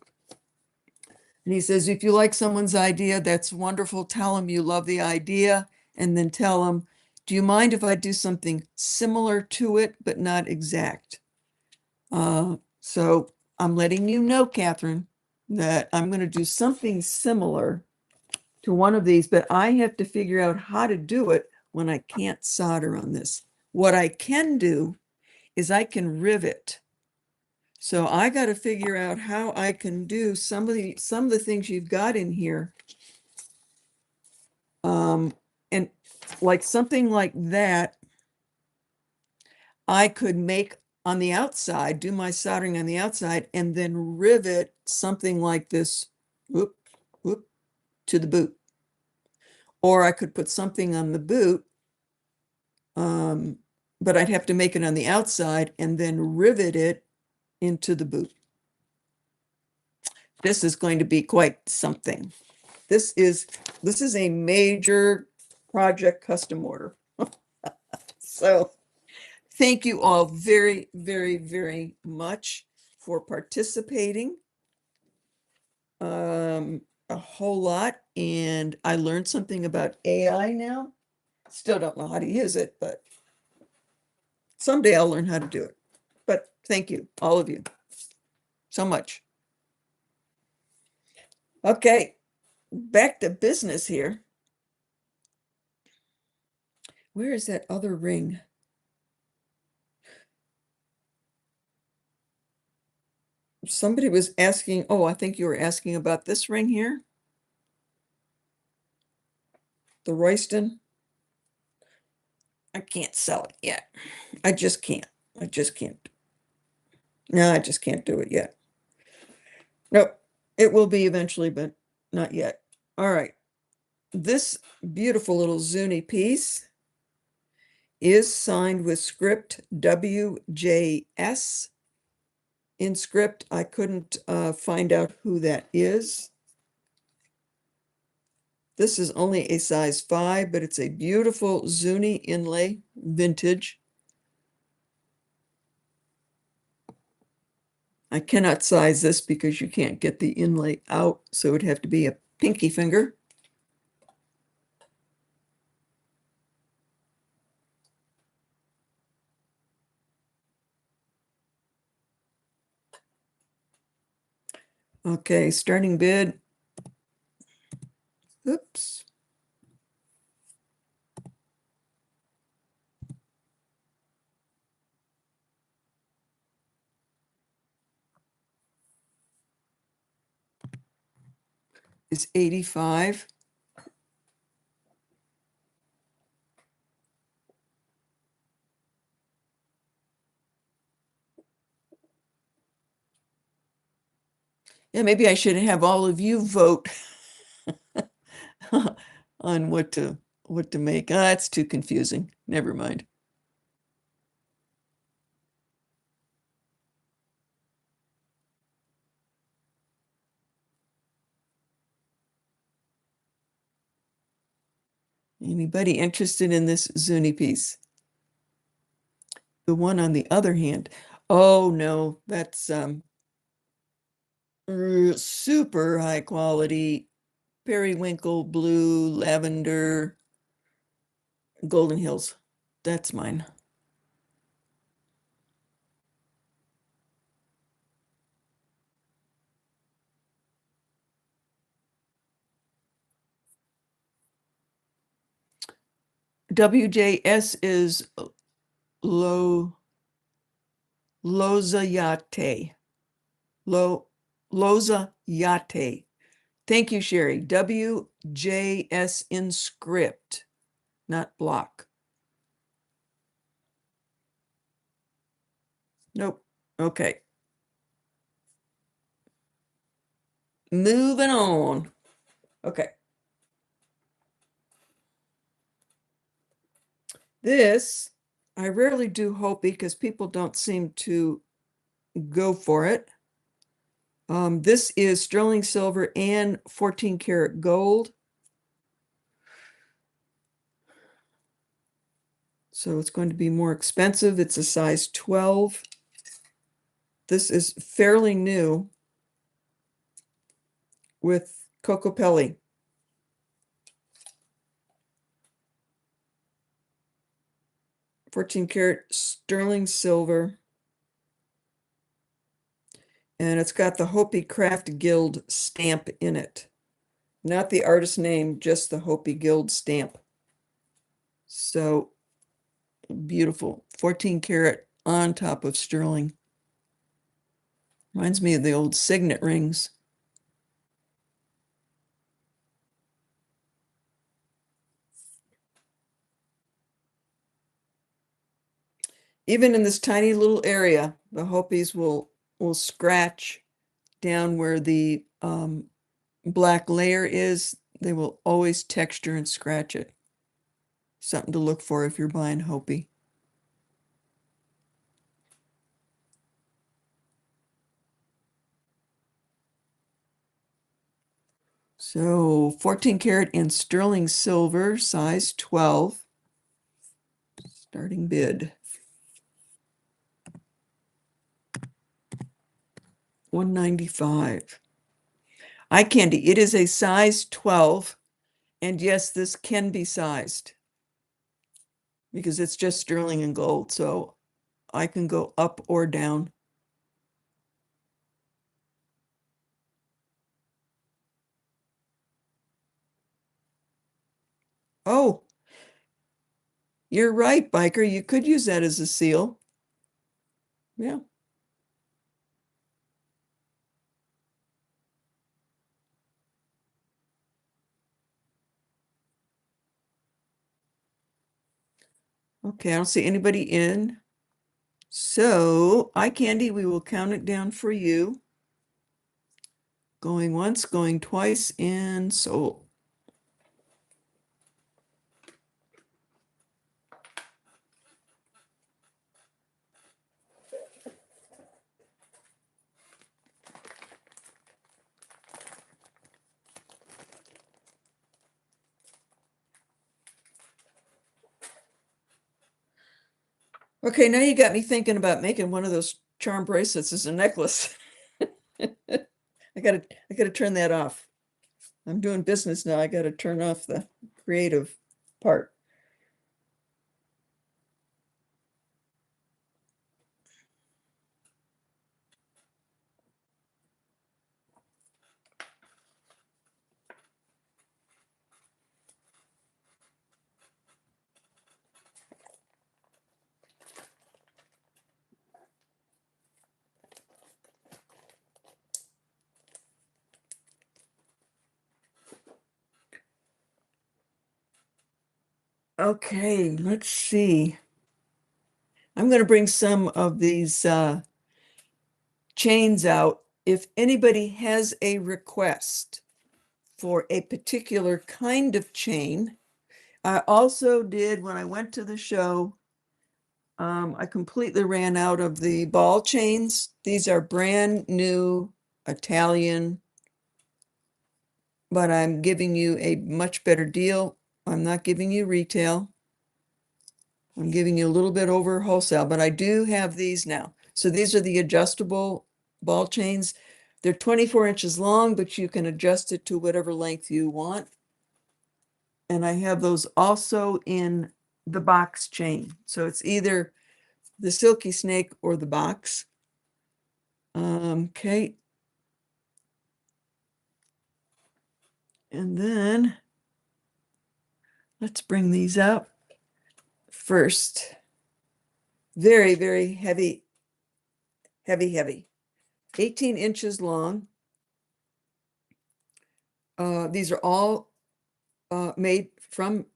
S1: he says, if you like someone's idea, that's wonderful. Tell them you love the idea, and then tell them, do you mind if I do something similar to it, but not exact? So I'm letting you know, Catherine, that I'm going to do something similar to one of these, but I have to figure out how to do it when I can't solder on this. What I can do is I can rivet. So I got to figure out how I can do some of the things you've got in here. And like something like that, I could make on the outside, do my soldering on the outside, and then rivet something like this, whoop, whoop, to the boot. Or I could put something on the boot, but I'd have to make it on the outside and then rivet it into the boot. This is going to be quite something. This is a major project custom order. So thank you all very, very, very much for participating. A whole lot, and I learned something about AI now. Still don't know how to use it, but someday I'll learn how to do it. But thank you, all of you, so much. Okay, back to business here. Where is that other ring? Somebody was asking, oh, I think you were asking about this ring here. The Royston. I can't sell it yet. I just can't. I just can't. No, I just can't do it yet. Nope. It will be eventually, but not yet. All right. This beautiful little Zuni piece is signed with script WJS in script. I couldn't find out who that is. This is only a size 5, but it's a beautiful Zuni inlay, vintage. I cannot size this because you can't get the inlay out, so it would have to be a pinky finger. Okay, starting bid. Oops. Is 85. Yeah, maybe I should have all of you vote on what to make. That's too confusing. Never mind. Anybody interested in this Zuni piece? The one on the other hand. Oh no, that's super high quality periwinkle blue, lavender, Golden Hills. That's mine. WJS is low Lozayate. Lozayate. Thank you, Sherry. WJS in script, not block. Nope. Okay. Moving on. Okay. This, I rarely do Hopi because people don't seem to go for it. This is sterling silver and 14 karat gold. So it's going to be more expensive. It's a size 12. This is fairly new with Cocopelli. 14 karat sterling silver. And it's got the Hopi Craft Guild stamp in it. Not the artist name, just the Hopi Guild stamp. So beautiful. 14 karat on top of sterling. Reminds me of the old signet rings. Even in this tiny little area, the Hopis will scratch down where the black layer is. They will always texture and scratch it. Something to look for if you're buying Hopi. So 14 karat in sterling silver, size 12. Starting bid. 195. Eye candy. It is a size 12. And yes, this can be sized because it's just sterling and gold. So I can go up or down. Oh, you're right, Biker. You could use that as a seal. Yeah. Okay, I don't see anybody in. So, eye candy, we will count it down for you. Going once, going twice, and sold. Okay, now you got me thinking about making one of those charm bracelets as a necklace. I gotta turn that off. I'm doing business now. I gotta turn off the creative part. Okay, let's see. I'm gonna bring some of these chains out. If anybody has a request for a particular kind of chain, I also did when I went to the show. I completely ran out of the ball chains. These are brand new Italian, but I'm giving you a much better deal. I'm not giving you retail. I'm giving you a little bit over wholesale, but I do have these now. So these are the adjustable ball chains. They're 24 inches long, but you can adjust it to whatever length you want. And I have those also in the box chain. So it's either the silky snake or the box. Okay. And then let's bring these up first. Very, very heavy, heavy, heavy. 18 inches long. These are all made from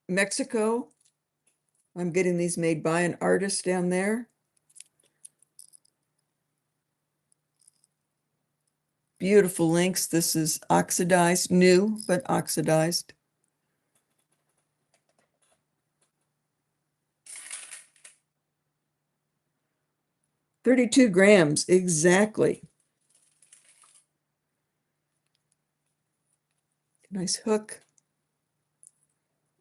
S1: Mexico. I'm getting these made by an artist down there. Beautiful links. This is oxidized, new, but oxidized. 32 grams, exactly. Nice hook.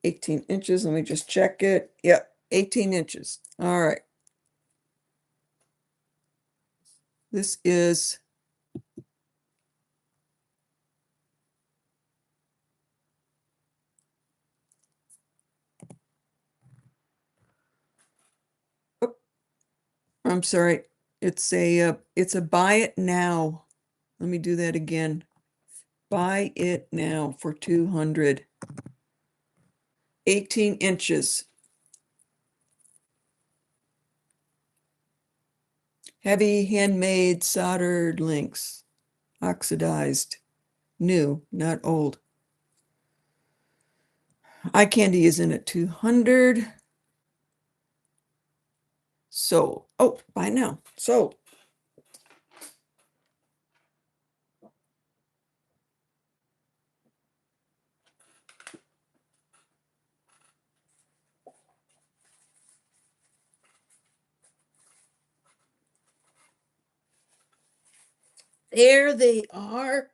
S1: 18 inches. Let me just check it. Yep, 18 inches. All right. This is oh, I'm sorry. It's a buy it now. Let me do that again. Buy it now for 200. 18 inches. Heavy handmade soldered links. Oxidized. New, not old. Eye candy is in at 200. Sold. Oh, buy now. Sold. There they are.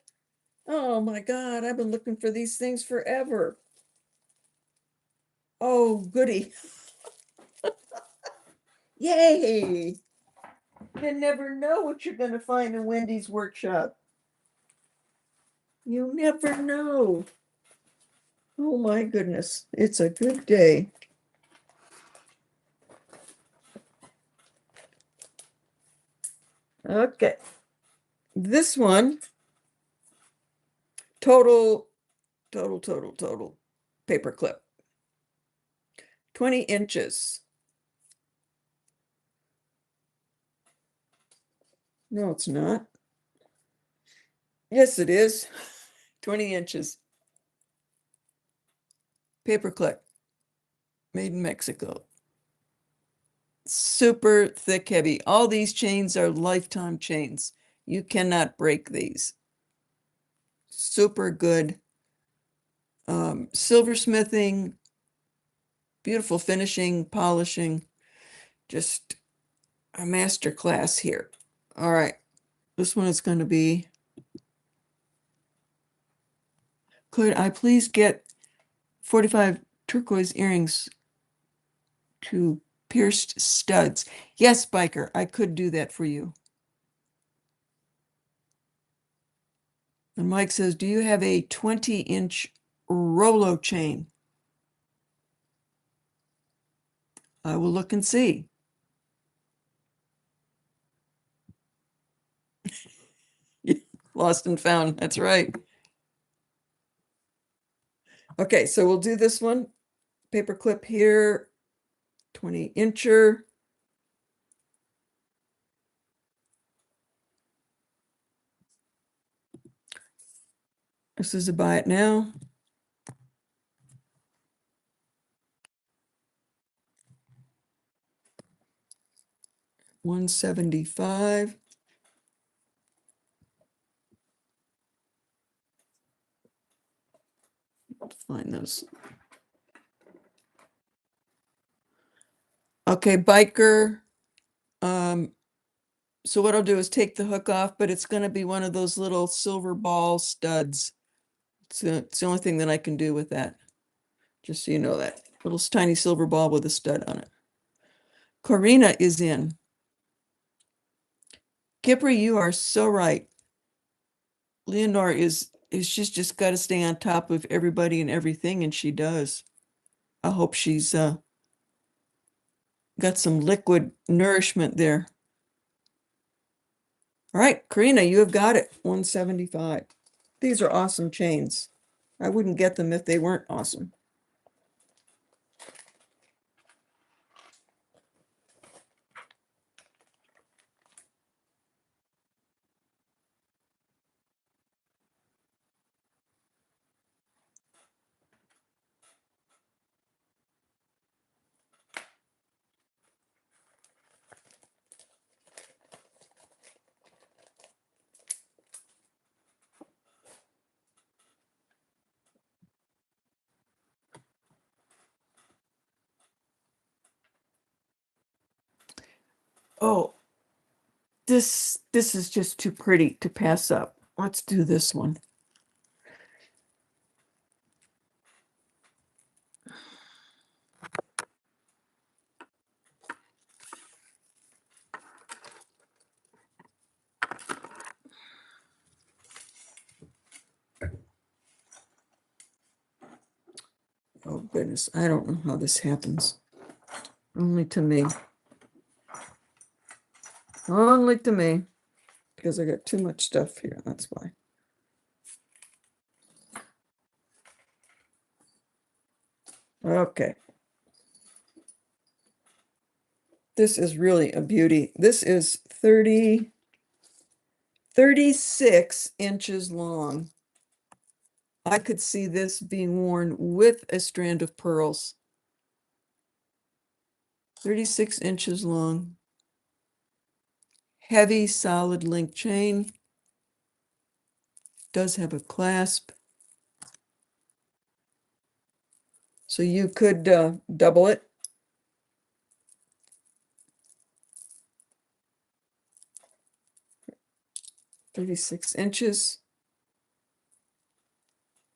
S1: Oh my God, I've been looking for these things forever. Oh, goody. Yay. You never know what you're going to find in Wendy's workshop. You never know. Oh my goodness. It's a good day. Okay. This one, total, total paper clip. 20 inches. No, it's not. Yes, it is. 20 inches. Paper clip. Made in Mexico. Super thick, heavy. All these chains are lifetime chains. You cannot break these. Super good. Silversmithing, beautiful finishing, polishing. Just a master class here. All right. This one is going to be, could I please get 45 turquoise earrings to pierced studs. Yes, Biker, I could do that for you. And Mike says, do you have a 20-inch Rolo chain? I will look and see. Lost and found. That's right. Okay, so we'll do this one. Paper clip here, 20-incher. This is a buy it now. $175. Find those. Okay, Biker. So what I'll do is take the hook off, but it's going to be one of those little silver ball studs. It's the only thing that I can do with that. Just so you know that. Little tiny silver ball with a stud on it. Corina is in. Kipper, you are so right. Leonore she's just got to stay on top of everybody and everything, and she does. I hope she's got some liquid nourishment there. All right, Karina, you have got it. 175. These are awesome chains. I wouldn't get them if they weren't awesome. Oh, this is just too pretty to pass up. Let's do this one. Oh goodness, I don't know how this happens. Only to me. Only to me. Because I got too much stuff here, that's why. Okay. This is really a beauty. This is 36 inches long. I could see this being worn with a strand of pearls. 36 inches long. Heavy, solid link chain. Does have a clasp. So you could double it. $36.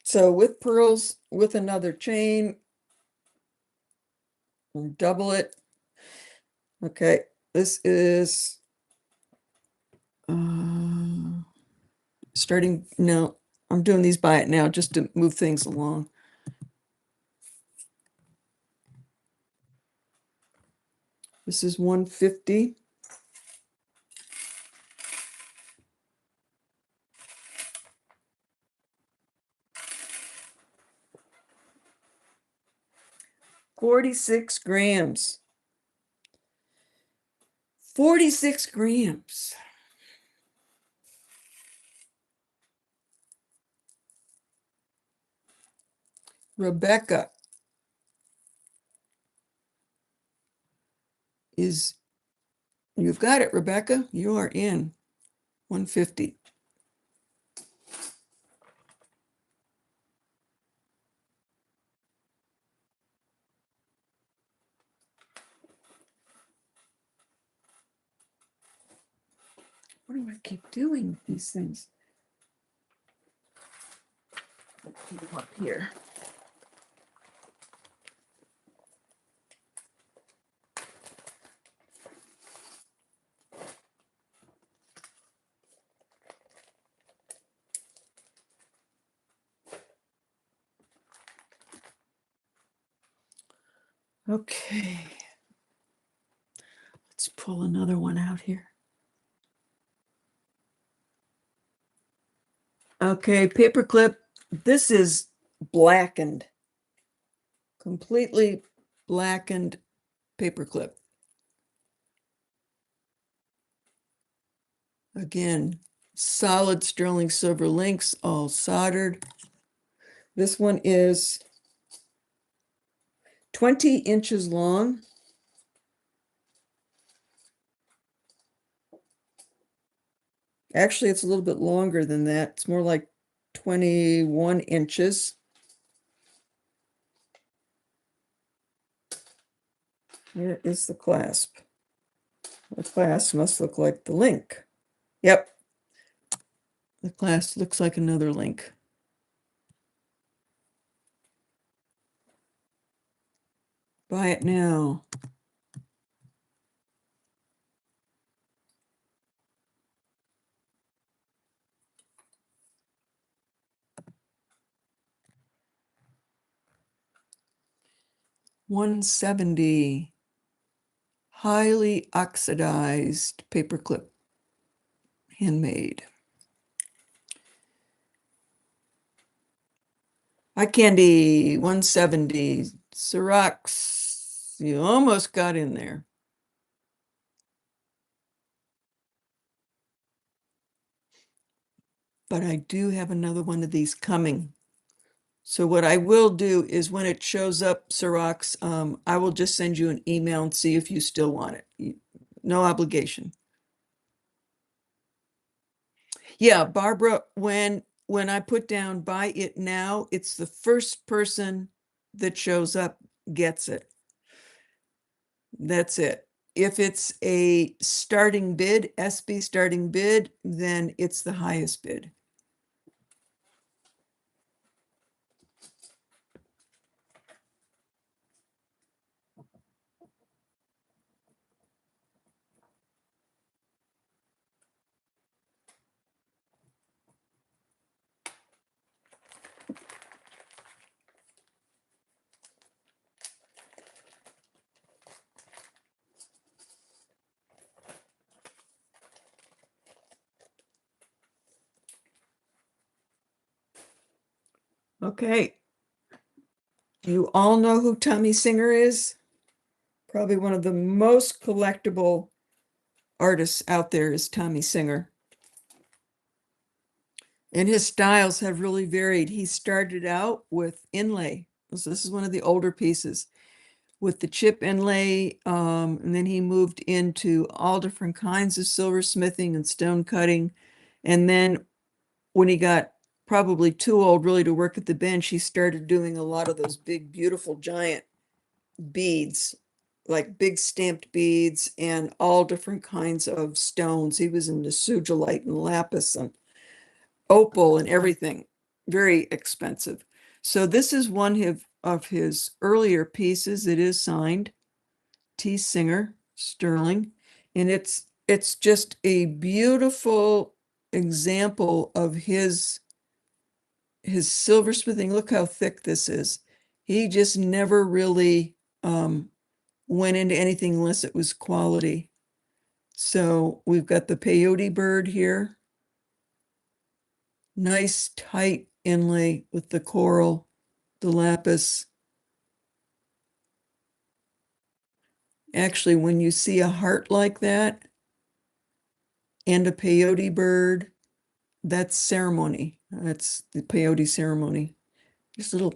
S1: So with pearls, with another chain, double it. Okay, this is starting now. I'm doing these by it now just to move things along. This is 150. $46 grams. 46 grams. Rebecca is, you've got it, Rebecca. You are in. 150. What do I keep doing these things? Put them up here. Okay. Let's pull another one out here. Okay, paperclip. This is blackened, completely blackened paperclip. Again, solid sterling silver links, all soldered. This one is 20 inches long. Actually, it's a little bit longer than that. It's more like 21 inches. Here is the clasp. The clasp must look like the link. Yep. The clasp looks like another link. Buy it now. $170. Highly oxidized paperclip, handmade. Eye candy, 170. Ciroc, you almost got in there. But I do have another one of these coming. So what I will do is when it shows up, Ciroc, I will just send you an email and see if you still want it. No obligation. Yeah, Barbara, when I put down buy it now, it's the first person that shows up gets it. That's it. If it's a starting bid, SB starting bid, then it's the highest bid. Okay. You all know who Tommy Singer is? Probably one of the most collectible artists out there is Tommy Singer. And his styles have really varied. He started out with inlay. So this is one of the older pieces with the chip inlay. And then he moved into all different kinds of silversmithing and stone cutting. And then when he got probably too old really to work at the bench, he started doing a lot of those big, beautiful, giant beads, like big stamped beads and all different kinds of stones. He was into sugilite and lapis and opal and everything. Very expensive. So this is one of his earlier pieces. It is signed T. Singer, Sterling, and it's just a beautiful example of his silversmithing. Look how thick this is. He just never really went into anything unless it was quality. So we've got the peyote bird here. Nice tight inlay with the coral, the lapis. Actually, when you see a heart like that and a peyote bird, that's ceremony. That's the peyote ceremony. Just little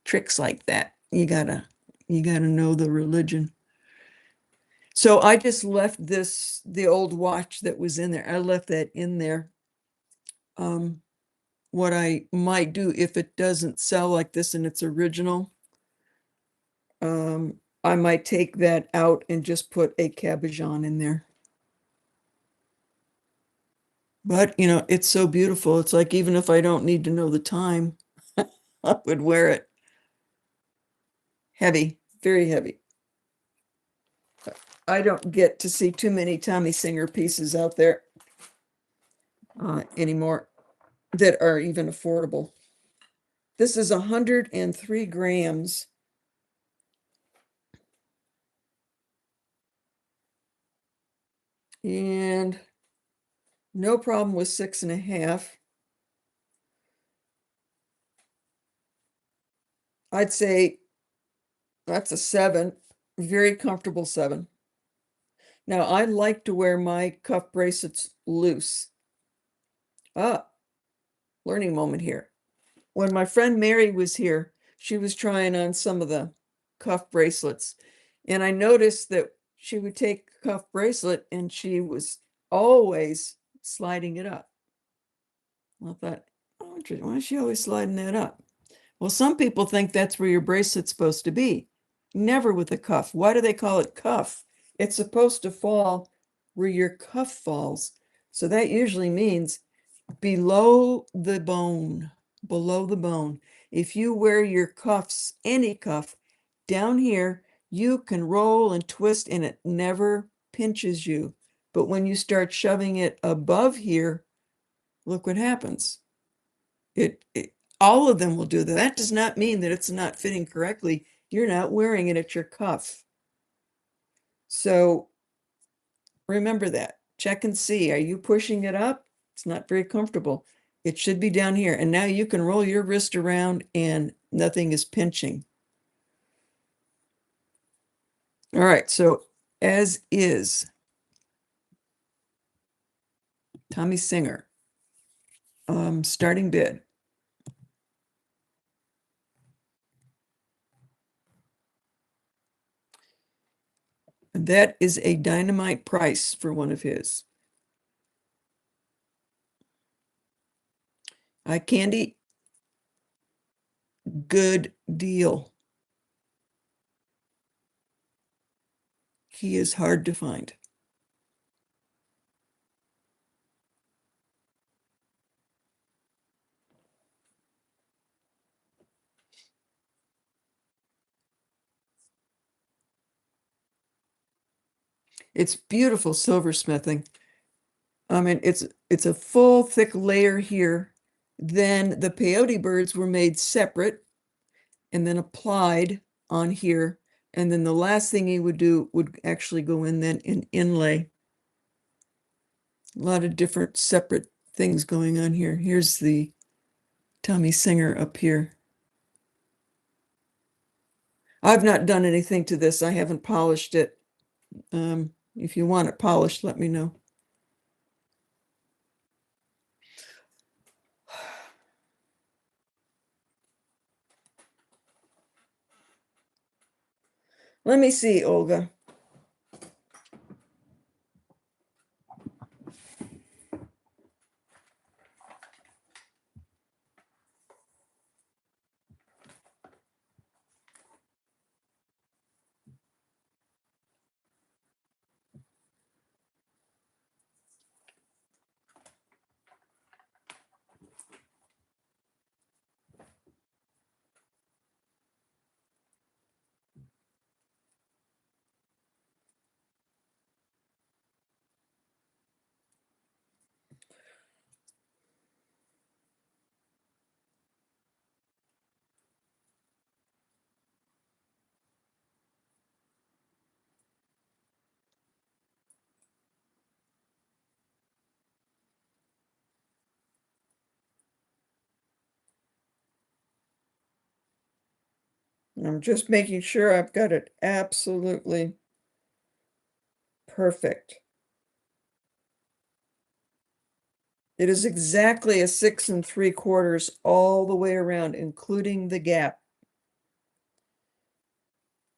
S1: tricks like that. You gotta know the religion. So I just left the old watch that was in there. I left that in there. What I might do if it doesn't sell like this and it's original, I might take that out and just put a cabochon in there. But it's so beautiful. It's like even if I don't need to know the time, I would wear it. Heavy, very heavy. I don't get to see too many Tommy Singer pieces out there anymore that are even affordable. This is 103 grams. And no problem with 6.5. I'd say that's a 7, very comfortable 7. Now, I like to wear my cuff bracelets loose. Ah, learning moment here. When my friend Mary was here, she was trying on some of the cuff bracelets. And I noticed that she would take a cuff bracelet and she was always sliding it up. I thought, oh, interesting. Why is she always sliding that up? Well, some people think that's where your bracelet's supposed to be. Never with a cuff. Why do they call it cuff? It's supposed to fall where your cuff falls. So that usually means below the bone, below the bone. If you wear your cuffs, any cuff, down here, you can roll and twist and it never pinches you. But when you start shoving it above here, look what happens. It all of them will do that. That does not mean that it's not fitting correctly. You're not wearing it at your cuff. So remember that. Check and see. Are you pushing it up? It's not very comfortable. It should be down here. And now you can roll your wrist around and nothing is pinching. All right, so as is, Tommy Singer, starting bid. That is a dynamite price for one of his. Eye candy, good deal. He is hard to find. It's beautiful silversmithing. I mean, it's a full thick layer here. Then the peyote birds were made separate and then applied on here. And then the last thing he would do would actually go in then in inlay. A lot of different separate things going on here. Here's the Tommy Singer up here. I've not done anything to this. I haven't polished it. If you want it polished, let me know. Let me see, Olga. I'm just making sure I've got it absolutely perfect. It is exactly a 6 3/4 all the way around, including the gap.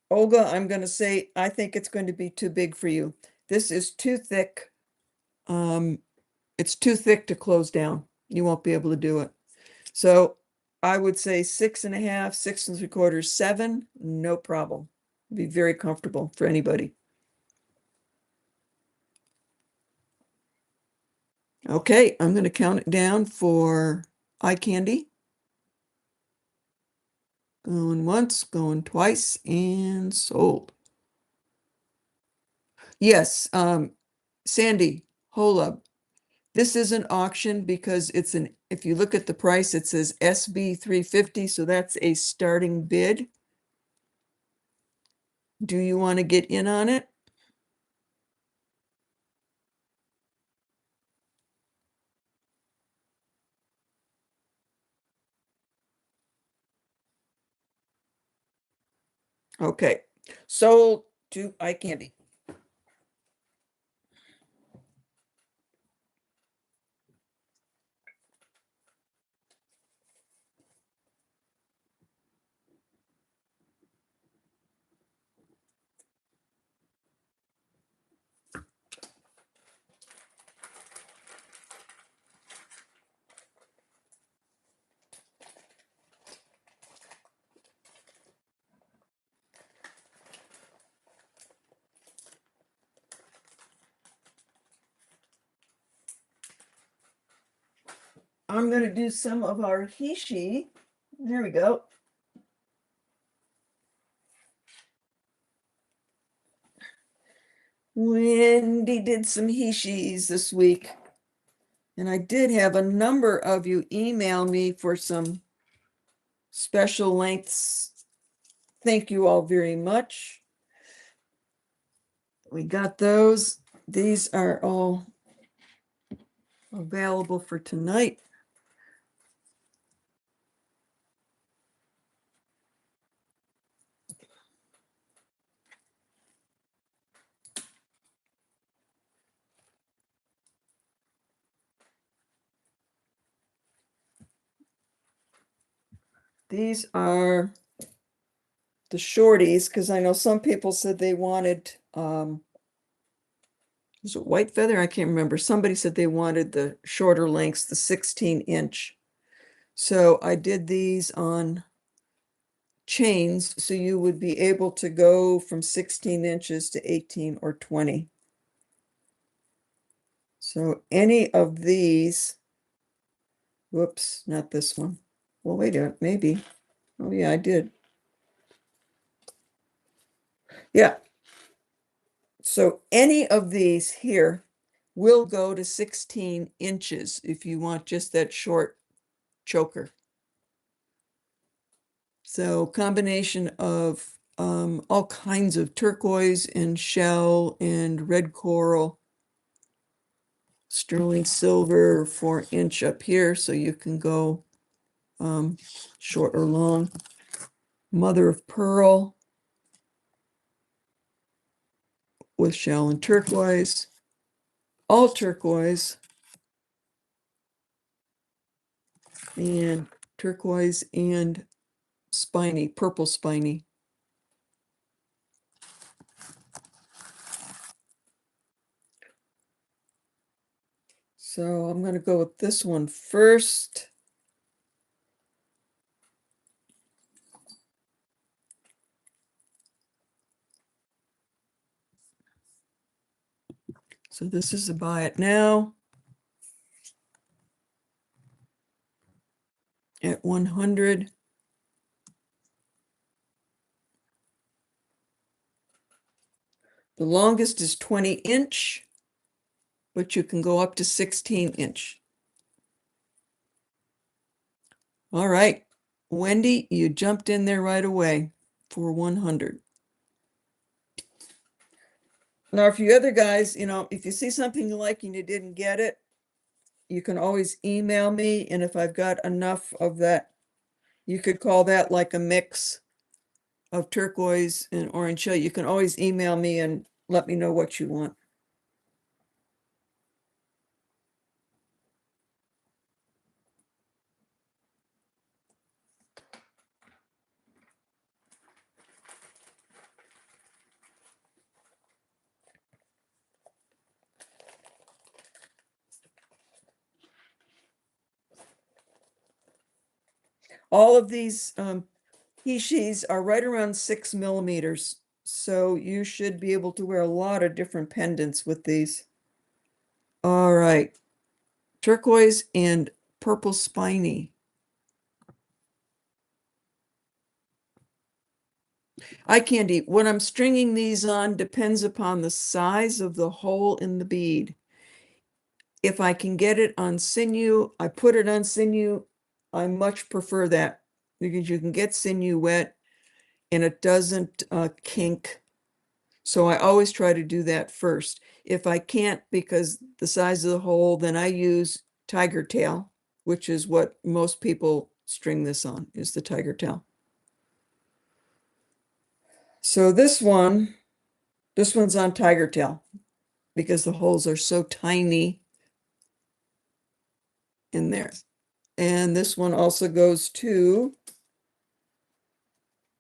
S1: Olga, I'm going to say, I think it's going to be too big for you. This is too thick. It's too thick to close down. You won't be able to do it. So I would say 6.5, 6 3/4, 7, no problem. Be very comfortable for anybody. Okay, I'm going to count it down for eye candy. Going once, going twice, and sold. Yes, Sandy, hold up. This is an auction because it's an, if you look at the price, it says SB 350, so that's a starting bid. Do you want to get in on it? Okay, sold to eye candy. I'm going to do some of our Heishi. There we go. Wendy did some Heishis this week. And I did have a number of you email me for some special lengths. Thank you all very much. We got those. These are all available for tonight. These are the shorties, because I know some people said they wanted, was it white feather? I can't remember. Somebody said they wanted the shorter lengths, the 16-inch. So I did these on chains, so you would be able to go from 16 inches to 18 or 20. So any of these, whoops, not this one. Well, wait a minute, maybe. Oh yeah, I did. Yeah. So any of these here will go to 16 inches if you want just that short choker. So combination of all kinds of turquoise and shell and red coral, sterling silver, 4-inch up here, so you can go short or long. Mother of pearl with shell and turquoise, all turquoise, and turquoise and spiny, purple spiny. So I'm going to go with this one first. So this is a buy it now at 100. The longest is 20-inch, but you can go up to 16-inch. All right, Wendy, you jumped in there right away for 100. Now, if you other guys, if you see something you like and you didn't get it, you can always email me. And if I've got enough of that, you could call that like a mix of turquoise and orange shell. You can always email me and let me know what you want. All of these Heishis are right around 6 millimeters. So you should be able to wear a lot of different pendants with these. All right. Turquoise and purple spiny. Eye candy. What I'm stringing these on depends upon the size of the hole in the bead. If I can get it on sinew, I put it on sinew. I much prefer that because you can get sinew wet and it doesn't kink. So I always try to do that first. If I can't because the size of the hole, then I use tiger tail, which is what most people string this on, is the tiger tail. So this one's on tiger tail because the holes are so tiny in there. And this one also goes to,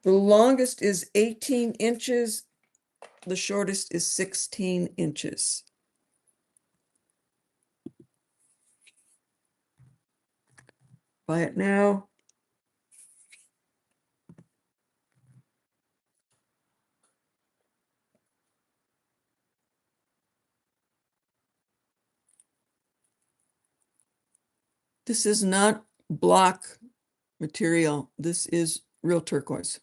S1: the longest is 18 inches. The shortest is 16 inches. Buy it now. This is not block material. This is real turquoise.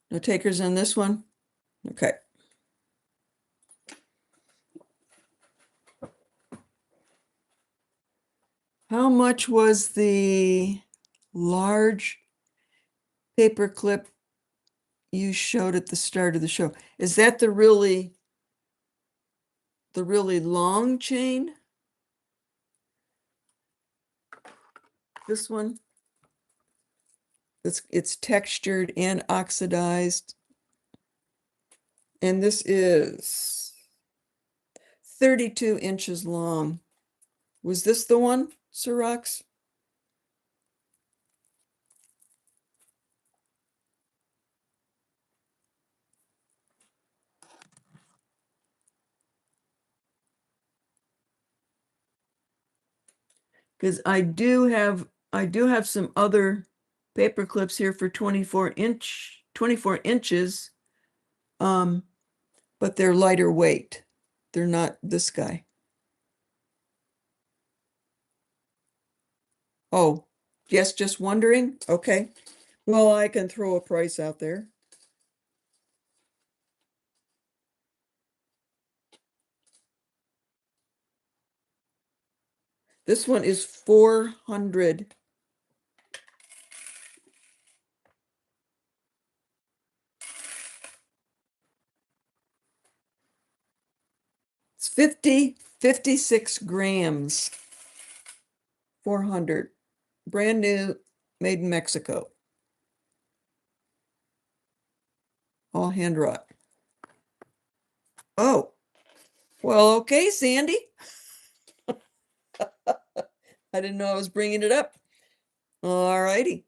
S1: No takers on this one? Okay. How much was the large paper clip you showed at the start of the show? Is that the really long chain? This one? It's textured and oxidized. And this is 32 inches long. Was this the one, Cirox? Because I do have some other paper clips here for 24 inches. But they're lighter weight. They're not this guy. Oh, yes, just wondering. Okay. Well, I can throw a price out there. This one is 400. It's 56 grams. 400. Brand new, made in Mexico. All hand wrought. Oh, well, okay, Sandy. I didn't know I was bringing it up. All righty.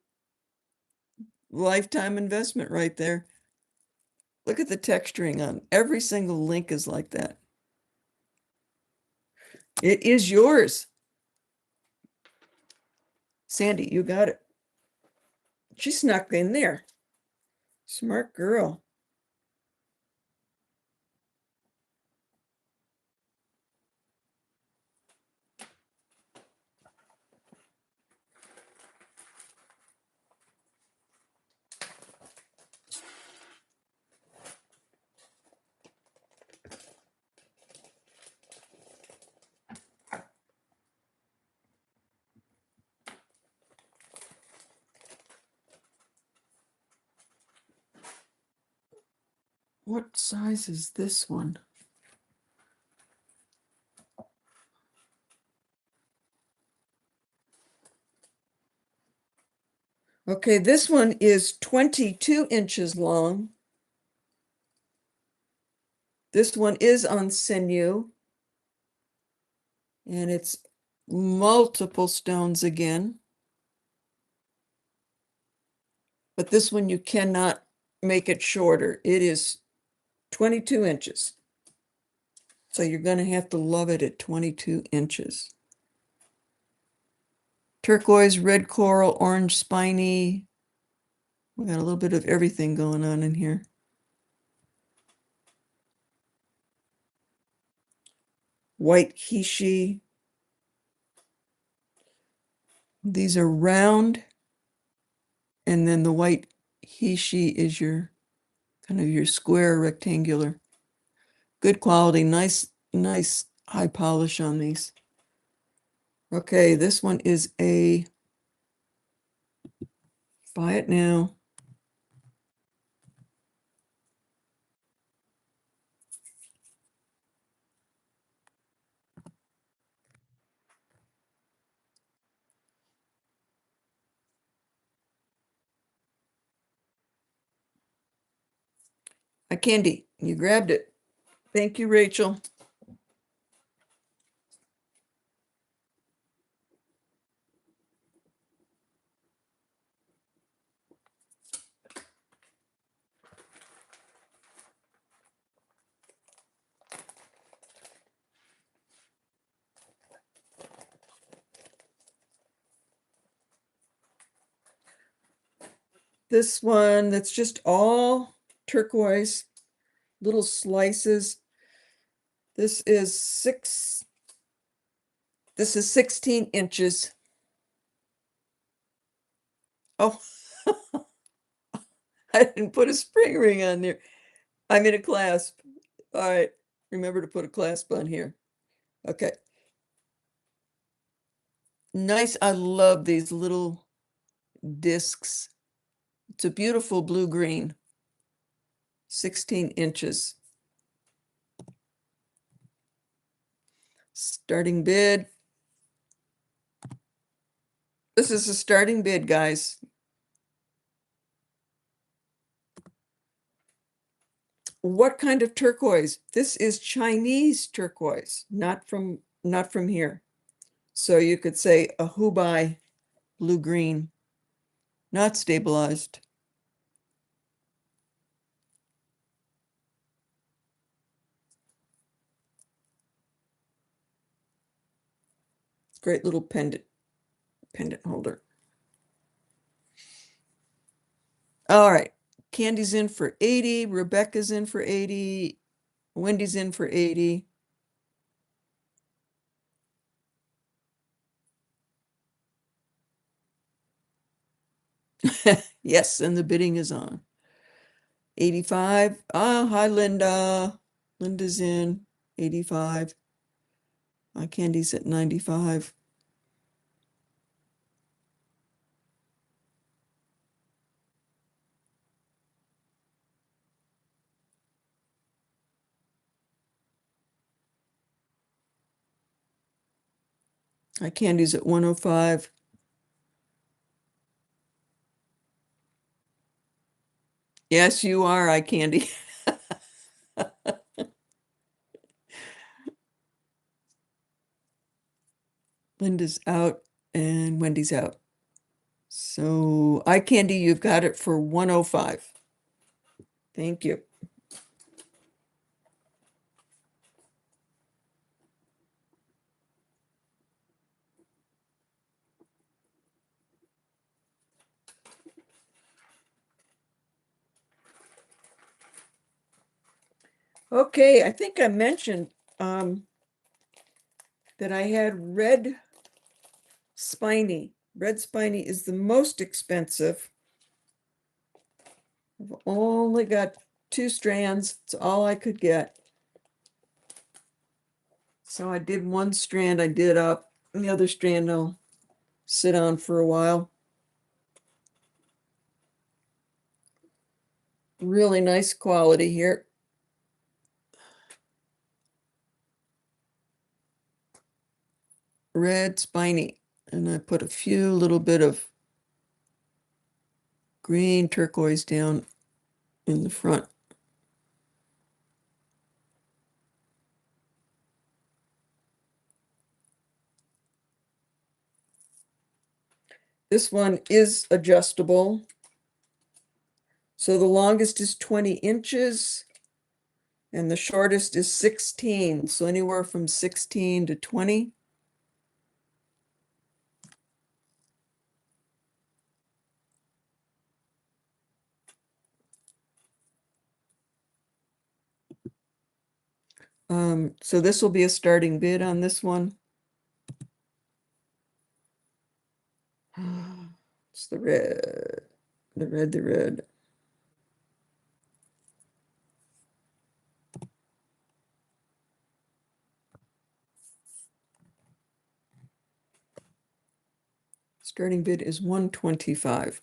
S1: Lifetime investment right there. Look at the texturing on every single link is like that. It is yours. Sandy, you got it. She snuck in there. Smart girl. What size is this one? Okay, this one is 22 inches long. This one is on sinew. And it's multiple stones again. But this one you cannot make it shorter. It is 22 inches. So you're going to have to love it at 22 inches. Turquoise, red coral, orange spiny. We got a little bit of everything going on in here. White Heishi. These are round. And then the white Heishi is your kind of your square rectangular. Good quality, nice high polish on these. Okay, this one is a buy it now. A candy. You grabbed it. Thank you, Rachel. This one that's just all turquoise, little slices. This is 16 inches. Oh, I didn't put a spring ring on there. I'm in a clasp. All right. Remember to put a clasp on here. Okay. Nice. I love these little discs. It's a beautiful blue-green. 16 inches. Starting bid. This is a starting bid, guys. What kind of turquoise? This is Chinese turquoise, not from here. So you could say a Hubei blue-green, not stabilized. Great little pendant holder. All right. Candy's in for 80. Rebecca's in for 80. Wendy's in for 80. Yes, and the bidding is on. 85. Ah, hi, Linda. Linda's in. 85. My Candy's at 95. My Candy's at 105. Yes, you are, eye candy. Linda's out and Wendy's out. So eye candy, you've got it for 105. Thank you. Okay, I think I mentioned that I had red spiny. Red spiny is the most expensive. I've only got 2 strands. It's all I could get. So I did one strand, I did up, and the other strand I'll sit on for a while. Really nice quality here. Red spiny. And I put a few little bit of green turquoise down in the front. This one is adjustable. So the longest is 20 inches and the shortest is 16. So anywhere from 16 to 20. So this will be a starting bid on this one. It's the red, the red, the red. Starting bid is 125.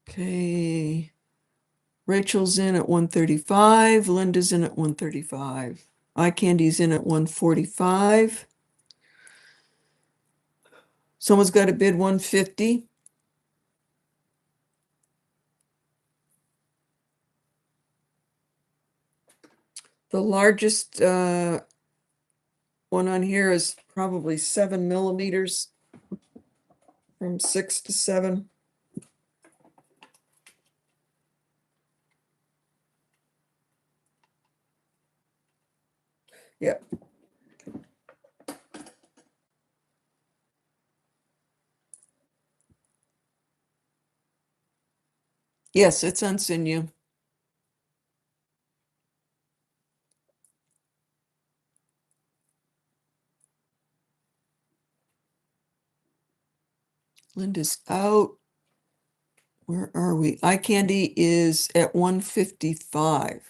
S1: Okay. Rachel's in at 135. Linda's in at 135. Eye candy's in at 145. Someone's got to bid 150. The largest one on here is probably 7 millimeters, from 6 to 7. Yep. Yes, it's on sinew. Linda's out. Where are we? Eye candy is at 155.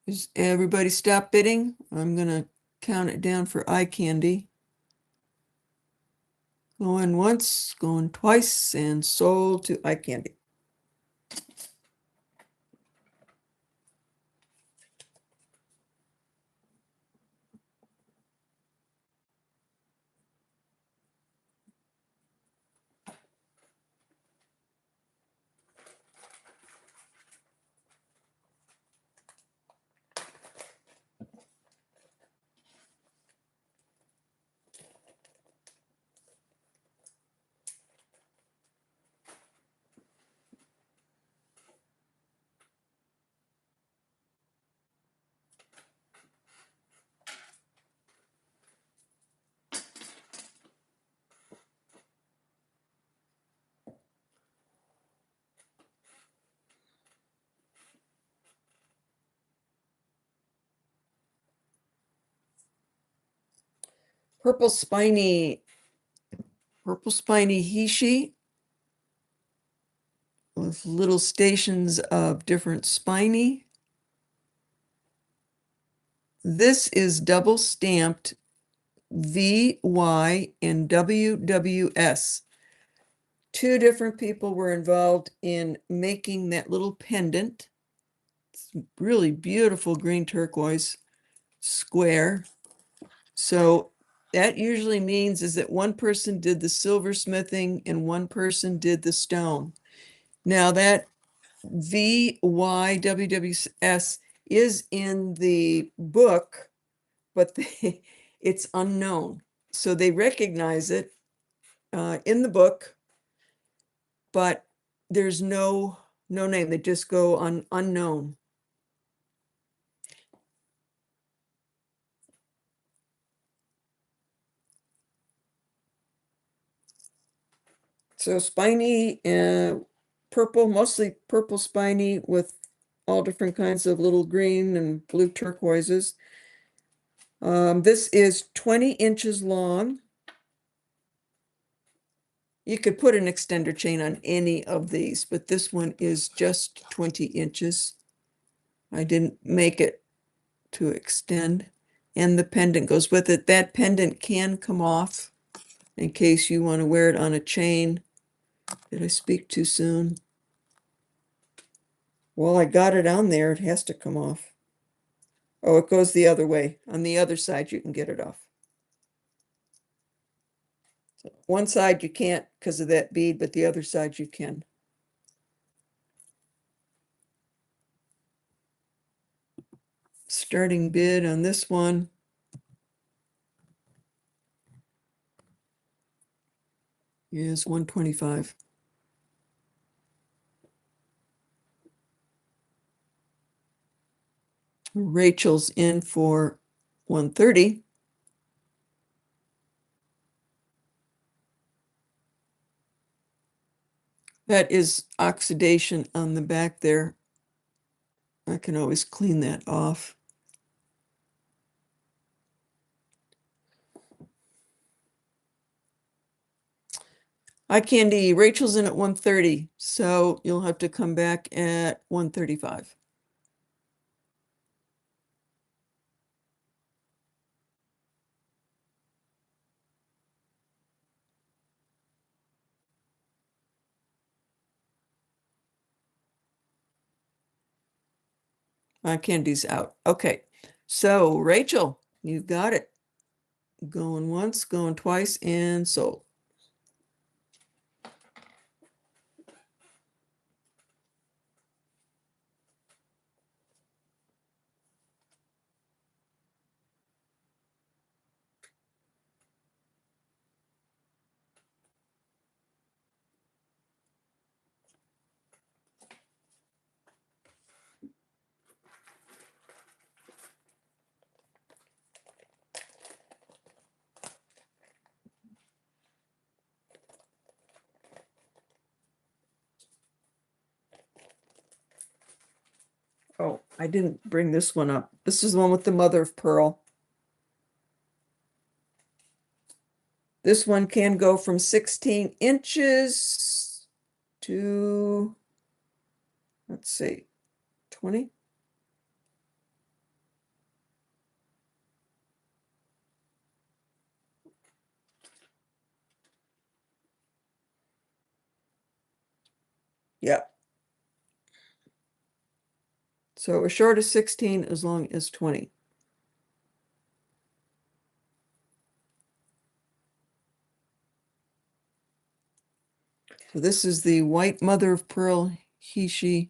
S1: Is everybody stop bidding? I'm gonna count it down for eye candy. Going once, going twice, and sold to eye candy. Purple spiny Heishi with little stations of different spiny. This is double stamped VY and WWS. Two different people were involved in making that little pendant. It's really beautiful green turquoise square. So that usually means is that one person did the silversmithing and one person did the stone. Now that VYWWS is in the book, but it's unknown. So they recognize it in the book, but there's no name. They just go on unknown. So spiny and purple, mostly purple spiny with all different kinds of little green and blue turquoises. This is 20 inches long. You could put an extender chain on any of these, but this one is just 20 inches. I didn't make it to extend. And the pendant goes with it. That pendant can come off in case you want to wear it on a chain. Did I speak too soon? Well, I got it on there. It has to come off. Oh, it goes the other way. On the other side, you can get it off. So one side you can't because of that bead, but the other side you can. Starting bid on this one is 125. Rachel's in for 130. That is oxidation on the back there. I can always clean that off. Eye candy, Rachel's in at 130, so you'll have to come back at 135. Candy's out. Okay. So Rachel, you've got it. Going once, going twice, and sold. Oh, I didn't bring this one up. This is the one with the mother of pearl. This one can go from 16 inches to, let's see, 20. Yeah. So as short as 16, as long as 20. So this is the white mother of pearl Heishi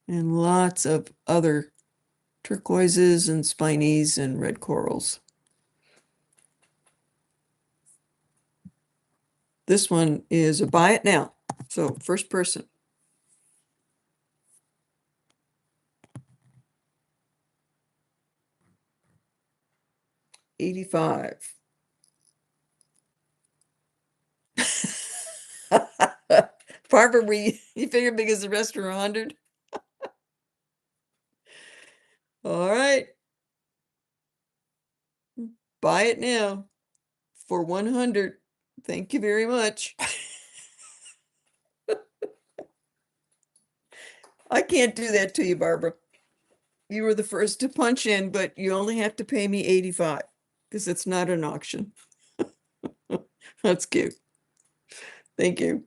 S1: and lots of other turquoises and spinies and red corals. This one is a buy it now. So first person. 85. Barbara, you figure because the rest are 100? All right. Buy it now for 100. Thank you very much. I can't do that to you, Barbara. You were the first to punch in, but you only have to pay me 85 because it's not an auction. That's cute. Thank you.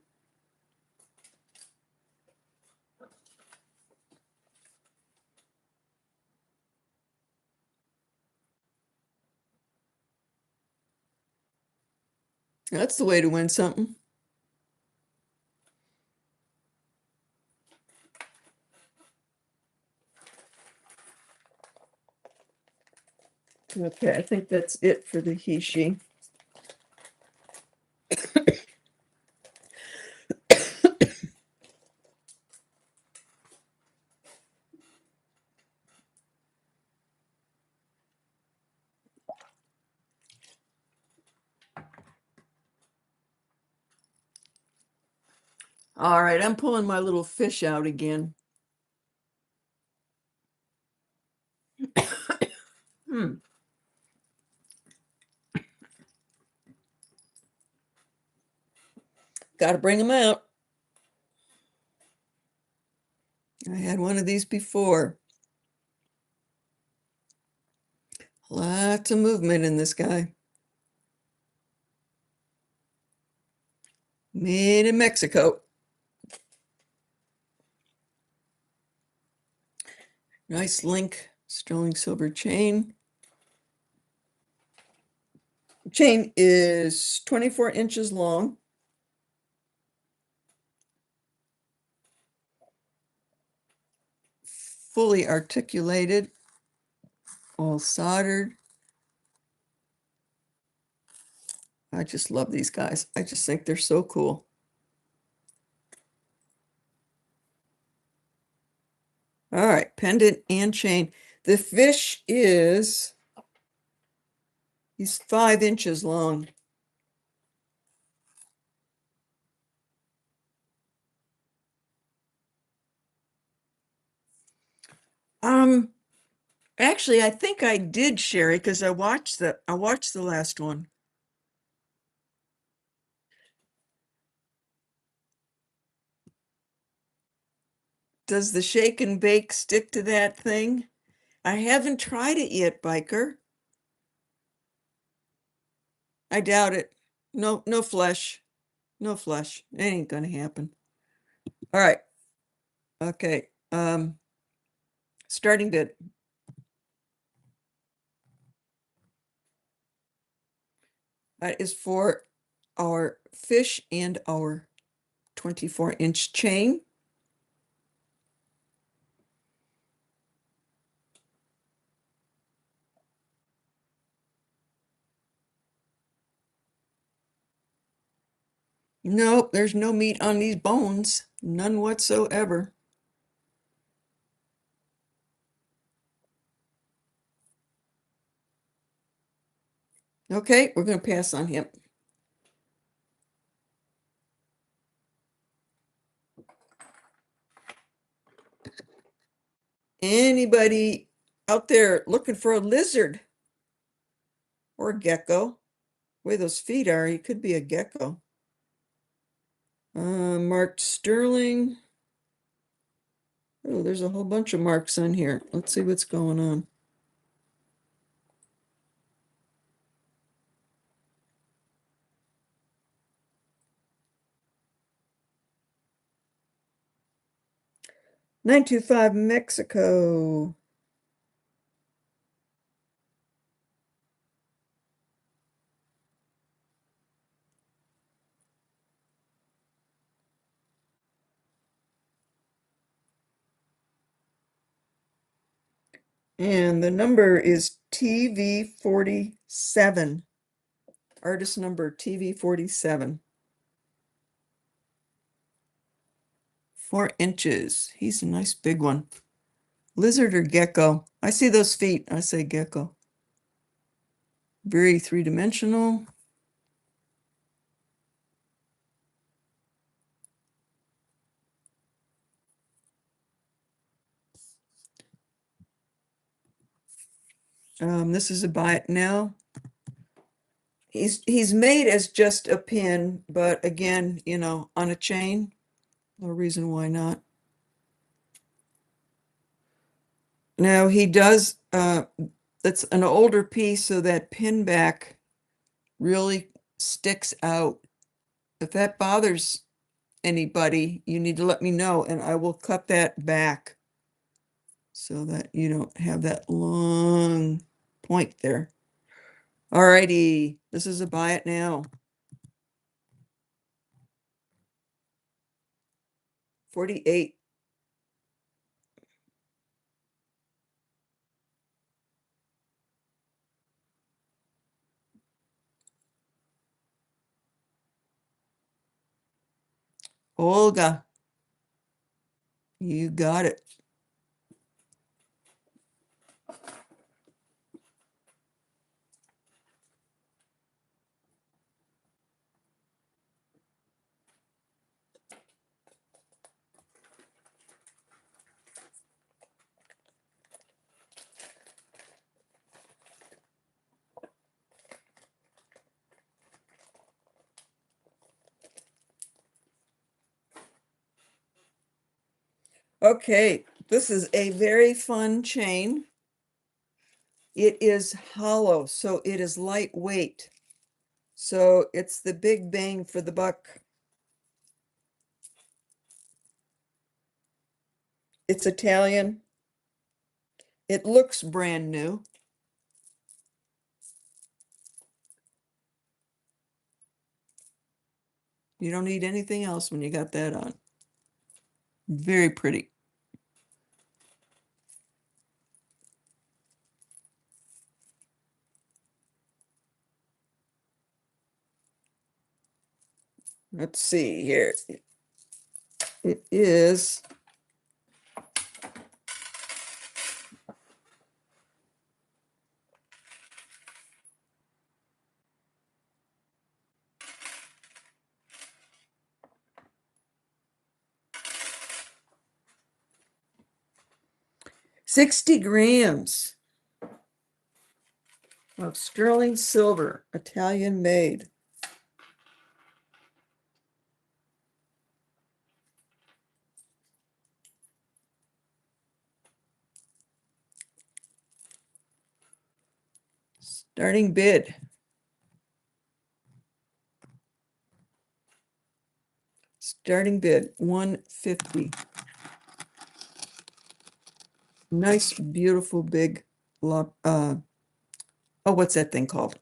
S1: That's the way to win something. Okay, I think that's it for the Heishi. All right, I'm pulling my little fish out again. Hmm. Got to bring them out. I had one of these before. Lots of movement in this guy. Made in Mexico. Nice link, sterling silver chain. Chain is 24 inches long. Fully articulated, all soldered. I just love these guys. I just think they're so cool. All right, pendant and chain. The fish is, he's 5 inches long. Um, Actually, I think I did, Sherry, because I watched the last one. Does the shake and bake stick to that thing? I haven't tried it yet, Biker. I doubt it. No, no flesh. No flesh. It ain't gonna happen. All right. Okay. Starting bid. That is for our fish and our 24-inch chain. Nope, there's no meat on these bones. None whatsoever. Okay, we're going to pass on him. Anybody out there looking for a lizard or a gecko? The way those feet are, he could be a gecko. Marked sterling. Oh, there's a whole bunch of marks on here. Let's see what's going on. $925 Mexico. And the number is TV47. Artist number TV47. 4 inches. He's a nice big one. Lizard or gecko? I see those feet. I say gecko. Very three-dimensional. This is a buy it now. He's made as just a pin, but again, you know, on a chain. No reason why not. Now he does, that's an older piece, so that pin back really sticks out. If that bothers anybody, you need to let me know and I will cut that back so that you don't have that long point there. Alrighty, this is a buy it now. 48. Olga, you got it. Okay, this is a very fun chain. It is hollow, so it is lightweight. So it's the big bang for the buck. It's Italian. It looks brand new. You don't need anything else when you got that on. Very pretty. Let's see here. It is $60 grams of sterling silver, Italian made. Starting bid. Starting bid, 150. Nice, beautiful, big, oh, what's that thing called?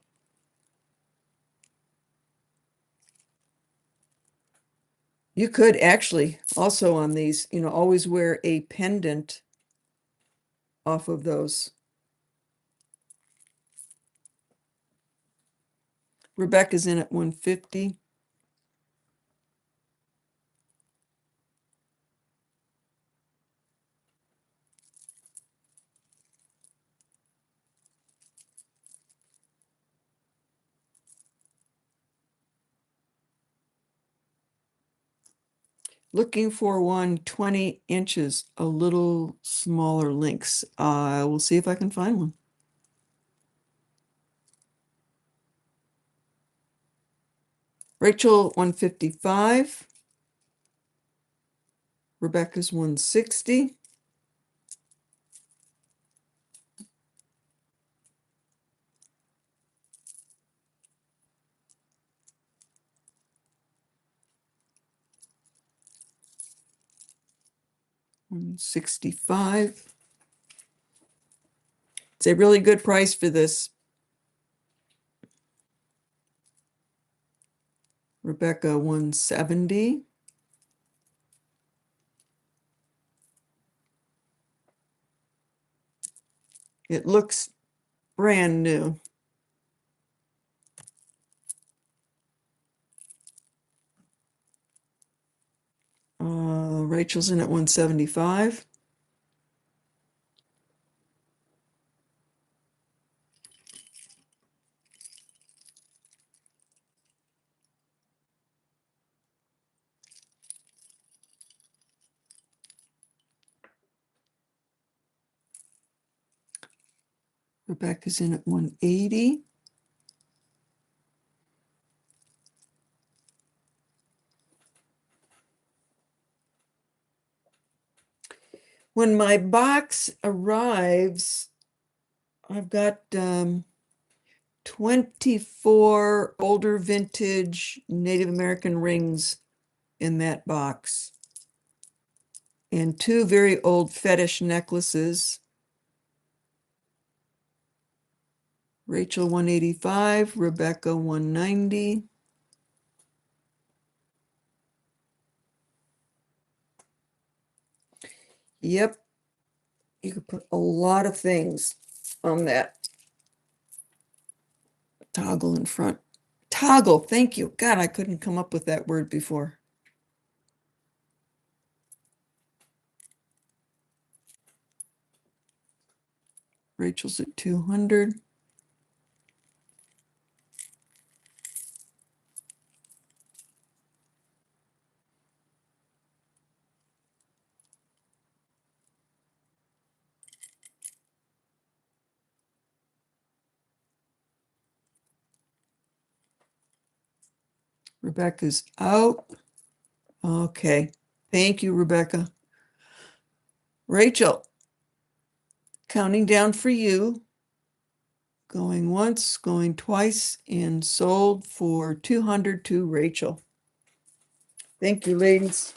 S1: You could actually also on these, always wear a pendant off of those. Rebecca's in at 150. Looking for one 20 inches, a little smaller links. We'll see if I can find one. Rachel, 155. Rebecca's 160. $165. It's a really good price for this. Rebecca, 170. It looks brand new. Rachel's in at 175. Rebecca's in at 180. When my box arrives, I've got 24 older vintage Native American rings in that box, and 2 very old fetish necklaces. Rachel, 185. Rebecca, 190. Yep, you could put a lot of things on that toggle in front. Toggle, thank you. God, I couldn't come up with that word before. Rachel's at 200. Rebecca's out. Okay. Thank you, Rebecca. Rachel, counting down for you. Going once, going twice, and sold for 200 to Rachel. Thank you, ladies.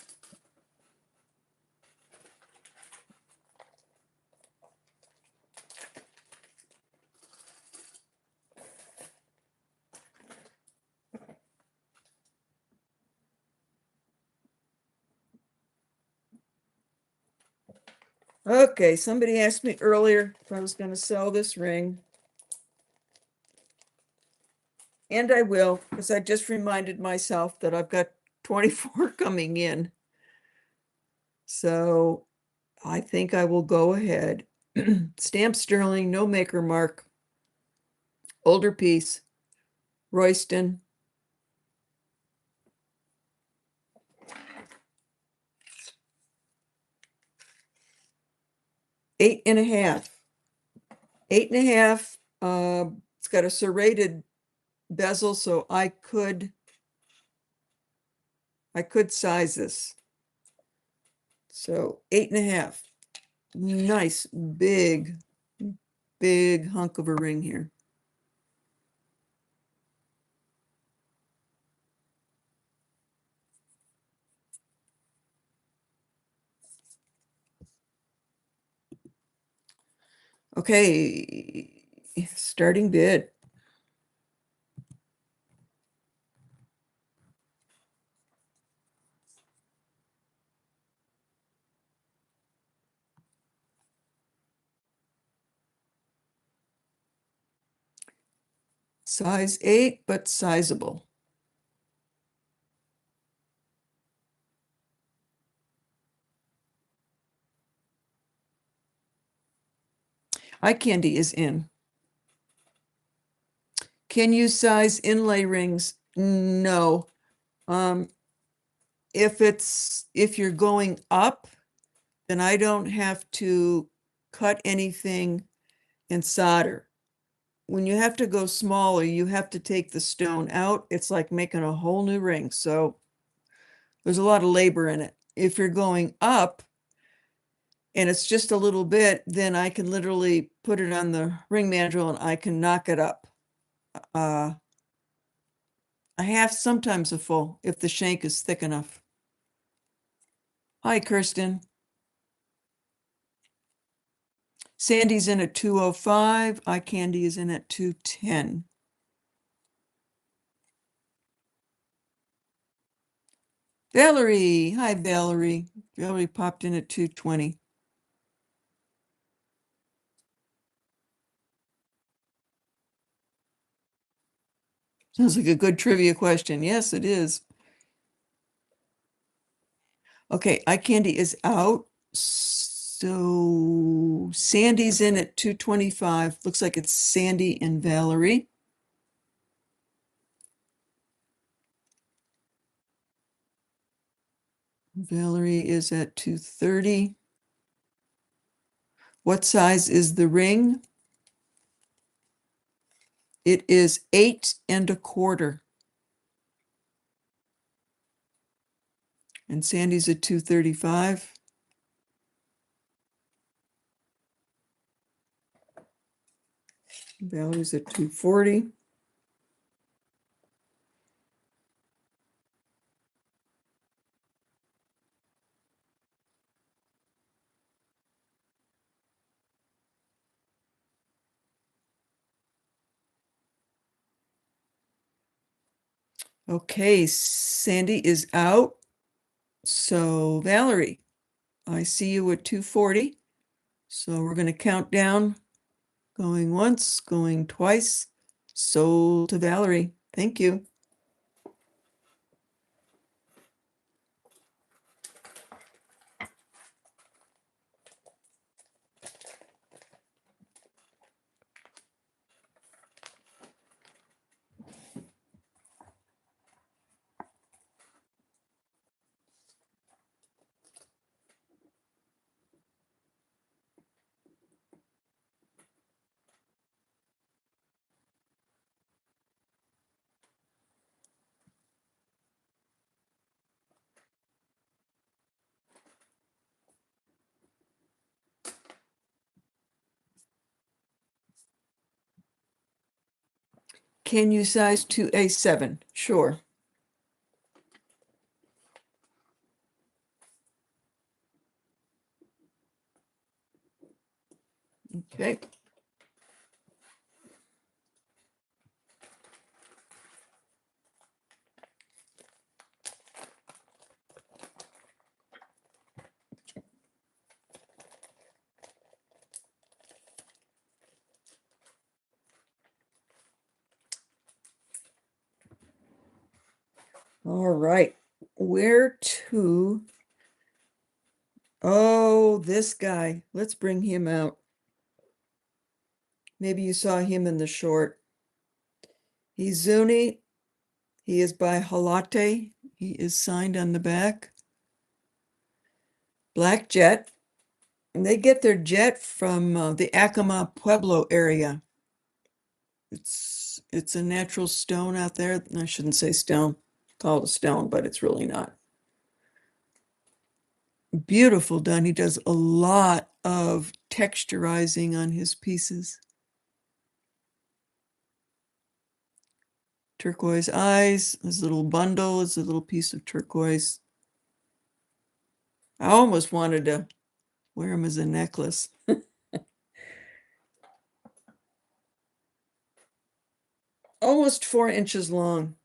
S1: Okay, somebody asked me earlier if I was going to sell this ring. And I will, because I just reminded myself that I've got 24 coming in. So I think I will go ahead. Stamp sterling, no maker mark. Older piece. Royston. Eight and a half. 8.5. It's got a serrated bezel, so I could size this. So 8.5. Nice, big hunk of a ring here. Okay, starting bid. Size 8, but sizable. Eye candy is in. Can you size inlay rings? No. Um, if you're going up, then I don't have to cut anything and solder. When you have to go smaller, you have to take the stone out. It's like making a whole new ring. So there's a lot of labor in it. If you're going up and it's just a little bit, then I can literally put it on the ring mandrel and I can knock it up. A half, sometimes a full, if the shank is thick enough. Hi, Kirsten. Sandy's in at 205. Eye candy is in at 210. Valerie. Hi, Valerie. Valerie popped in at 220. Sounds like a good trivia question. Yes, it is. Okay, eye candy is out. So Sandy's in at 225. Looks like it's Sandy and Valerie. Valerie is at 230. What size is the ring? It is 8 1/4. And Sandy's at 235. Value's at 240. Okay, Sandy is out. So Valerie, I see you at 240. So we're going to count down, going once, going twice. Sold to Valerie. Thank you. Can you size to A7? Sure. Okay. All right. Where to? Oh, this guy. Let's bring him out. Maybe you saw him in the short. He's Zuni. He is by Halate. He is signed on the back. Black jet. And they get their jet from the Acoma Pueblo area. It's a natural stone out there. I shouldn't say stone, call it a stone, but it's really not. Beautiful done. He does a lot of texturizing on his pieces. Turquoise eyes. His little bundle is a little piece of turquoise. I almost wanted to wear him as a necklace. almost 4 inches long.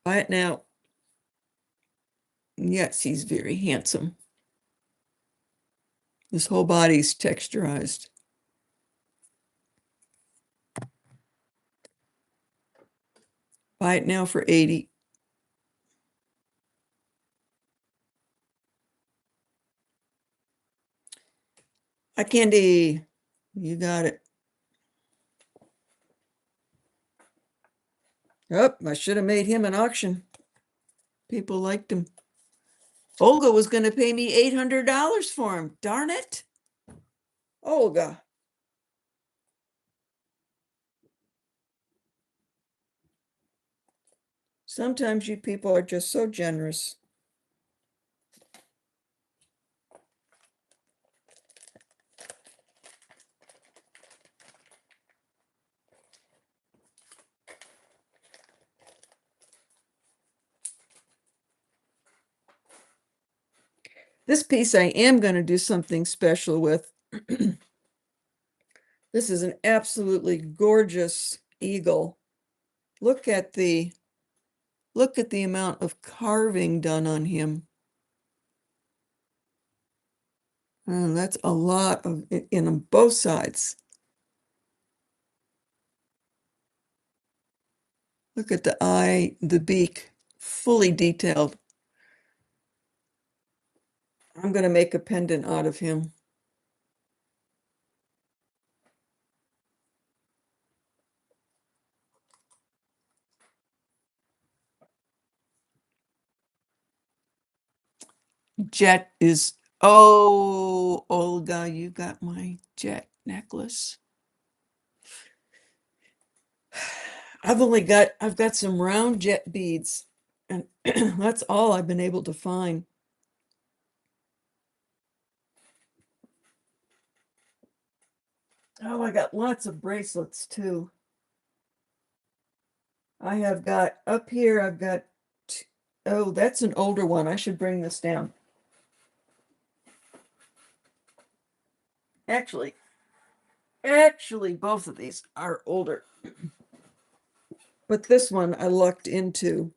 S1: Buy it now. Yes, he's very handsome. His whole body's texturized. Buy it now for 80. Hi, Candy. You got it. Oh, I should have made him an auction. People liked him. Olga was going to pay me $800 for him. Darn it. Olga. Sometimes you people are just so generous. This piece I am going to do something special with. This is an absolutely gorgeous eagle. Look at the amount of carving done on him. That's a lot of in both sides. Look at the eye, the beak, fully detailed. I'm going to make a pendant out of him. Jet is, oh, Olga, you got my jet necklace. I've got some round jet beads, and that's all I've been able to find. Oh, I got lots of bracelets too. I have got up here, I've got, oh, that's an older one. I should bring this down. Actually, both of these are older. But this one I lucked into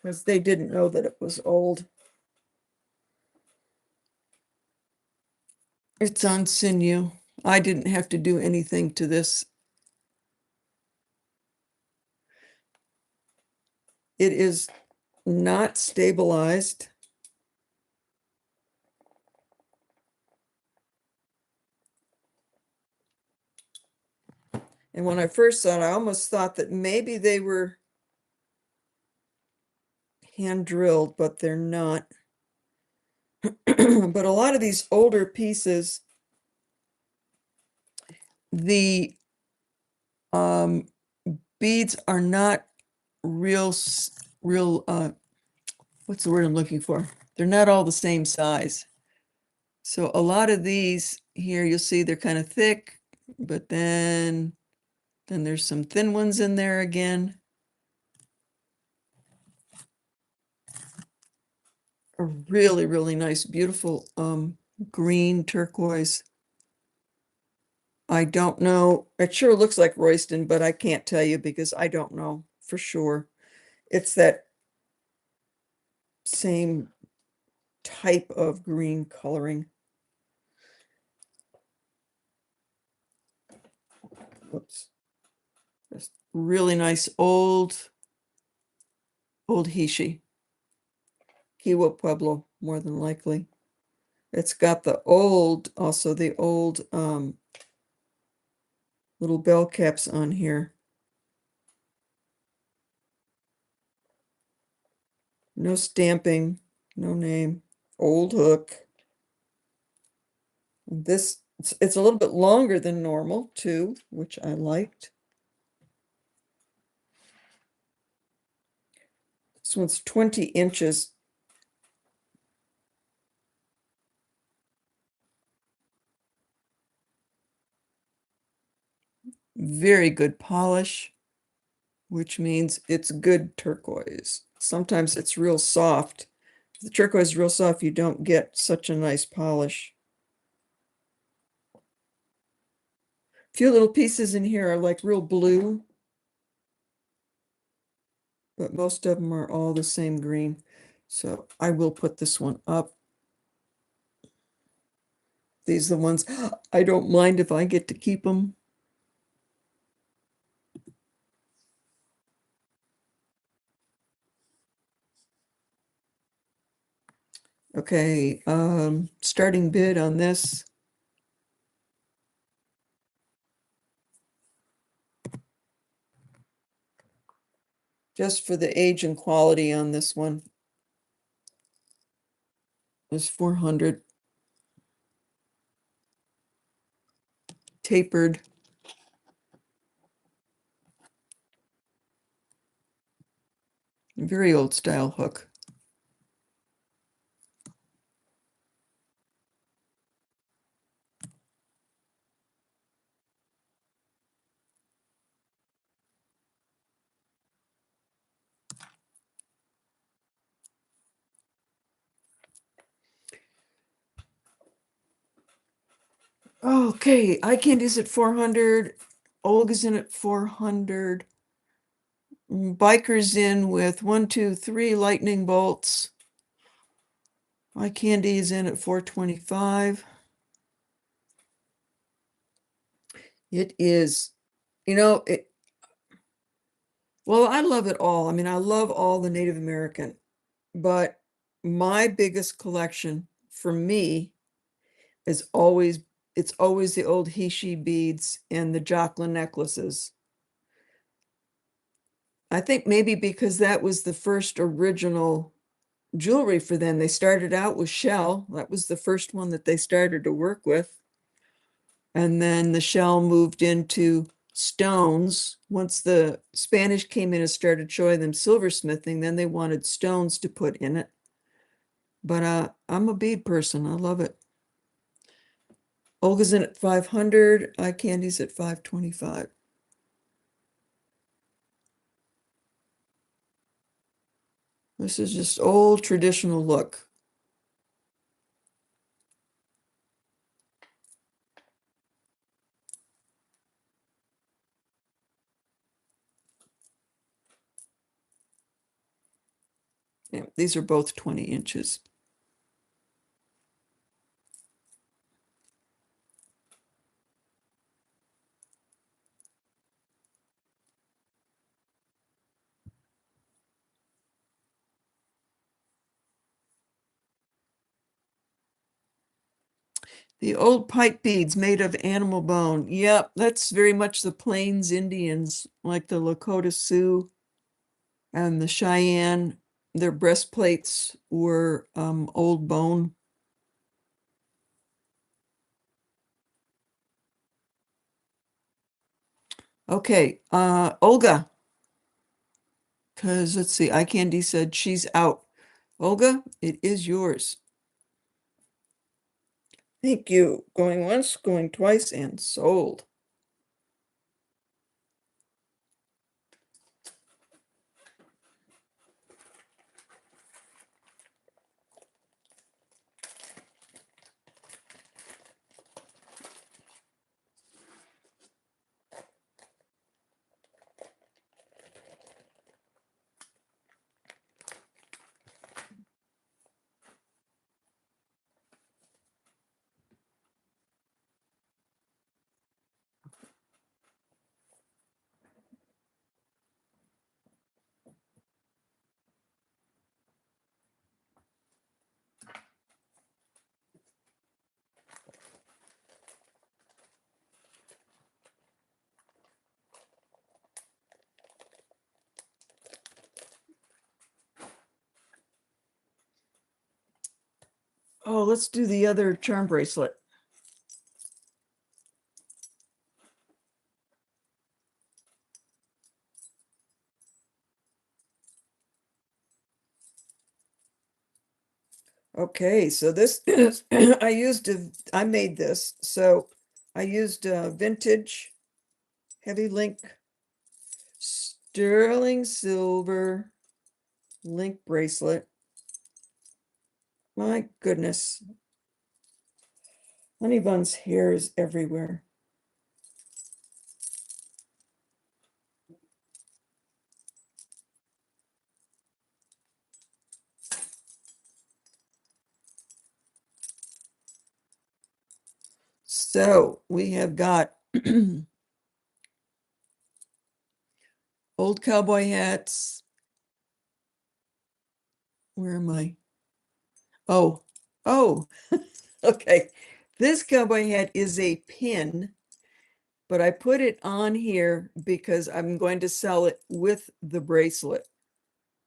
S1: because they didn't know that it was old. It's on sinew. I didn't have to do anything to this. It is not stabilized. And when I first saw it, I almost thought that maybe they were hand drilled, but they're not. But a lot of these older pieces, the beads are not real, what's the word I'm looking for? They're not all the same size. So a lot of these here, you'll see they're kind of thick, but then there's some thin ones in there again. A really, really nice, beautiful green turquoise. I don't know. It sure looks like Royston, but I can't tell you because I don't know for sure. It's that same type of green coloring. Whoops. This really nice old Heishi. Kiwa Pueblo, more than likely. It's got the old, also the old little bell caps on here. No stamping, no name. Old hook. This, it's a little bit longer than normal too, which I liked. This one's 20 inches. Very good polish. which means it's good turquoise. Sometimes it's real soft. If the turquoise is real soft, you don't get such a nice polish. A few little pieces in here are like real blue, but most of them are all the same green. So I will put this one up. These are the ones I don't mind if I get to keep them. Okay, starting bid on this. Just for the age and quality on this one is 400. Tapered. Very old style hook. Okay, eye candy's at 400. Olga's in at 400. Biker's in with 1, 2, 3 lightning bolts. Eye candy is in at 425. It is, well, I love it all. I mean, I love all the Native American, but my biggest collection for me is always, it's always the old Heishi beads and the Jocelyn necklaces. I think maybe because that was the first original jewelry for them. They started out with shell. That was the first one that they started to work with. And then the shell moved into stones. Once the Spanish came in and started showing them silversmithing, then they wanted stones to put in it. But I'm a bead person. I love it. Olga's in at 500. Eye candy's at 525. This is just old traditional look. Yeah, these are both 20 inches. The old pipe beads made of animal bone. Yep, that's very much the Plains Indians, like the Lakota Sioux and the Cheyenne. Their breastplates were old bone. Okay, Olga, because let's see, Eye Candy said she's out. Olga, it is yours. Thank you. Going once, going twice, and sold. Oh, let's do the other charm bracelet. Okay, so this is, I made this. So I used a vintage heavy link sterling silver link bracelet. My goodness. Honey Bun's hair is everywhere. So we have got old cowboy hats. Where am I? Oh, oh, okay. This cowboy hat is a pin, but I put it on here because I'm going to sell it with the bracelet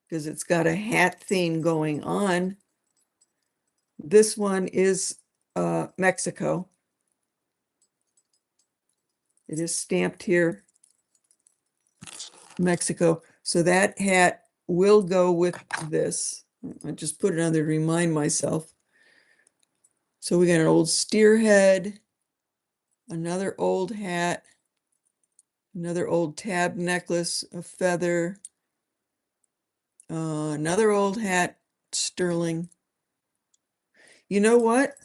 S1: because it's got a hat theme going on. This one is Mexico. It is stamped here, Mexico. So that hat will go with this. I just put it on there to remind myself. So we got an old steer head, another old hat, another old tab necklace, a feather, another old hat, sterling. You know what?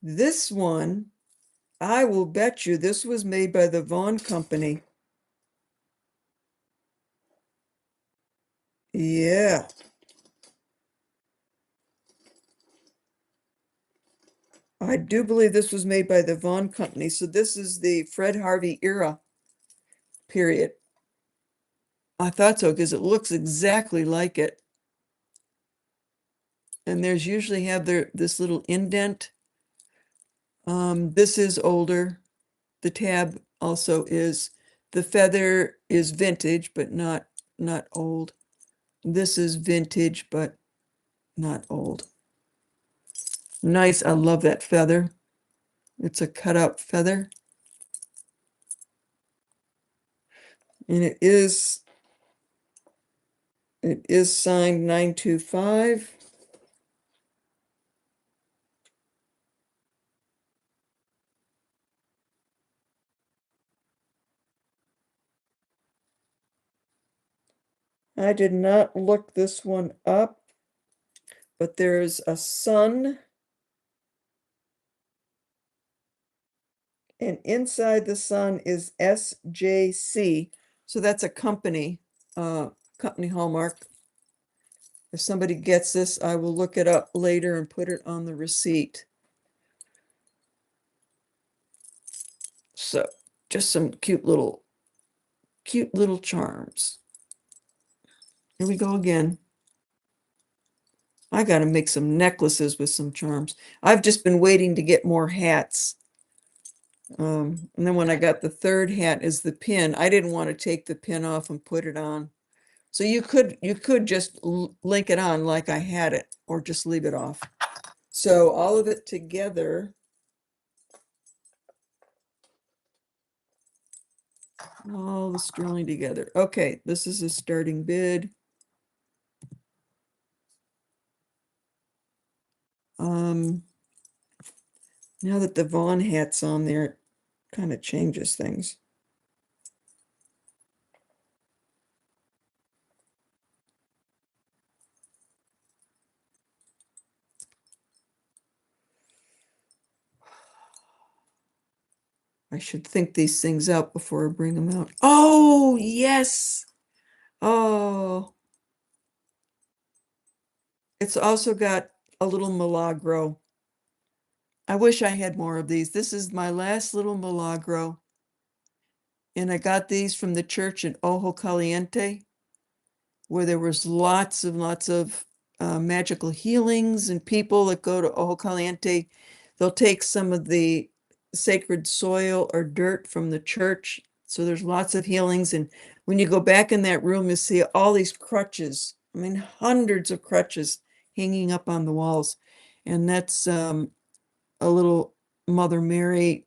S1: This one, I will bet you this was made by the Vaughn Company. Yeah, I do believe this was made by the Vaughn Company. So this is the Fred Harvey era period. I thought so because it looks exactly like it. And there's usually have this little indent. This is older. The tab also is. The feather is vintage, but not old. This is vintage, but not old. Nice. I love that feather. It's a cutout feather. And it is signed 925. I did not look this one up, but there's a sun, and inside the sun is SJC. So that's a company hallmark. If somebody gets this, I will look it up later and put it on the receipt. So just some cute little charms. Here we go again. I got to make some necklaces with some charms. I've just been waiting to get more hats. And then when I got the third hat as the pin, I didn't want to take the pin off and put it on. So you could just link it on like I had it, or just leave it off. So all of it together, all the sterling together. Okay, this is a starting bid. Now that the Vaughn hat's on there, it kind of changes things. I should think these things out before I bring them out. Oh, yes. Oh, it's also got a little milagro. I wish I had more of these. This is my last little milagro. And I got these from the church in Ojo Caliente, where there was lots of magical healings, and people that go to Ojo Caliente, they'll take some of the sacred soil or dirt from the church. So there's lots of healings. And when you go back in that room, you see all these crutches. I mean, hundreds of crutches hanging up on the walls. And that's a little Mother Mary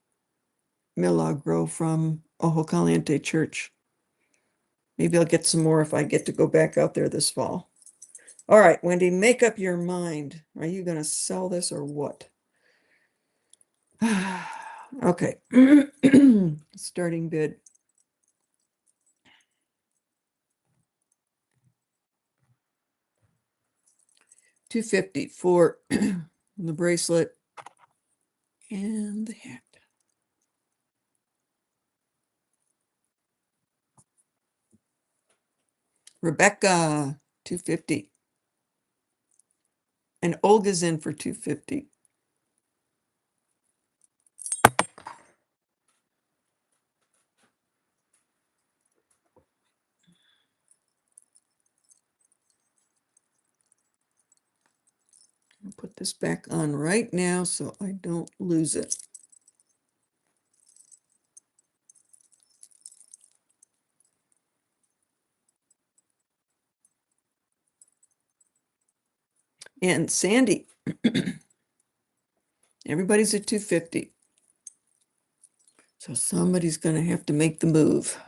S1: Milagro from Ojo Caliente Church. Maybe I'll get some more if I get to go back out there this fall. All right, Wendy, make up your mind. Are you going to sell this or what? Okay. Starting bid. $250 for the bracelet and the hat. Rebecca, $250. And Olga's in for $250. I'll put this back on right now so I don't lose it. And Sandy, everybody's at 250. So somebody's going to have to make the move.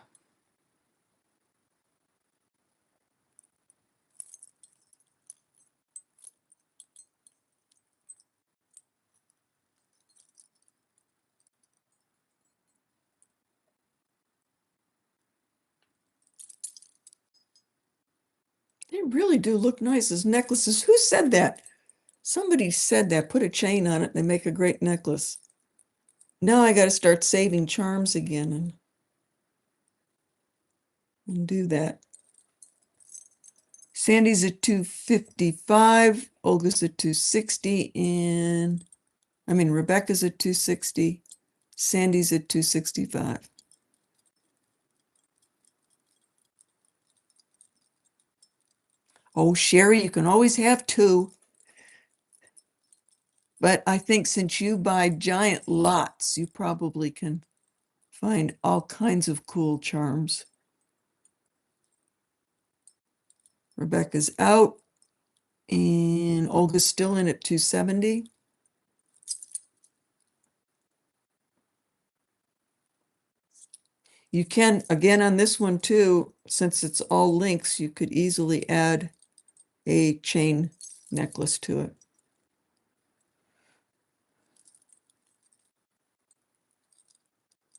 S1: They really do look nice as necklaces. Who said that? Somebody said that. Put a chain on it. They make a great necklace. Now I got to start saving charms again and do that. Sandy's at 255. Olga's at 260. And Rebecca's at 260. Sandy's at 265. Oh, Sherry, you can always have two. But I think since you buy giant lots, you probably can find all kinds of cool charms. Rebecca's out and Olga's still in at 270. You can, again, on this one too, since it's all links, you could easily add a chain necklace to it.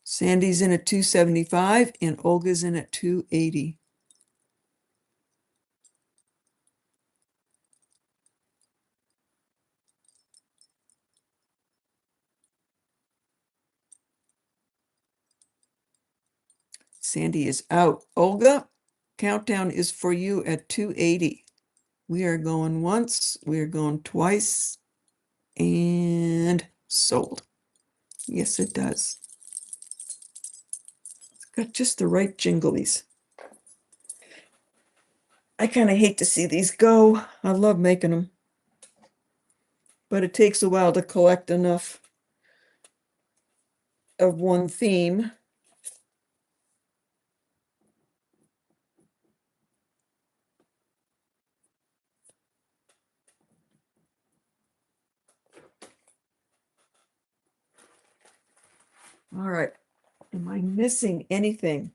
S1: Sandy's in at 275 and Olga's in at 280. Sandy is out. Olga, countdown is for you at 280. We are going once, we are going twice, and sold. Yes, it does. It's got just the right jinglies. I kind of hate to see these go. I love making them. But it takes a while to collect enough of one theme. All right. Am I missing anything?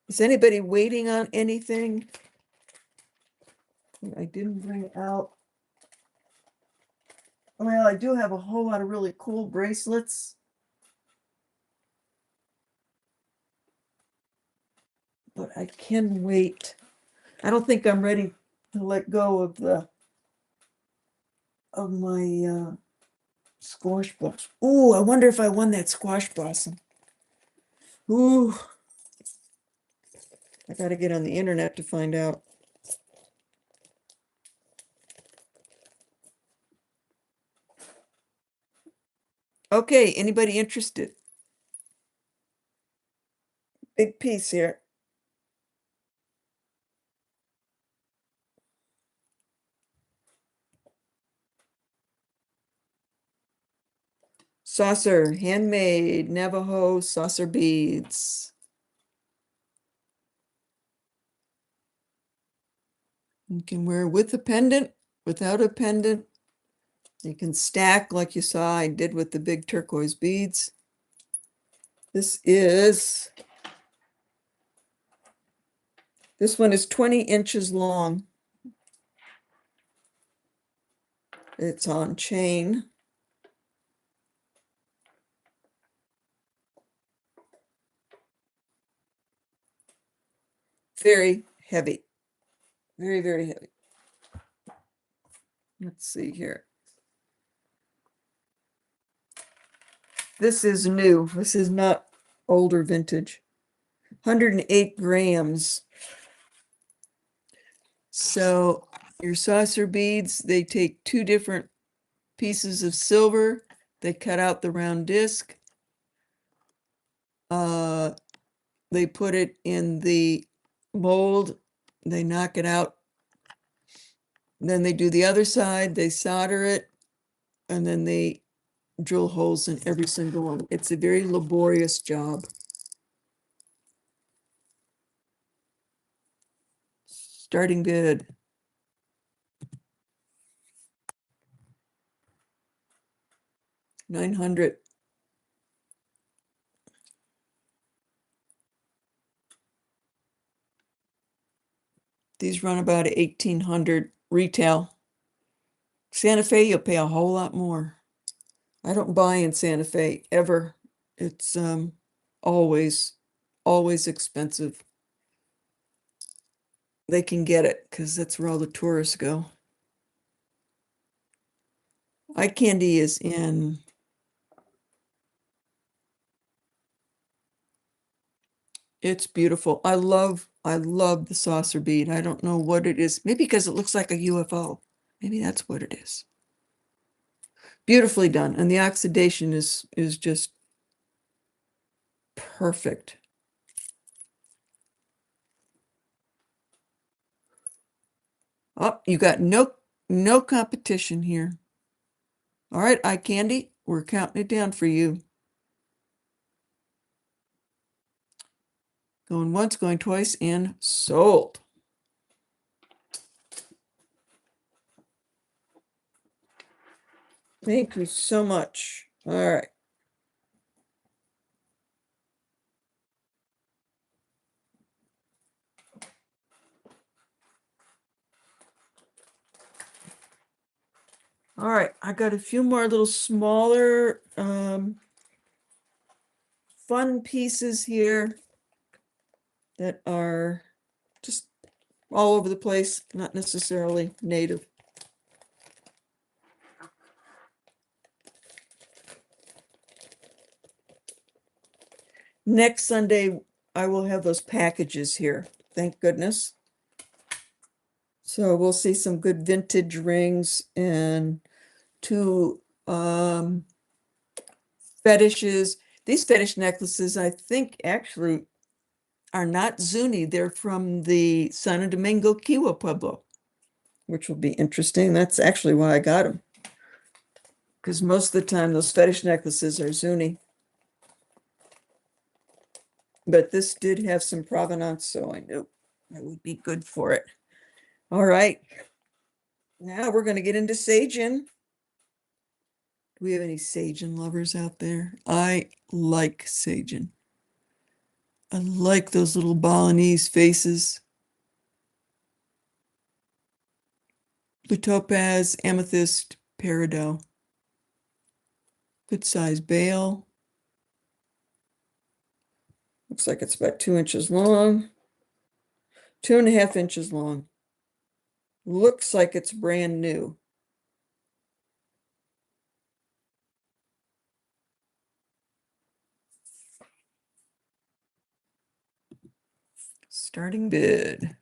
S1: Is anybody waiting on anything? I didn't bring out. Well, I do have a whole lot of really cool bracelets. But I can wait. I don't think I'm ready to let go of my squash blossom. Ooh, I wonder if I won that squash blossom. Ooh. I got to get on the internet to find out. Okay, anybody interested? Big piece here. Saucer, handmade Navajo saucer beads. You can wear with a pendant, without a pendant. You can stack like you saw I did with the big turquoise beads. This one is 20 inches long. It's on chain. Very heavy. Very, very heavy. Let's see here. This is new. This is not older vintage. 108 grams. So your saucer beads, they take two different pieces of silver. They cut out the round disc. They put it in the mold. They knock it out. Then they do the other side. They solder it. And then they drill holes in every single one. It's a very laborious job. Starting bid. $900. These run about $1,800 retail. Santa Fe, you'll pay a whole lot more. I don't buy in Santa Fe ever. It's always expensive. They can get it because that's where all the tourists go. Eye candy is in it's beautiful. I love the saucer bead. I don't know what it is. Maybe because it looks like a UFO. Maybe that's what it is. Beautifully done. And the oxidation is just perfect. Oh, you got no competition here. All right, eye candy, we're counting it down for you. Going once, going twice, and sold. Thank you so much. All right. All right, I got a few more little smaller fun pieces here that are just all over the place, not necessarily native. Next Sunday, I will have those packages here. Thank goodness. So we'll see some good vintage rings and two fetishes. These fetish necklaces, I think, actually are not Zuni. They're from the Santo Domingo Kiwa Pueblo, which will be interesting. That's actually why I got them. Because most of the time, those fetish necklaces are Zuni. But this did have some provenance, so I knew that would be good for it. All right. Now we're going to get into Sajin. Do we have any Sajin lovers out there? I like Sajin. I like those little Balinese faces. Blue topaz, amethyst, peridot. Good size bale. Looks like it's about 2 inches long. 2.5 inches long. Looks like it's brand new. Starting bid.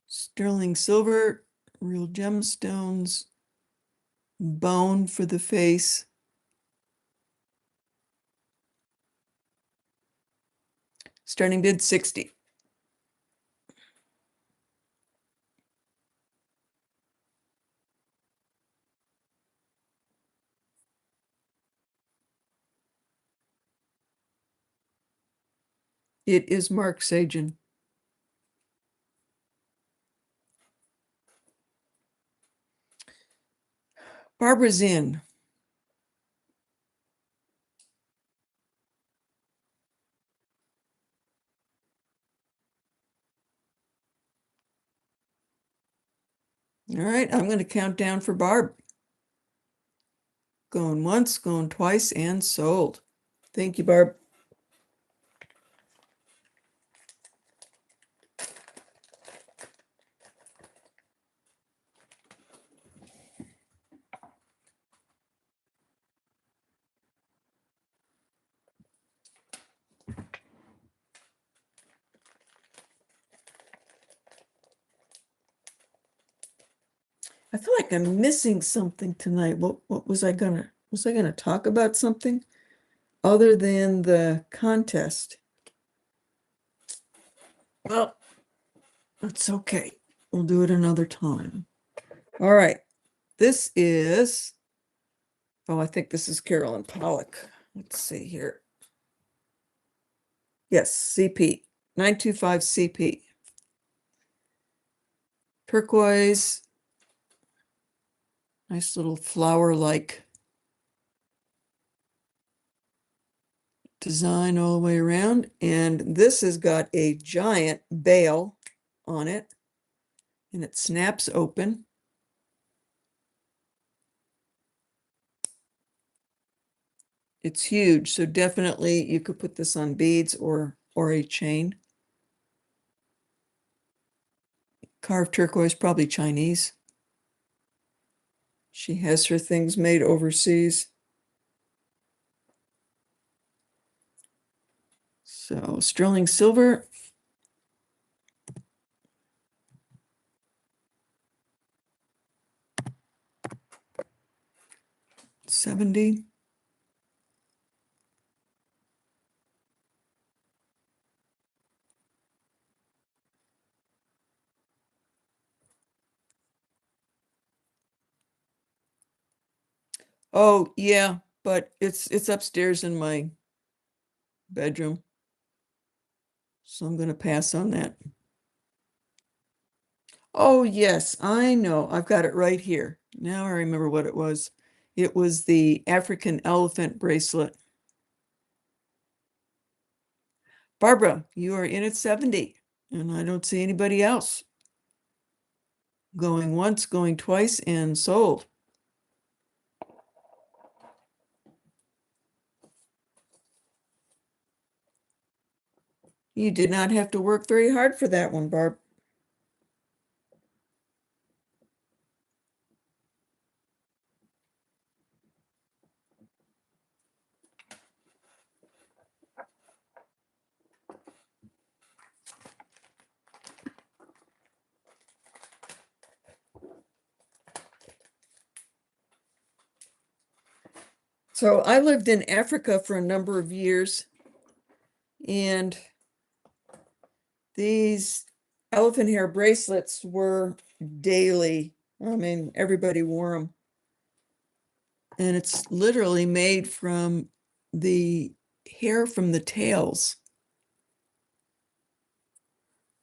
S1: Sterling silver, real gemstones, bone for the face. Starting bid 60. It is Mark Sajin. Barbara Zinn. All right, I'm going to count down for Barb. Going once, going twice, and sold. Thank you, Barb. I feel like I'm missing something tonight. What was I gonna talk about something other than the contest? Well, that's okay. We'll do it another time. All right. This is, oh, I think this is Carolyn Pollock. Let's see here. Yes, CP, 925 CP. Turquoise, nice little flower-like design all the way around. And this has got a giant bail on it, and it snaps open. It's huge, so definitely you could put this on beads or a chain. Carved turquoise, probably Chinese. She has her things made overseas. So sterling silver. $70. Oh, yeah, but it's upstairs in my bedroom. So I'm gonna pass on that. Oh, yes, I know. I've got it right here. Now I remember what it was. It was the African elephant bracelet. Barbara, you are in at 70, and I don't see anybody else. Going once, going twice, and sold. You did not have to work very hard for that one, Barb. So I lived in Africa for a number of years, and these elephant hair bracelets were daily. I mean, everybody wore them. And it's literally made from the hair from the tails.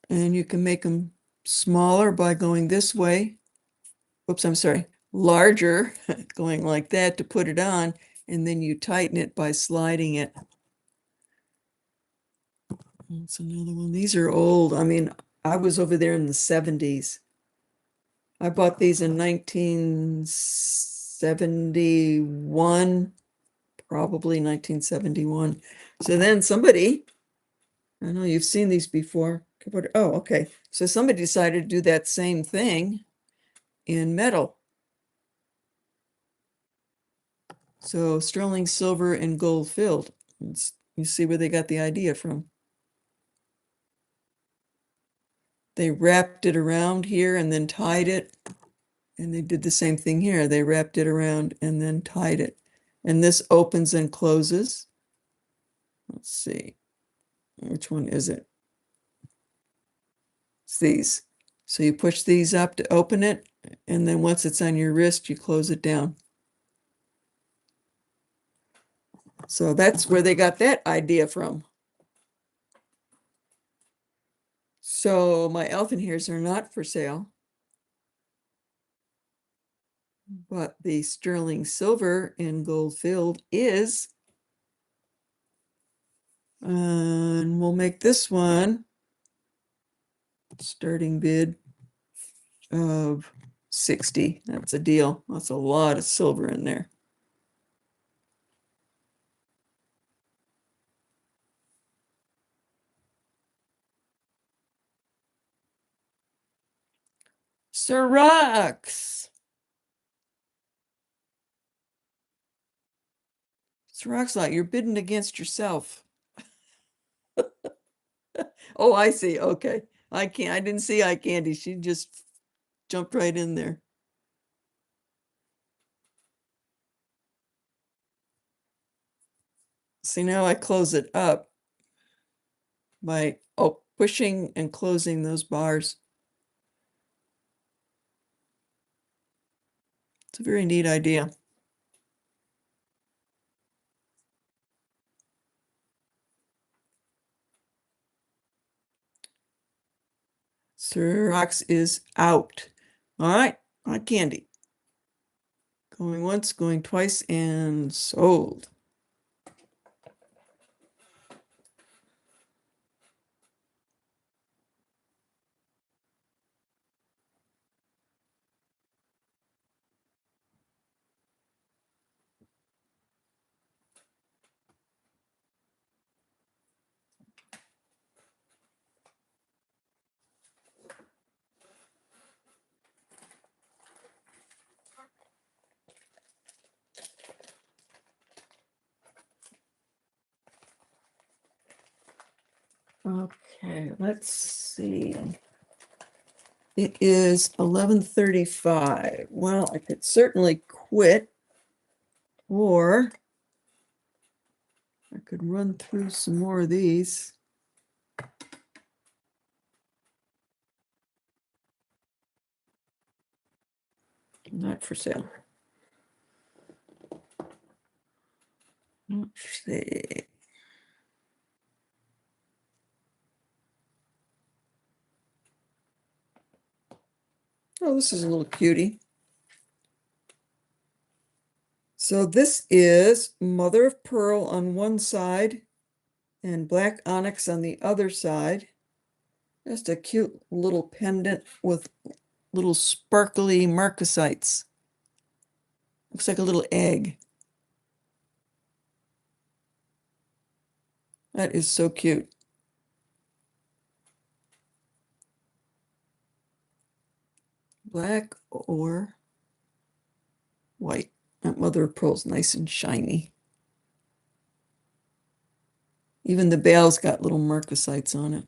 S1: And you can make them smaller by going this way. Oops, I'm sorry, larger, going like that to put it on, and then you tighten it by sliding it. That's another one. These are old. I mean, I was over there in the 70s. I bought these in 1971, probably 1971. So then somebody, I know you've seen these before. Oh, okay. So somebody decided to do that same thing in metal. So sterling silver and gold filled. You see where they got the idea from. They wrapped it around here and then tied it. And they did the same thing here. They wrapped it around and then tied it. And this opens and closes. Let's see. Which one is it? It's these. So you push these up to open it, and then once it's on your wrist, you close it down. So that's where they got that idea from. So my elephant hairs are not for sale, but the sterling silver and gold filled is. And we'll make this one starting bid of 60. That's a deal. That's a lot of silver in there. Sirux. Siraxlot, you're bidding against yourself. Oh, I see. Okay. I didn't see eye candy. She just jumped right in there. See, now I close it up by pushing and closing those bars. It's a very neat idea. Xerox is out. All right, on candy. Going once, going twice, and sold. Okay, let's see. It is 11:35. Well, I could certainly quit, or I could run through some more of these. Not for sale. Let's see. Oh, this is a little cutie. So this is mother of pearl on one side and black onyx on the other side. Just a cute little pendant with little sparkly marcasites. Looks like a little egg. That is so cute. Black or white. That mother of pearl's nice and shiny. Even the bale's got little marcasites on it.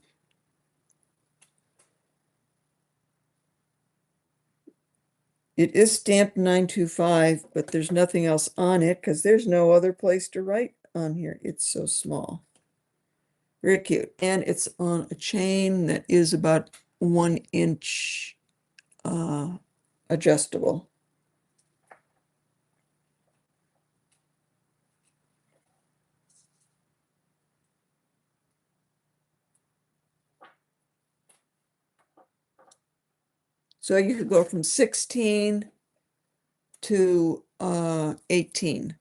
S1: It is stamped 925, but there's nothing else on it because there's no other place to write on here. It's so small. Very cute. And it's on a chain that is about 1 inch adjustable. So you could go from 16 to 18.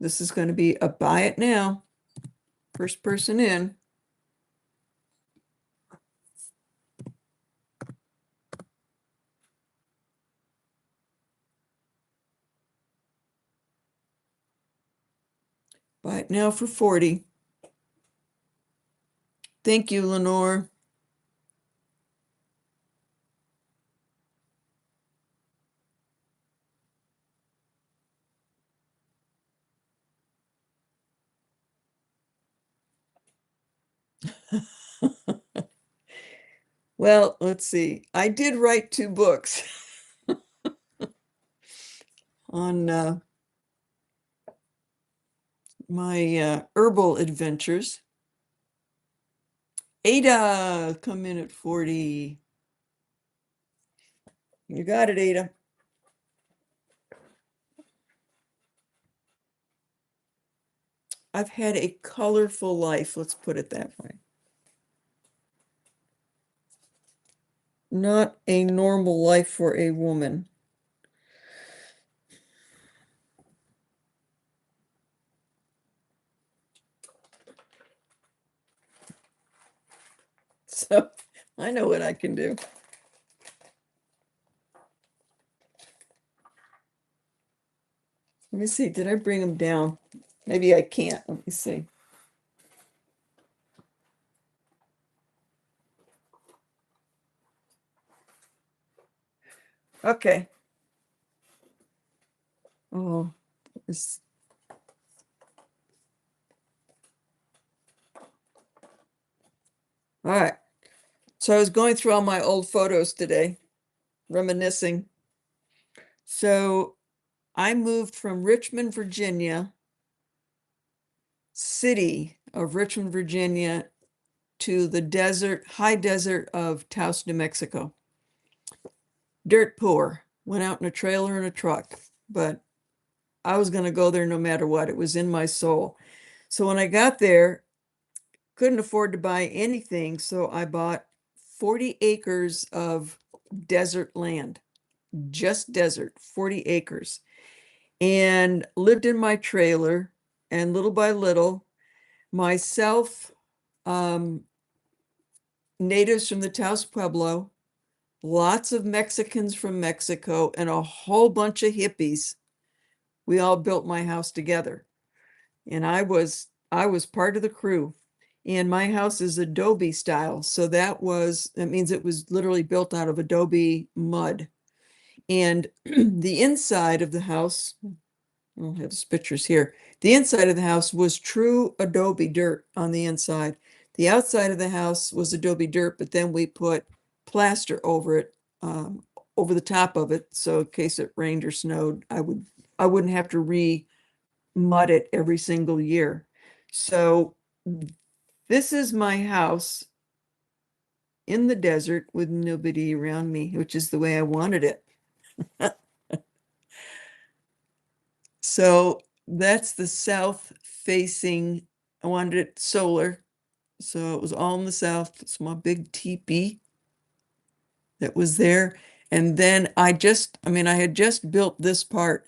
S1: This is going to be a buy it now. First person in. Buy it now for 40. Thank you, Lenore. Well, let's see. I did write 2 books on my herbal adventures. Ada, come in at 40. You got it, Ada. I've had a colorful life, let's put it that way. Not a normal life for a woman. So I know what I can do. Let me see, did I bring them down? Maybe I can't. Let me see. Okay. Oh, this. All right. So I was going through all my old photos today, reminiscing. So I moved from Richmond, Virginia, city of Richmond, Virginia, to the desert, high desert of Taos, New Mexico. Dirt poor. Went out in a trailer and a truck, but I was going to go there no matter what. It was in my soul. So when I got there, couldn't afford to buy anything, so I bought 40 acres of desert land, just desert, 40 acres, and lived in my trailer. And little by little, myself, um, natives from the Taos Pueblo, lots of Mexicans from Mexico, and a whole bunch of hippies. We all built my house together. And I was part of the crew. And my house is adobe style. So that means it was literally built out of adobe mud. And the inside of the house, I'll have some pictures here. The inside of the house was true adobe dirt on the inside. The outside of the house was adobe dirt, but then we put plaster over it, over the top of it. So in case it rained or snowed, I wouldn't have to mud it every single year. So this is my house in the desert with nobody around me, which is the way I wanted it. So that's the south facing. I wanted it solar. So it was all in the south. It's my big teepee that was there. And then I had just built this part.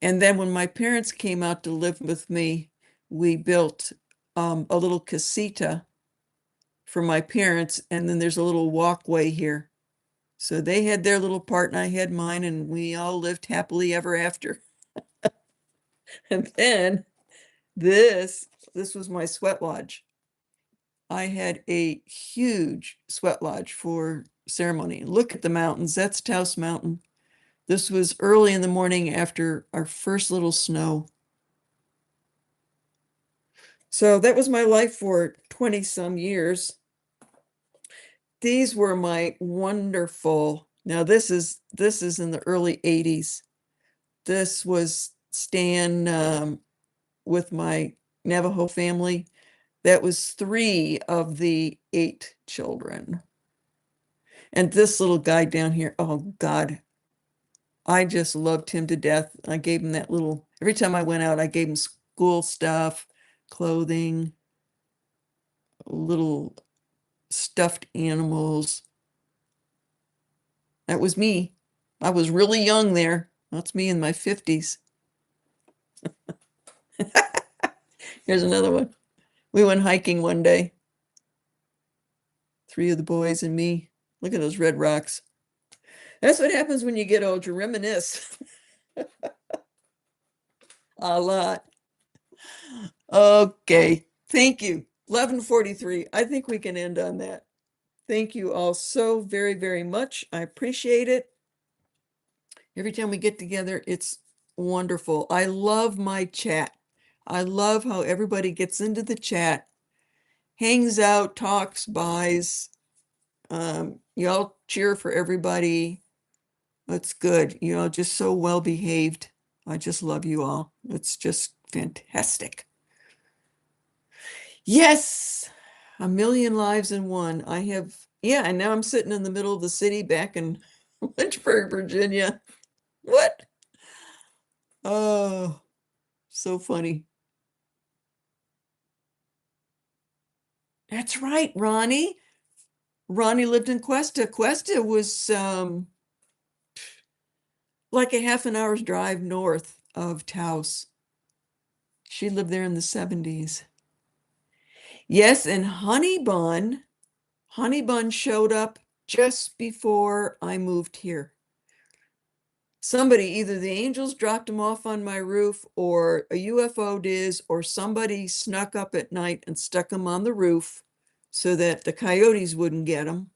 S1: And then when my parents came out to live with me, we built a little casita for my parents. And then there's a little walkway here. So they had their little part and I had mine, and we all lived happily ever after. And then this was my sweat lodge. I had a huge sweat lodge for ceremony. Look at the mountains. That's Taos Mountain. This was early in the morning after our first little snow. So that was my life for 20 some years. These were my wonderful. Now this is in the early 80s. This was staying with my Navajo family. That was 3 of the 8 children. And this little guy down here, oh God, I just loved him to death. I gave him that little, every time I went out, I gave him school stuff, clothing, little stuffed animals. That was me. I was really young there. That's me in my 50s. Here's another one. We went hiking one day. 3 of the boys and me. Look at those red rocks. That's what happens when you get old. You reminisce a lot. Okay. Thank you. 11:43. I think we can end on that. Thank you all so very, very much. I appreciate it. Every time we get together, it's wonderful. I love my chat. I love how everybody gets into the chat, hangs out, talks, buys. You all cheer for everybody. That's good. You know, just so well behaved. I just love you all. It's just fantastic. Yes, a million lives in one. Yeah, and now I'm sitting in the middle of the city back in Lynchburg, Virginia. What? Oh, so funny. That's right, Ronnie. Ronnie lived in Cuesta. Cuesta was like a half an hour's drive north of Taos. She lived there in the 70s. Yes, and Honey Bun showed up just before I moved here. Somebody, either the angels dropped him off on my roof, or a UFO did, or somebody snuck up at night and stuck him on the roof so that the coyotes wouldn't get him,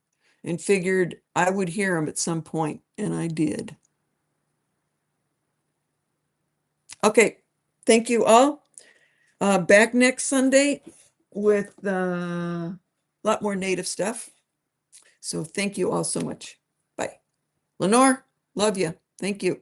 S1: and figured I would hear him at some point, and I did. Okay, thank you all. Back next Sunday with a lot more native stuff. So thank you all so much. Bye. Lenore, love you. Thank you.